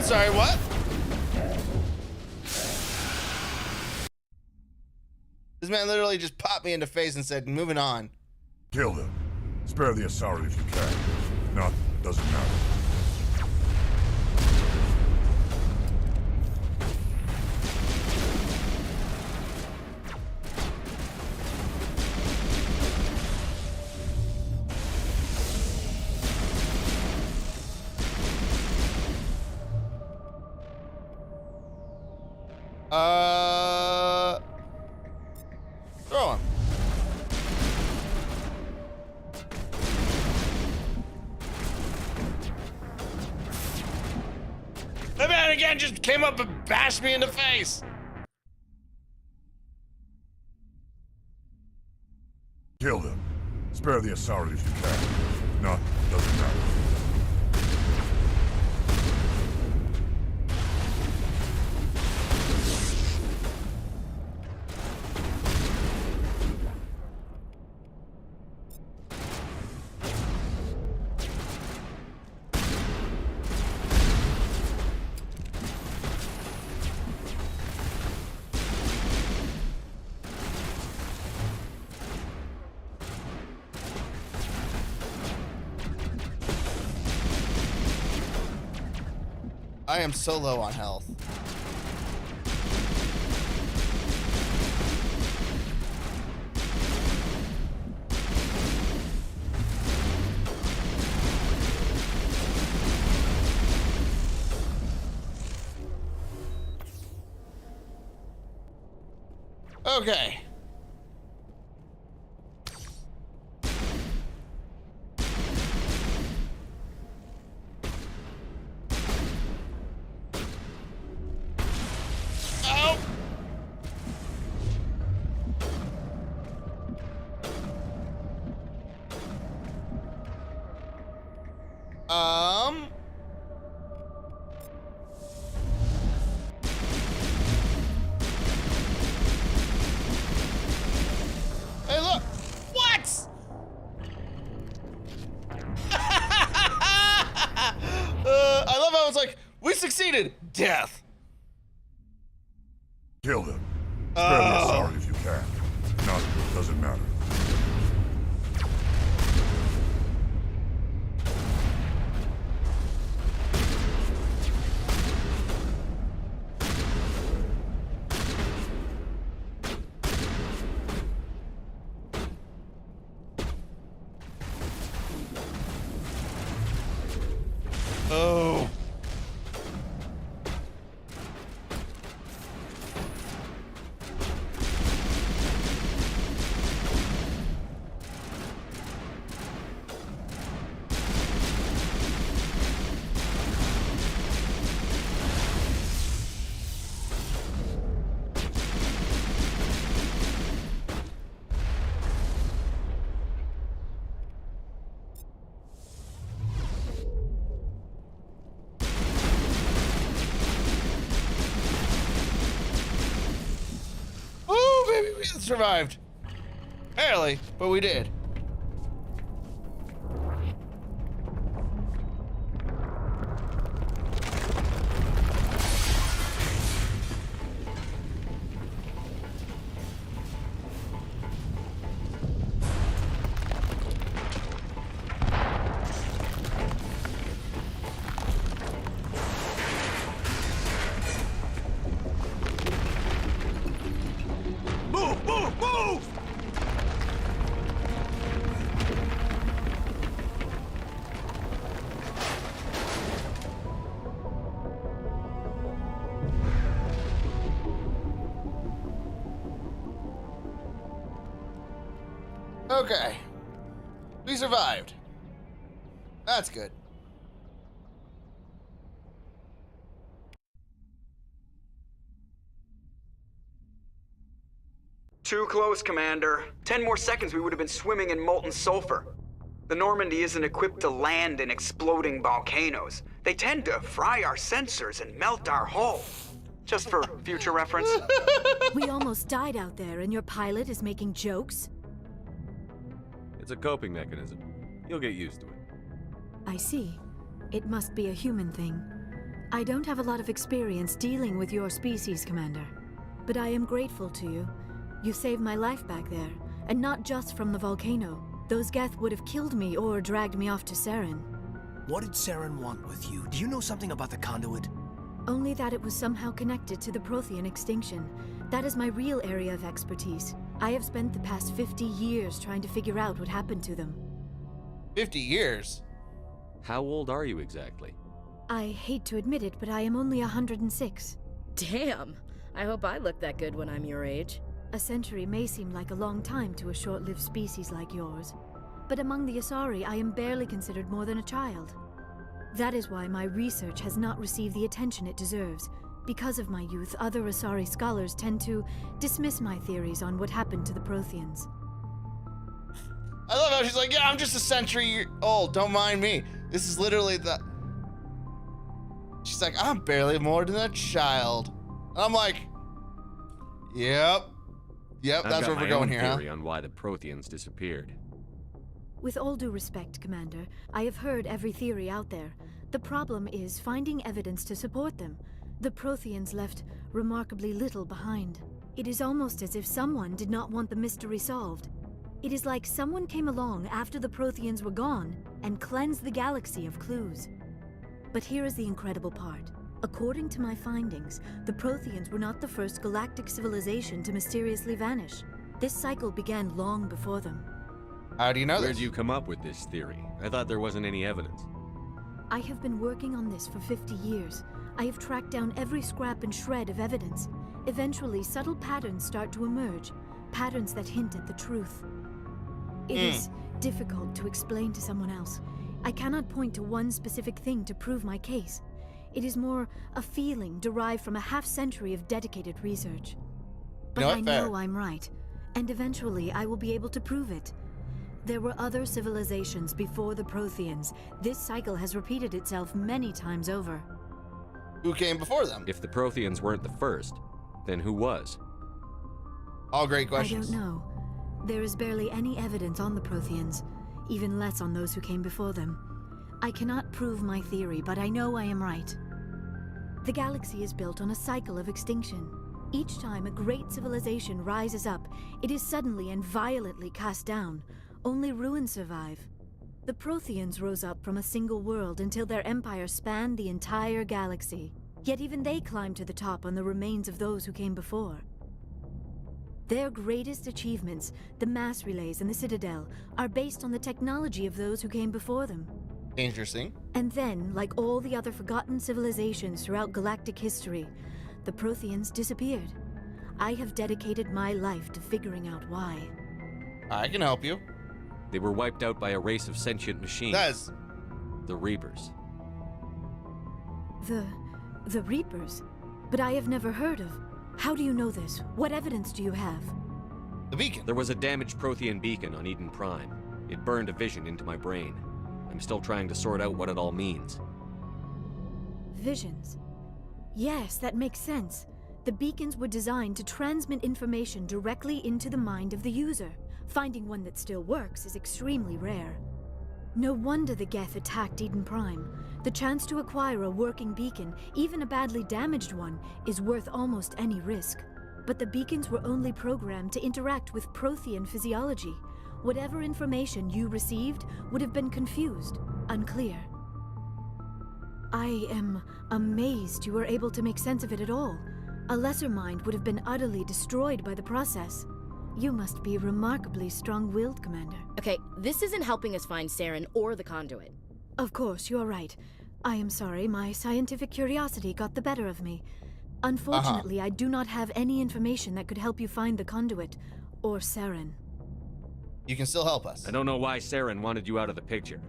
Sorry, what? This man literally just popped me in the face and said, moving on. Kill him. Spare the Asari if you can. If not, doesn't matter. again just came up and bashed me in the face. Kill them. Spare the Asari if you can. None. Doesn't matter. I am so low on health. Okay. Hey, look! What? I love how it's like, we succeeded! Death! Kill them. Spare the Asari if you can. None. Doesn't matter. Oh. We survived. Barely, but we did. Okay. We survived. That's good. Too close, Commander. 10 more seconds we would have been swimming in molten sulfur. The Normandy isn't equipped to land in exploding volcanoes. They tend to fry our sensors and melt our hull. Just for future reference. We almost died out there and your pilot is making jokes? It's a coping mechanism. You'll get used to it. I see. It must be a human thing. I don't have a lot of experience dealing with your species, Commander. But I am grateful to you. You saved my life back there, and not just from the volcano. Those Geth would have killed me or dragged me off to Saren. What did Saren want with you? Do you know something about the conduit? Only that it was somehow connected to the Prothean extinction. That is my real area of expertise. I have spent the past 50 years trying to figure out what happened to them. 50 years? How old are you exactly? I hate to admit it, but I am only 106. Damn! I hope I look that good when I'm your age. A century may seem like a long time to a short-lived species like yours. But among the Asari, I am barely considered more than a child. That is why my research has not received the attention it deserves. Because of my youth, other Asari scholars tend to dismiss my theories on what happened to the Protheans. I love how she's like, yeah, I'm just a century old, don't mind me. This is literally the... She's like, I'm barely more than a child. And I'm like, yep, that's where we're going here, huh? I've got my own theory on why the Protheans disappeared. With all due respect, Commander, I have heard every theory out there. The problem is finding evidence to support them. The Protheans left remarkably little behind. It is almost as if someone did not want the mystery solved. It is like someone came along after the Protheans were gone and cleansed the galaxy of clues. But here is the incredible part. According to my findings, the Protheans were not the first galactic civilization to mysteriously vanish. This cycle began long before them. How do you know this? Where'd you come up with this theory? I thought there wasn't any evidence. I have been working on this for 50 years. I have tracked down every scrap and shred of evidence. Eventually, subtle patterns start to emerge, patterns that hint at the truth. It is difficult to explain to someone else. I cannot point to one specific thing to prove my case. It is more a feeling derived from a half-century of dedicated research. But I know I'm right, and eventually I will be able to prove it. There were other civilizations before the Protheans. This cycle has repeated itself many times over. Who came before them? If the Protheans weren't the first, then who was? All great questions. I don't know. There is barely any evidence on the Protheans, even less on those who came before them. I cannot prove my theory, but I know I am right. The galaxy is built on a cycle of extinction. Each time a great civilization rises up, it is suddenly and violently cast down. Only ruins survive. The Protheans rose up from a single world until their empire spanned the entire galaxy. Yet even they climbed to the top on the remains of those who came before. Their greatest achievements, the mass relays and the Citadel, are based on the technology of those who came before them. Interesting. And then, like all the other forgotten civilizations throughout galactic history, the Protheans disappeared. I have dedicated my life to figuring out why. I can help you. They were wiped out by a race of sentient machines. The Reapers. The Reapers? But I have never heard of. How do you know this? What evidence do you have? The beacon. There was a damaged Prothean beacon on Eden Prime. It burned a vision into my brain. I'm still trying to sort out what it all means. Visions. Yes, that makes sense. The beacons were designed to transmit information directly into the mind of the user. Finding one that still works is extremely rare. No wonder the Geth attacked Eden Prime. The chance to acquire a working beacon, even a badly damaged one, is worth almost any risk. But the beacons were only programmed to interact with Prothean physiology. Whatever information you received would have been confused, unclear. I am amazed you were able to make sense of it at all. A lesser mind would have been utterly destroyed by the process. You must be remarkably strong-willed, Commander. Okay, this isn't helping us find Saren or the conduit. Of course, you are right. I am sorry, my scientific curiosity got the better of me. Unfortunately, I do not have any information that could help you find the conduit, or Saren. You can still help us. I don't know why Saren wanted you out of the picture,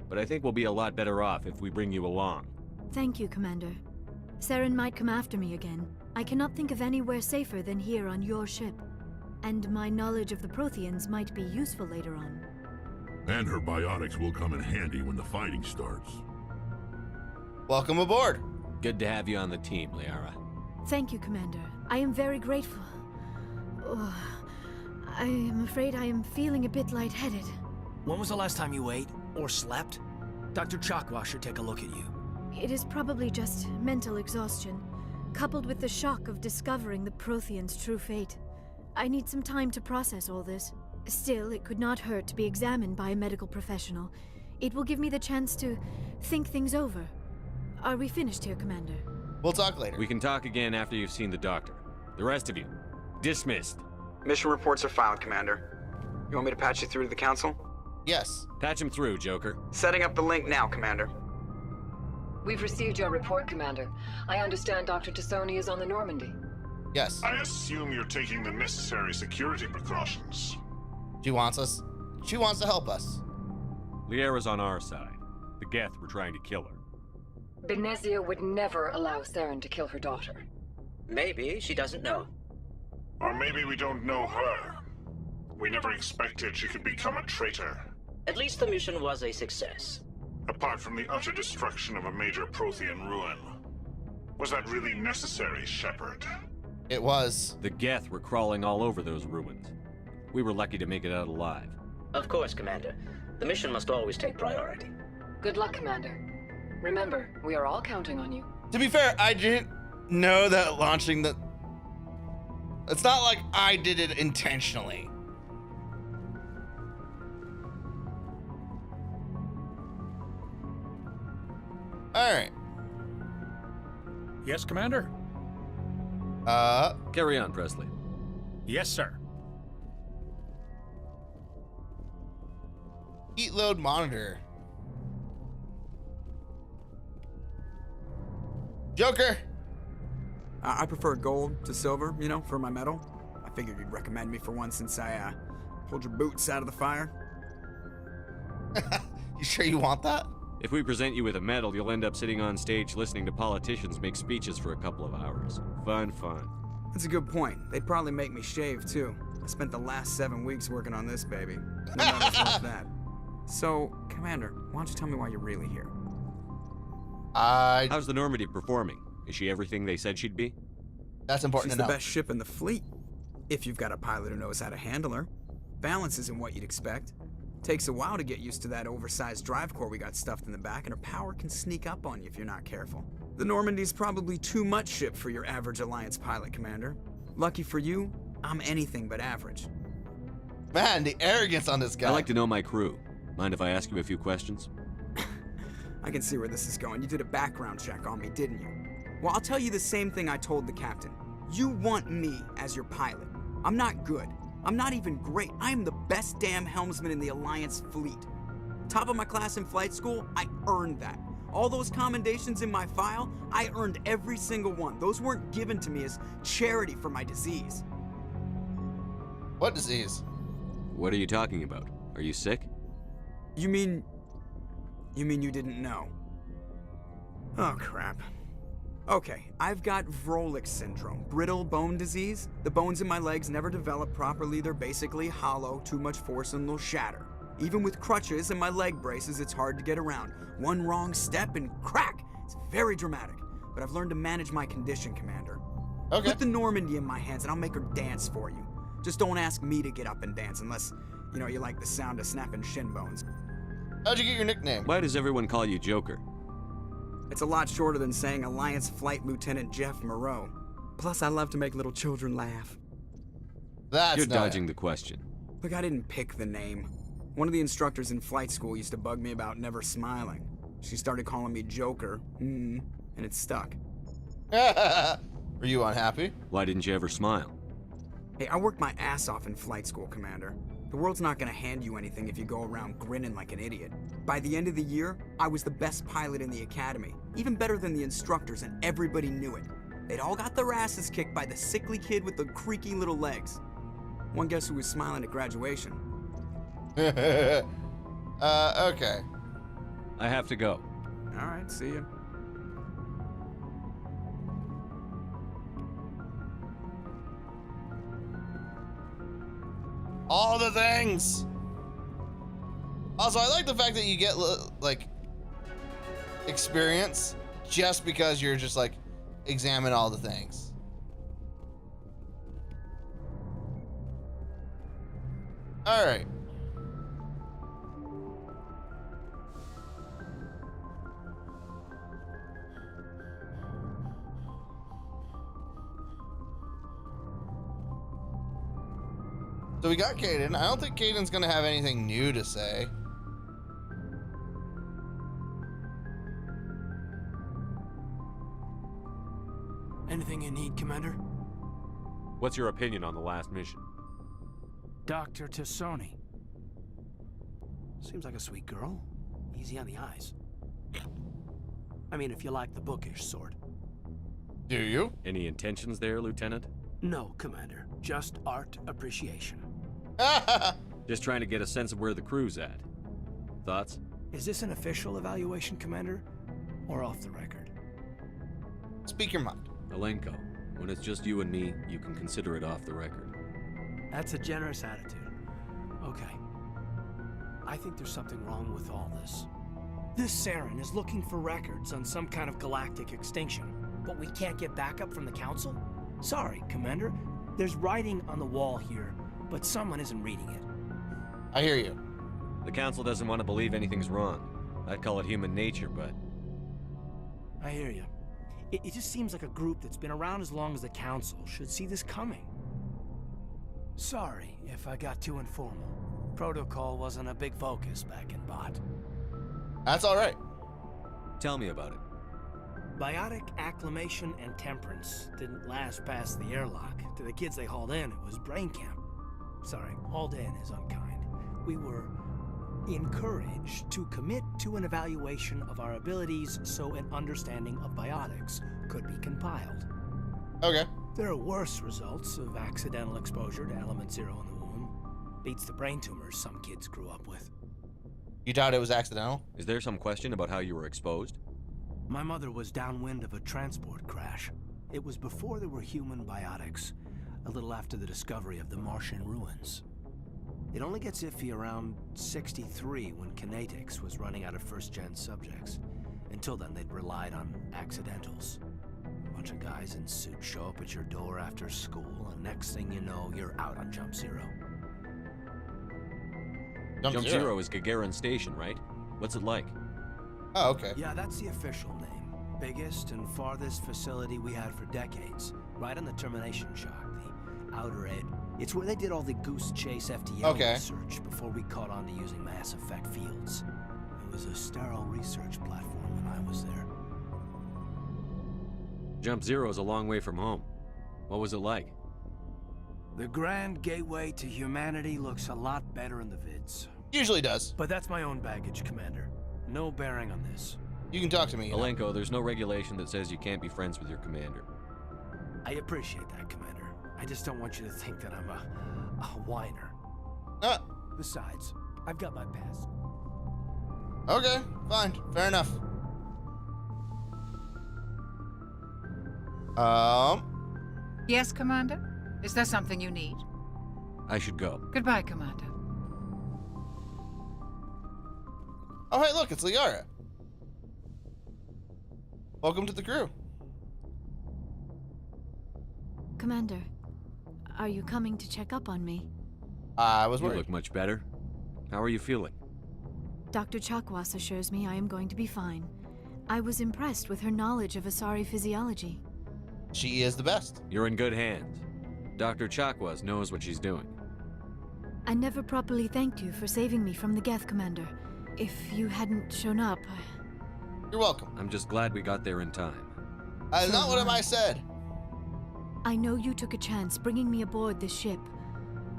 but I think we'll be a lot better off if we bring you along. Thank you, Commander. Saren might come after me again. I cannot think of anywhere safer than here on your ship. And my knowledge of the Protheans might be useful later on. And her biotics will come in handy when the fighting starts. Welcome aboard. Good to have you on the team, Liara. Thank you, Commander. I am very grateful. Oh, I am afraid I am feeling a bit lightheaded. When was the last time you ate or slept? Dr. Chakwa should take a look at you. It is probably just mental exhaustion, coupled with the shock of discovering the Protheans' true fate. I need some time to process all this. Still, it could not hurt to be examined by a medical professional. It will give me the chance to think things over. Are we finished here, Commander? We'll talk later. We can talk again after you've seen the doctor. The rest of you, dismissed. Mission reports are filed, Commander. You want me to patch you through to the Council? Yes. Patch him through, Joker. Setting up the link now, Commander. We've received your report, Commander. I understand Dr. Tassoni is on the Normandy. Yes. I assume you're taking the necessary security precautions. She wants us. She wants to help us. Liara's on our side. The Geth were trying to kill her. Benezia would never allow Saren to kill her daughter. Maybe she doesn't know. Or maybe we don't know her. We never expected she could become a traitor. At least the mission was a success. Apart from the utter destruction of a major Prothean ruin. Was that really necessary, Shepard? It was. The Geth were crawling all over those ruins. We were lucky to make it out alive. Of course, Commander. The mission must always take priority. Good luck, Commander. Remember, we are all counting on you. To be fair, I didn't know that launching the... It's not like I did it intentionally. Alright. Yes, Commander? Carry on, Presley. Yes, sir. Heat load monitor. Joker! I prefer gold to silver, you know, for my medal. I figured you'd recommend me for one since I, pulled your boots out of the fire. You sure you want that? If we present you with a medal, you'll end up sitting on stage listening to politicians make speeches for a couple of hours. Fun. That's a good point. They'd probably make me shave, too. I spent the last 7 weeks working on this baby. No medal's worth that. So, Commander, why don't you tell me why you're really here? How's the Normandy performing? Is she everything they said she'd be? That's important She's to know. the best ship in the fleet. If you've got a pilot who knows how to handle her. Balance isn't what you'd expect. Takes a while to get used to that oversized drive core we got stuffed in the back, and her power can sneak up on you if you're not careful. The Normandy's probably too much ship for your average Alliance pilot, Commander. Lucky for you, I'm anything but average. Man, the arrogance on this guy. I like to know my crew. Mind if I ask you a few questions? I can see where this is going. You did a background check on me, didn't you? Well, I'll tell you the same thing I told the captain. You want me as your pilot. I'm not good. I'm not even great. I am the best damn helmsman in the Alliance fleet. Top of my class in flight school, I earned that. All those commendations in my file, I earned every single one. Those weren't given to me as charity for my disease. What disease? What are you talking about? Are you sick? You mean you didn't know? Oh, crap. Okay, I've got Vrolik syndrome, brittle bone disease. The bones in my legs never develop properly. They're basically hollow, too much force and they'll shatter. Even with crutches and my leg braces, it's hard to get around. One wrong step and crack! It's very dramatic, but I've learned to manage my condition, Commander. Okay. Put the Normandy in my hands and I'll make her dance for you. Just don't ask me to get up and dance unless, you know, you like the sound of snapping shin bones. How'd you get your nickname? Why does everyone call you Joker? It's a lot shorter than saying Alliance Flight Lieutenant Jeff Moreau. Plus, I love to make little children laugh. You're dodging the question. Look, I didn't pick the name. One of the instructors in flight school used to bug me about never smiling. She started calling me Joker, and it stuck. Were you unhappy? Why didn't you ever smile? Hey, I worked my ass off in flight school, Commander. The world's not gonna hand you anything if you go around grinning like an idiot. By the end of the year, I was the best pilot in the academy, even better than the instructors, and everybody knew it. They'd all got their asses kicked by the sickly kid with the creaky little legs. One guess who was smiling at graduation? Okay. I have to go. All right, see ya. All the things. Also, I like the fact that you get like experience just because you're just like examine all the things. All right. So we got Caden. I don't think Caden's gonna have anything new to say. Anything you need, Commander? What's your opinion on the last mission? Dr. Tassoni. Seems like a sweet girl. Easy on the eyes. I mean, if you like the bookish sort. Do you? Any intentions there, Lieutenant? No, Commander. Just art appreciation. Just trying to get a sense of where the crew's at. Thoughts? Is this an official evaluation, Commander? or off the record? Speak your mind. Alenko, when it's just you and me, you can consider it off the record. That's a generous attitude. Okay. I think there's something wrong with all this. This Saren is looking for records on some kind of galactic extinction, but we can't get backup from the Council? Sorry, Commander. There's writing on the wall here, but someone isn't reading it. I hear you. The Council doesn't want to believe anything's wrong. I'd call it human nature, but... I hear you. It just seems like a group that's been around as long as the Council should see this coming. Sorry if I got too informal. Protocol wasn't a big focus back in Bot. That's all right. Tell me about it. Biotic acclimation and temperance didn't last past the airlock. To the kids they hauled in, it was brain camp. Sorry, hauled in is unkind. We were encouraged to commit to an evaluation of our abilities so an understanding of biotics could be compiled. Okay. There are worse results of accidental exposure to element 0 in the womb. Beats the brain tumors some kids grew up with. You doubt it was accidental? Is there some question about how you were exposed? My mother was downwind of a transport crash. It was before there were human biotics, a little after the discovery of the Martian ruins. It only gets iffy around 63 when Kinetics was running out of first-gen subjects. Until then, they'd relied on accidentals. A bunch of guys in suits show up at your door after school, and next thing you know, you're out on Jump Zero. Jump Zero is Gagarin Station, right? What's it like? Oh, okay. Yeah, that's the official name. Biggest and farthest facility we had for decades. Right on the termination shock, the outer edge. It's where they did all the Goose Chase FTL research before we caught on to using mass effect fields. It was a sterile research platform when I was there. Jump Zero is a long way from home. What was it like? The grand gateway to humanity looks a lot better in the vids. Usually does. But that's my own baggage, Commander. No bearing on this. You can talk to me. Alenko, there's no regulation that says you can't be friends with your commander. I appreciate that, Commander. I just don't want you to think that I'm a whiner. Besides, I've got my pass. Okay, fine. Fair enough. Yes, Commander? Is there something you need? I should go. Goodbye, Commander. Oh, hey, look, it's Liara. Welcome to the crew. Commander, are you coming to check up on me? I was worried. You look much better. How are you feeling? Dr. Chakwas assures me I am going to be fine. I was impressed with her knowledge of Asari physiology. She is the best. You're in good hands. Dr. Chakwas knows what she's doing. I never properly thanked you for saving me from the Geth, Commander. If you hadn't shown up... You're welcome. I'm just glad we got there in time. Not what I said. I know you took a chance bringing me aboard this ship.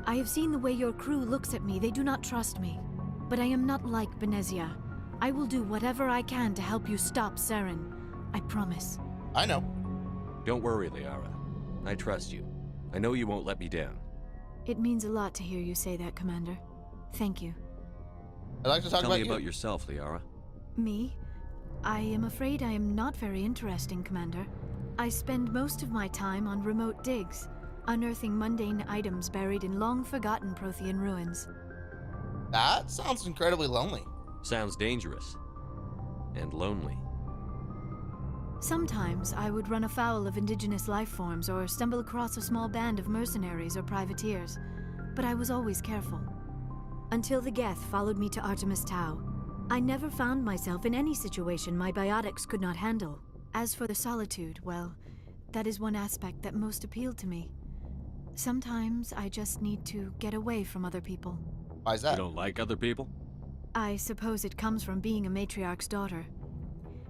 I have seen the way your crew looks at me. They do not trust me. But I am not like Benezia. I will do whatever I can to help you stop Saren. I promise. I know. Don't worry, Liara. I trust you. I know you won't let me down. It means a lot to hear you say that, Commander. Thank you. I'd like to talk Tell about me about yourself, Liara. Me? I am afraid I am not very interesting, Commander. I spend most of my time on remote digs, unearthing mundane items buried in long-forgotten Prothean ruins. That sounds incredibly lonely. Sounds dangerous. And lonely. Sometimes I would run afoul of indigenous life forms or stumble across a small band of mercenaries or privateers, but I was always careful. Until the Geth followed me to Artemis Tau, I never found myself in any situation my biotics could not handle. As for the solitude, well, that is one aspect that most appealed to me. Sometimes I just need to get away from other people. Why is that? You don't like other people? I suppose it comes from being a matriarch's daughter.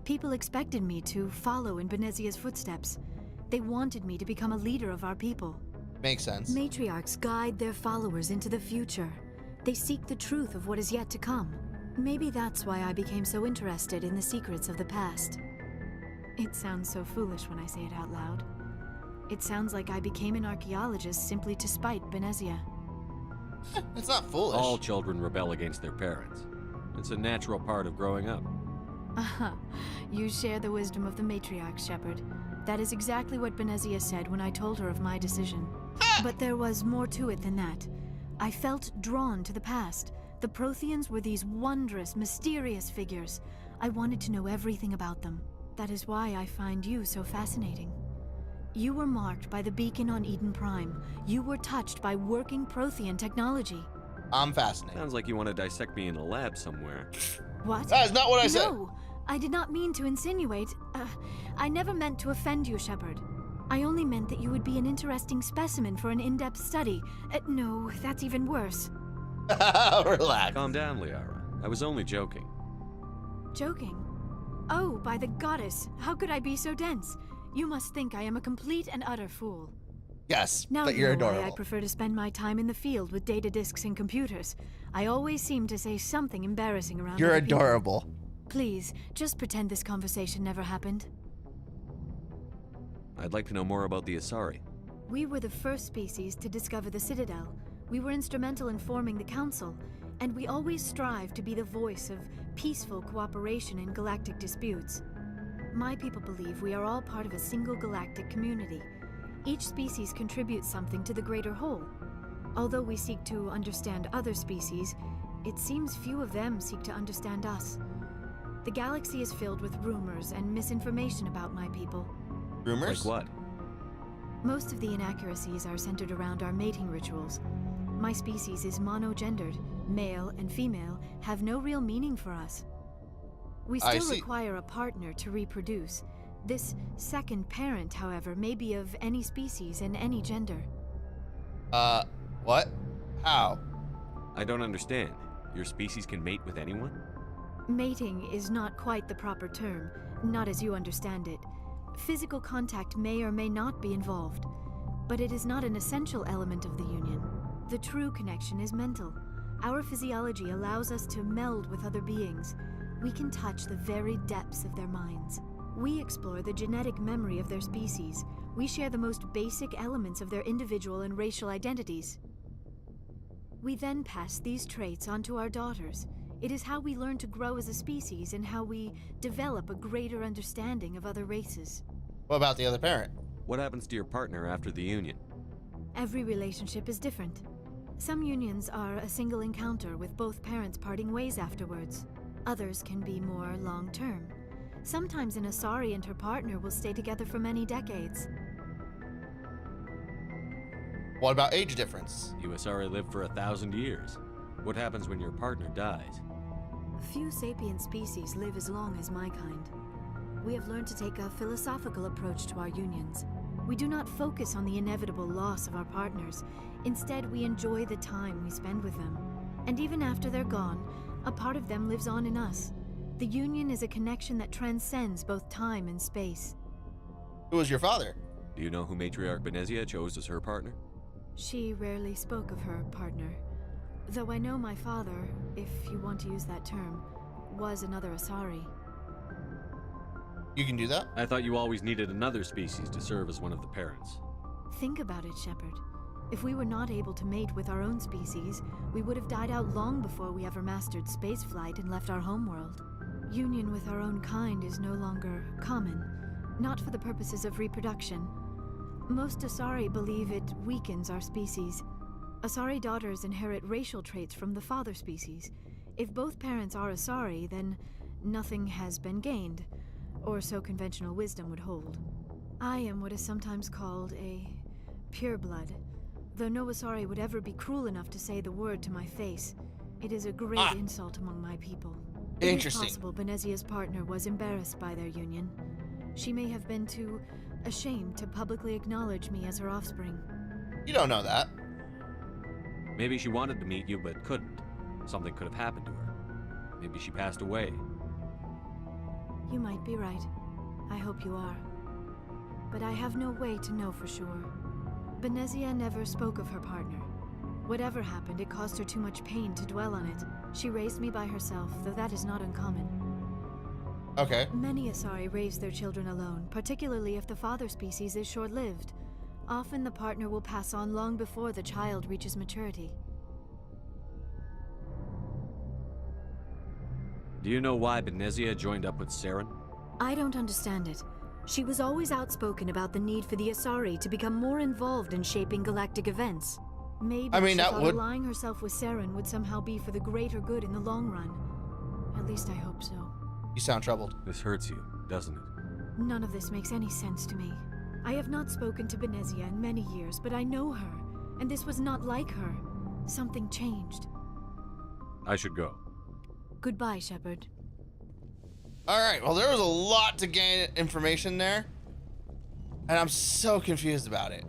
People expected me to follow in Benezia's footsteps. They wanted me to become a leader of our people. Makes sense. Matriarchs guide their followers into the future. They seek the truth of what is yet to come. Maybe that's why I became so interested in the secrets of the past. It sounds so foolish when I say it out loud. It sounds like I became an archaeologist simply to spite Benezia. It's not foolish. All children rebel against their parents. It's a natural part of growing up. Aha. You share the wisdom of the matriarch, Shepard. That is exactly what Benezia said when I told her of my decision. But there was more to it than that. I felt drawn to the past. The Protheans were these wondrous, mysterious figures. I wanted to know everything about them. That is why I find you so fascinating. You were marked by the beacon on Eden Prime. You were touched by working Prothean technology. I'm fascinated. Sounds like you want to dissect me in a lab somewhere. What? That is not what I said. No, I did not mean to insinuate. I never meant to offend you, Shepard. I only meant that you would be an interesting specimen for an in-depth study. No, that's even worse. Relax. Calm down, Liara. I was only joking. Joking? Oh, by the goddess, how could I be so dense? You must think I am a complete and utter fool. Yes, now but you're you know adorable. Why I prefer to spend my time in the field with data disks and computers. I always seem to say something embarrassing around You're other people. adorable. Please, just pretend this conversation never happened. I'd like to know more about the Asari. We were the first species to discover the Citadel. We were instrumental in forming the Council, and we always strive to be the voice of peaceful cooperation in galactic disputes. My people believe we are all part of a single galactic community. Each species contributes something to the greater whole. Although we seek to understand other species, it seems few of them seek to understand us. The galaxy is filled with rumors and misinformation about my people. Rumors? Like what? Most of the inaccuracies are centered around our mating rituals. My species is monogendered. Male and female have no real meaning for us. We still require a partner to reproduce. This second parent, however, may be of any species and any gender. What? How? I don't understand. Your species can mate with anyone? Mating is not quite the proper term, not as you understand it. Physical contact may or may not be involved, but it is not an essential element of the union. The true connection is mental. Our physiology allows us to meld with other beings. We can touch the very depths of their minds. We explore the genetic memory of their species. We share the most basic elements of their individual and racial identities. We then pass these traits on to our daughters. It is how we learn to grow as a species and how we develop a greater understanding of other races. What about the other parent? What happens to your partner after the union? Every relationship is different. Some unions are a single encounter with both parents parting ways afterwards. Others can be more long-term. Sometimes an Asari and her partner will stay together for many decades. What about age difference? You Asari live for 1,000 years. What happens when your partner dies? Few sapient species live as long as my kind. We have learned to take a philosophical approach to our unions. We do not focus on the inevitable loss of our partners. Instead, we enjoy the time we spend with them. And even after they're gone, a part of them lives on in us. The union is a connection that transcends both time and space. Who was your father? Do you know who Matriarch Benezia chose as her partner? She rarely spoke of her partner. Though I know my father, if you want to use that term, was another Asari. You can do that? I thought you always needed another species to serve as one of the parents. Think about it, Shepard. If we were not able to mate with our own species, we would have died out long before we ever mastered spaceflight and left our homeworld. Union with our own kind is no longer common, not for the purposes of reproduction. Most Asari believe it weakens our species. Asari daughters inherit racial traits from the father species. If both parents are Asari, then nothing has been gained, or so conventional wisdom would hold. I am what is sometimes called a pureblood, though no Asari would ever be cruel enough to say the word to my face. It is a great insult among my people. Interesting. It is possible Benezia's partner was embarrassed by their union. She may have been too ashamed to publicly acknowledge me as her offspring. You don't know that. Maybe she wanted to meet you but couldn't. Something could have happened to her. Maybe she passed away. You might be right. I hope you are. But I have no way to know for sure. Benezia never spoke of her partner. Whatever happened, it caused her too much pain to dwell on it. She raised me by herself, though that is not uncommon. Okay. Many Asari raise their children alone, particularly if the father species is short-lived. Often the partner will pass on long before the child reaches maturity. Do you know why Benezia joined up with Saren? I don't understand it. She was always outspoken about the need for the Asari to become more involved in shaping galactic events. Maybe she thought allying herself with Saren would somehow be for the greater good in the long run. At least I hope so. You sound troubled. This hurts you, doesn't it? None of this makes any sense to me. I have not spoken to Benezia in many years, but I know her, and this was not like her. Something changed. I should go. Goodbye, Shepard. Alright, well, there was a lot to gain information there, and I'm so confused about it.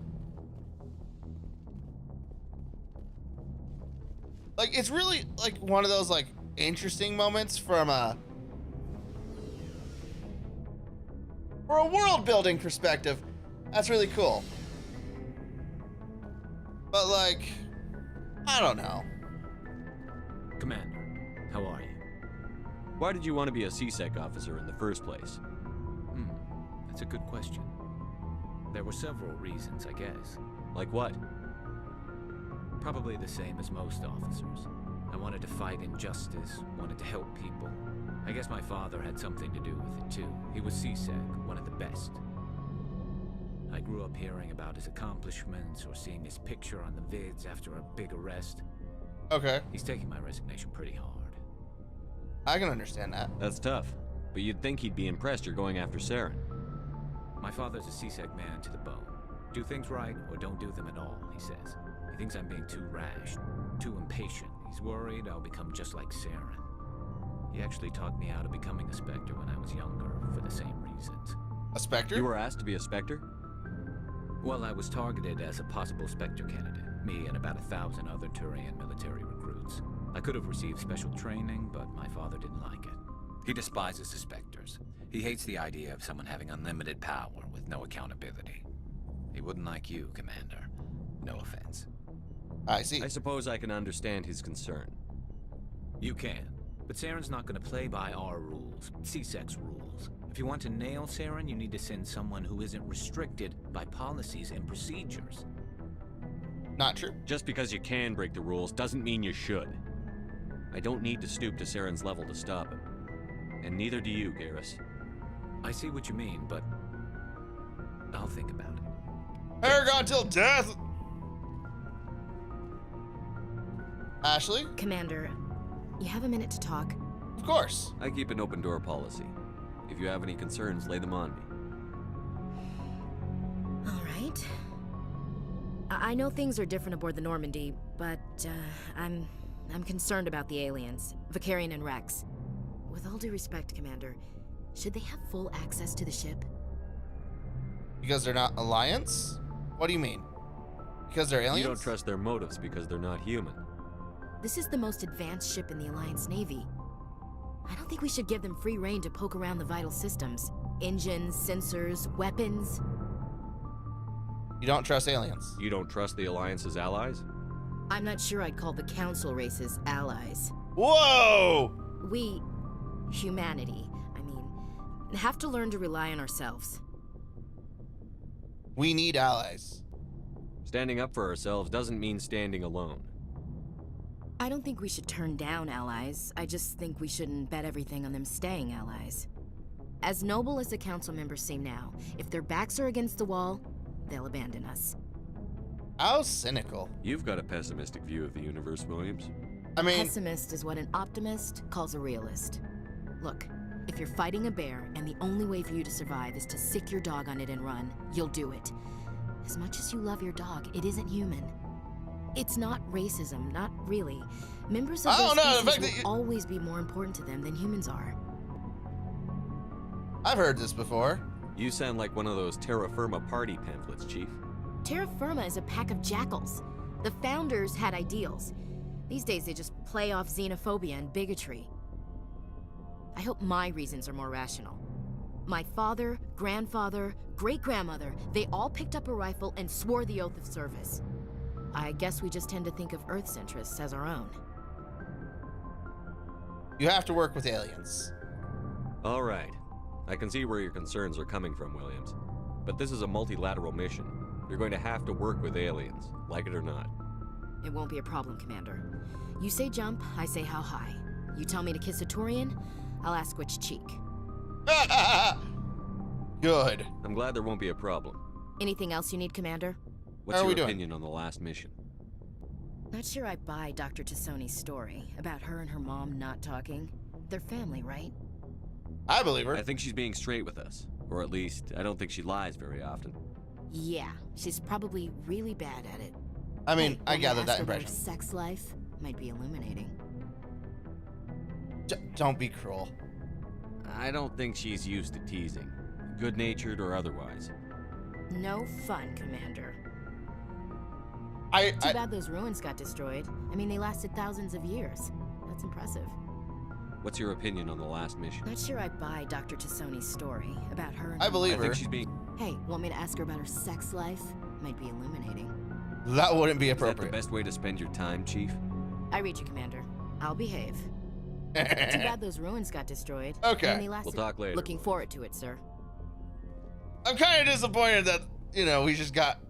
Like, it's really, like, one of those, like, interesting moments from a world-building perspective. That's really cool. But, like, I don't know. Commander, how are you? Why did you want to be a CSEC officer in the first place? That's a good question. There were several reasons, I guess. Like what? Probably the same as most officers. I wanted to fight injustice, wanted to help people. I guess my father had something to do with it too. He was CSEC, one of the best. I grew up hearing about his accomplishments or seeing his picture on the vids after a big arrest. Okay. He's taking my resignation pretty hard. I can understand that. That's tough, but you'd think he'd be impressed you're going after Saren. My father's a CSEC man to the bone. Do things right or don't do them at all, he says. He thinks I'm being too rash, too impatient. He's worried I'll become just like Saren. He actually taught me out of becoming a Spectre when I was younger, for the same reasons. A Spectre? You were asked to be a Spectre? Well, I was targeted as a possible Spectre candidate, me and about 1,000 other Turian military recruits. I could have received special training, but my father didn't like it. He despises the Spectres. He hates the idea of someone having unlimited power with no accountability. He wouldn't like you, Commander. No offense. I see. I suppose I can understand his concern. You can. But Saren's not going to play by our rules, CSEC's rules. If you want to nail Saren, you need to send someone who isn't restricted by policies and procedures. Not true. Just because you can break the rules doesn't mean you should. I don't need to stoop to Saren's level to stop him. And neither do you, Garrus. I see what you mean, but I'll think about it. Paragon till death! Ashley? Commander, you have a minute to talk? Of course. I keep an open door policy. If you have any concerns, lay them on me. All right. I know things are different aboard the Normandy, but I'm concerned about the aliens, Vicarian and Rex. With all due respect, Commander, should they have full access to the ship? Because they're not Alliance? What do you mean? Because they're aliens? You don't trust their motives because they're not human. This is the most advanced ship in the Alliance Navy. I don't think we should give them free rein to poke around the vital systems. Engines, sensors, weapons. You don't trust aliens? You don't trust the Alliance's allies? I'm not sure I'd call the Council races allies. Whoa! We, humanity, have to learn to rely on ourselves. We need allies. Standing up for ourselves doesn't mean standing alone. I don't think we should turn down allies. I just think we shouldn't bet everything on them staying allies. As noble as the council members seem now, if their backs are against the wall, they'll abandon us. How cynical. You've got a pessimistic view of the universe, Williams. I mean... Pessimist is what an optimist calls a realist. Look, if you're fighting a bear and the only way for you to survive is to sick your dog on it and run, you'll do it. As much as you love your dog, it isn't human. It's not racism, not really. Members of those species will always be more important to them than humans are. I've heard this before. You sound like one of those Terra Firma party pamphlets, Chief. Terra Firma is a pack of jackals. The founders had ideals. These days they just play off xenophobia and bigotry. I hope my reasons are more rational. My father, grandfather, great-grandmother, they all picked up a rifle and swore the oath of service. I guess we just tend to think of Earth's interests as our own. You have to work with aliens. All right. I can see where your concerns are coming from, Williams. But this is a multilateral mission. You're going to have to work with aliens, like it or not. It won't be a problem, Commander. You say jump, I say how high. You tell me to kiss a Turian, I'll ask which cheek. Good. I'm glad there won't be a problem. Anything else you need, Commander? What's your opinion on the last mission? Not sure I buy Dr. Tassoni's story about her and her mom not talking. They're family, right? I believe her. I think she's being straight with us. Or at least, I don't think she lies very often. Yeah, she's probably really bad at it. I mean, I want me to gathered that ask her about her impression. sex life might be illuminating. Don't be cruel. I don't think she's used to teasing. Good-natured or otherwise. No fun, Commander. Too bad those ruins got destroyed. I mean, they lasted thousands of years. That's impressive. What's your opinion on the last mission? Not sure I buy Dr. Tassoni's story about her and I her believe mom. her. I think she's being... Hey, want me to ask her about her sex life? Might be illuminating. That wouldn't be Is that appropriate. the best way to spend your time, Chief? I read you, Commander. I'll behave. Too bad those ruins got destroyed. Okay. And they lasted... We'll talk later. Looking forward to it, sir. I'm kind of disappointed that, we just got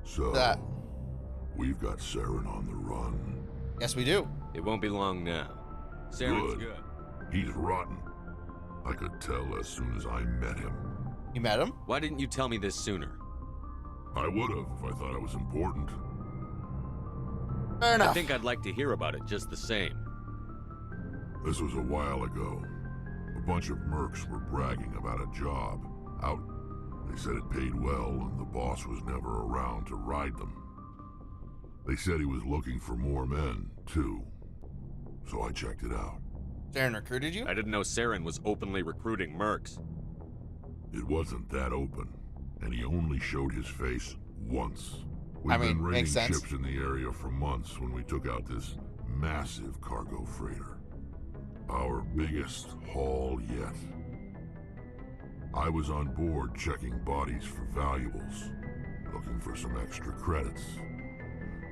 So, that. we've got Saren on the run. Yes, we do. It won't be long now. Saren's good. He's rotten. I could tell as soon as I met him. You met him? Why didn't you tell me this sooner? I would have if I thought I was important. Fair enough. I think I'd like to hear about it just the same. This was a while ago. A bunch of mercs were bragging about a job out. They said it paid well and the boss was never around to ride them. They said he was looking for more men, too. So I checked it out. Saren recruited you? I didn't know Saren was openly recruiting mercs. It wasn't that open, and he only showed his face once. We've been raiding makes sense. ships in the area for months when we took out this massive cargo freighter. Our biggest haul yet. I was on board checking bodies for valuables, looking for some extra credits.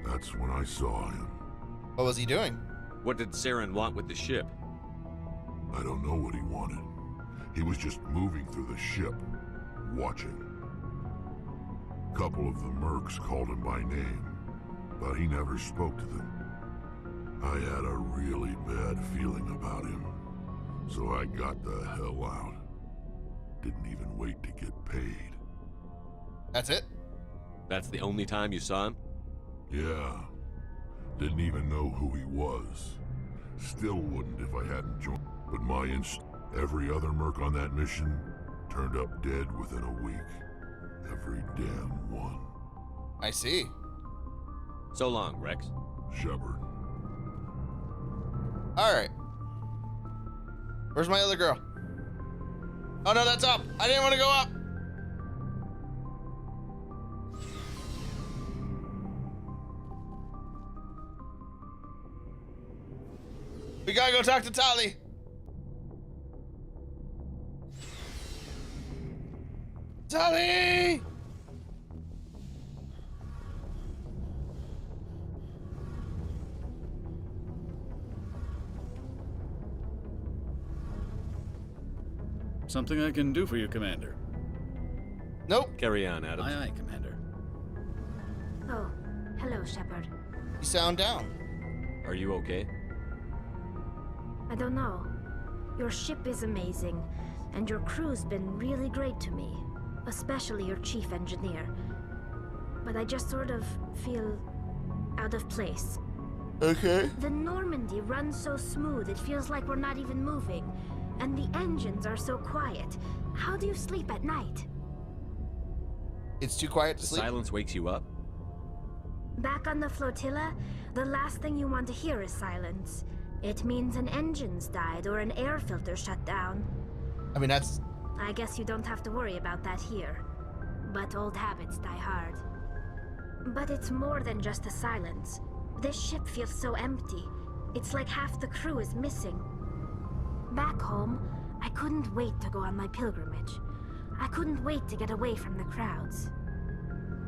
That's when I saw him. What was he doing? What did Saren want with the ship? I don't know what he wanted. He was just moving through the ship, watching. A couple of the mercs called him by name, but he never spoke to them. I had a really bad feeling about him, so I got the hell out. Didn't even wait to get paid. That's it? That's the only time you saw him? Yeah. Didn't even know who he was. Still wouldn't if I hadn't joined. But every other merc on that mission turned up dead within a week. Every damn one. I see. So long, Rex. Shepard. Alright. Where's my other girl? Oh no, that's up. I didn't want to go up. We gotta go talk to Tali. Tali! Something I can do for you, Commander. Nope. Carry on, Adams. Aye, aye, Commander. Oh, hello, Shepard. You sound down. Are you okay? I don't know. Your ship is amazing, and your crew's been really great to me, especially your chief engineer. But I just sort of feel out of place. Okay. The Normandy runs so smooth it feels like we're not even moving, and the engines are so quiet. How do you sleep at night? It's too quiet to The sleep. silence wakes you up? Back on the flotilla, the last thing you want to hear is silence. It means an engine's died or an air filter shut down. I mean, that's... I guess you don't have to worry about that here. But old habits die hard. But it's more than just the silence. This ship feels so empty. It's like half the crew is missing. Back home, I couldn't wait to go on my pilgrimage. I couldn't wait to get away from the crowds.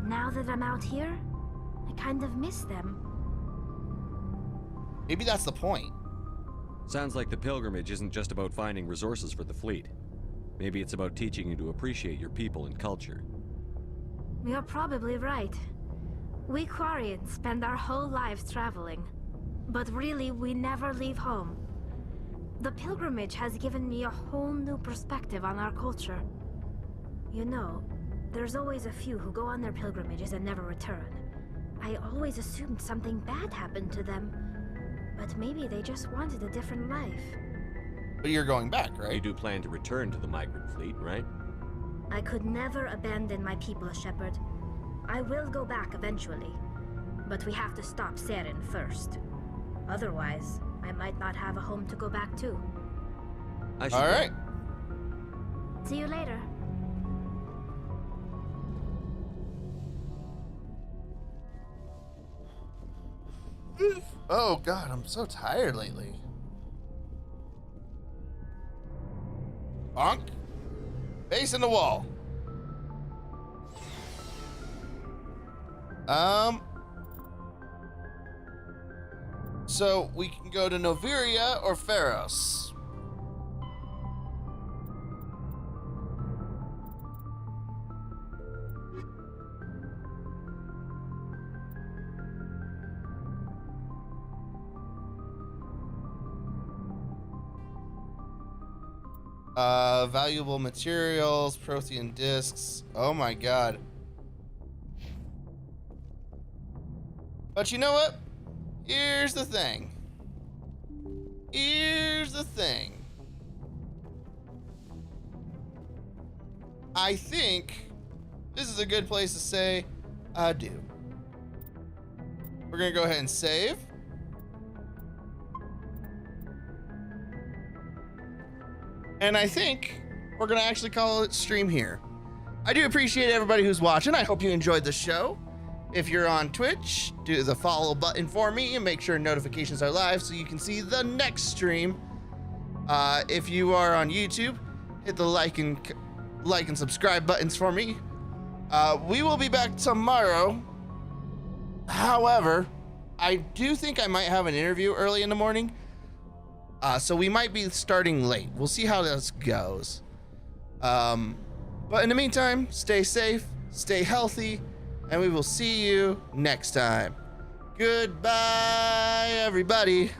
Now that I'm out here, I kind of miss them. Maybe that's the point. Sounds like the pilgrimage isn't just about finding resources for the fleet. Maybe it's about teaching you to appreciate your people and culture. You're probably right. We Quarians spend our whole lives traveling. But really, we never leave home. The pilgrimage has given me a whole new perspective on our culture. You know, there's always a few who go on their pilgrimages and never return. I always assumed something bad happened to them, but maybe they just wanted a different life. But you're going back, right? You do plan to return to the migrant fleet, right? I could never abandon my people, Shepard. I will go back eventually, but we have to stop Saren first. Otherwise, I might not have a home to go back to. All right. See you later. Oh God, I'm so tired lately. Bonk. Face in the wall. So we can go to Noviria or Pharos. Valuable materials, Prothean discs. Oh my God. But you know what? Here's the thing. I think this is a good place to say adieu. We're gonna go ahead and save. And I think we're gonna actually call it stream here. I do appreciate everybody who's watching. I hope you enjoyed the show. If you're on Twitch, do the follow button for me and make sure notifications are live so you can see the next stream. If you are on YouTube, hit the like and subscribe buttons for me. We will be back tomorrow. However, I do think I might have an interview early in the morning. So we might be starting late. We'll see how this goes. But in the meantime, stay safe, stay healthy, and we will see you next time. Goodbye, everybody.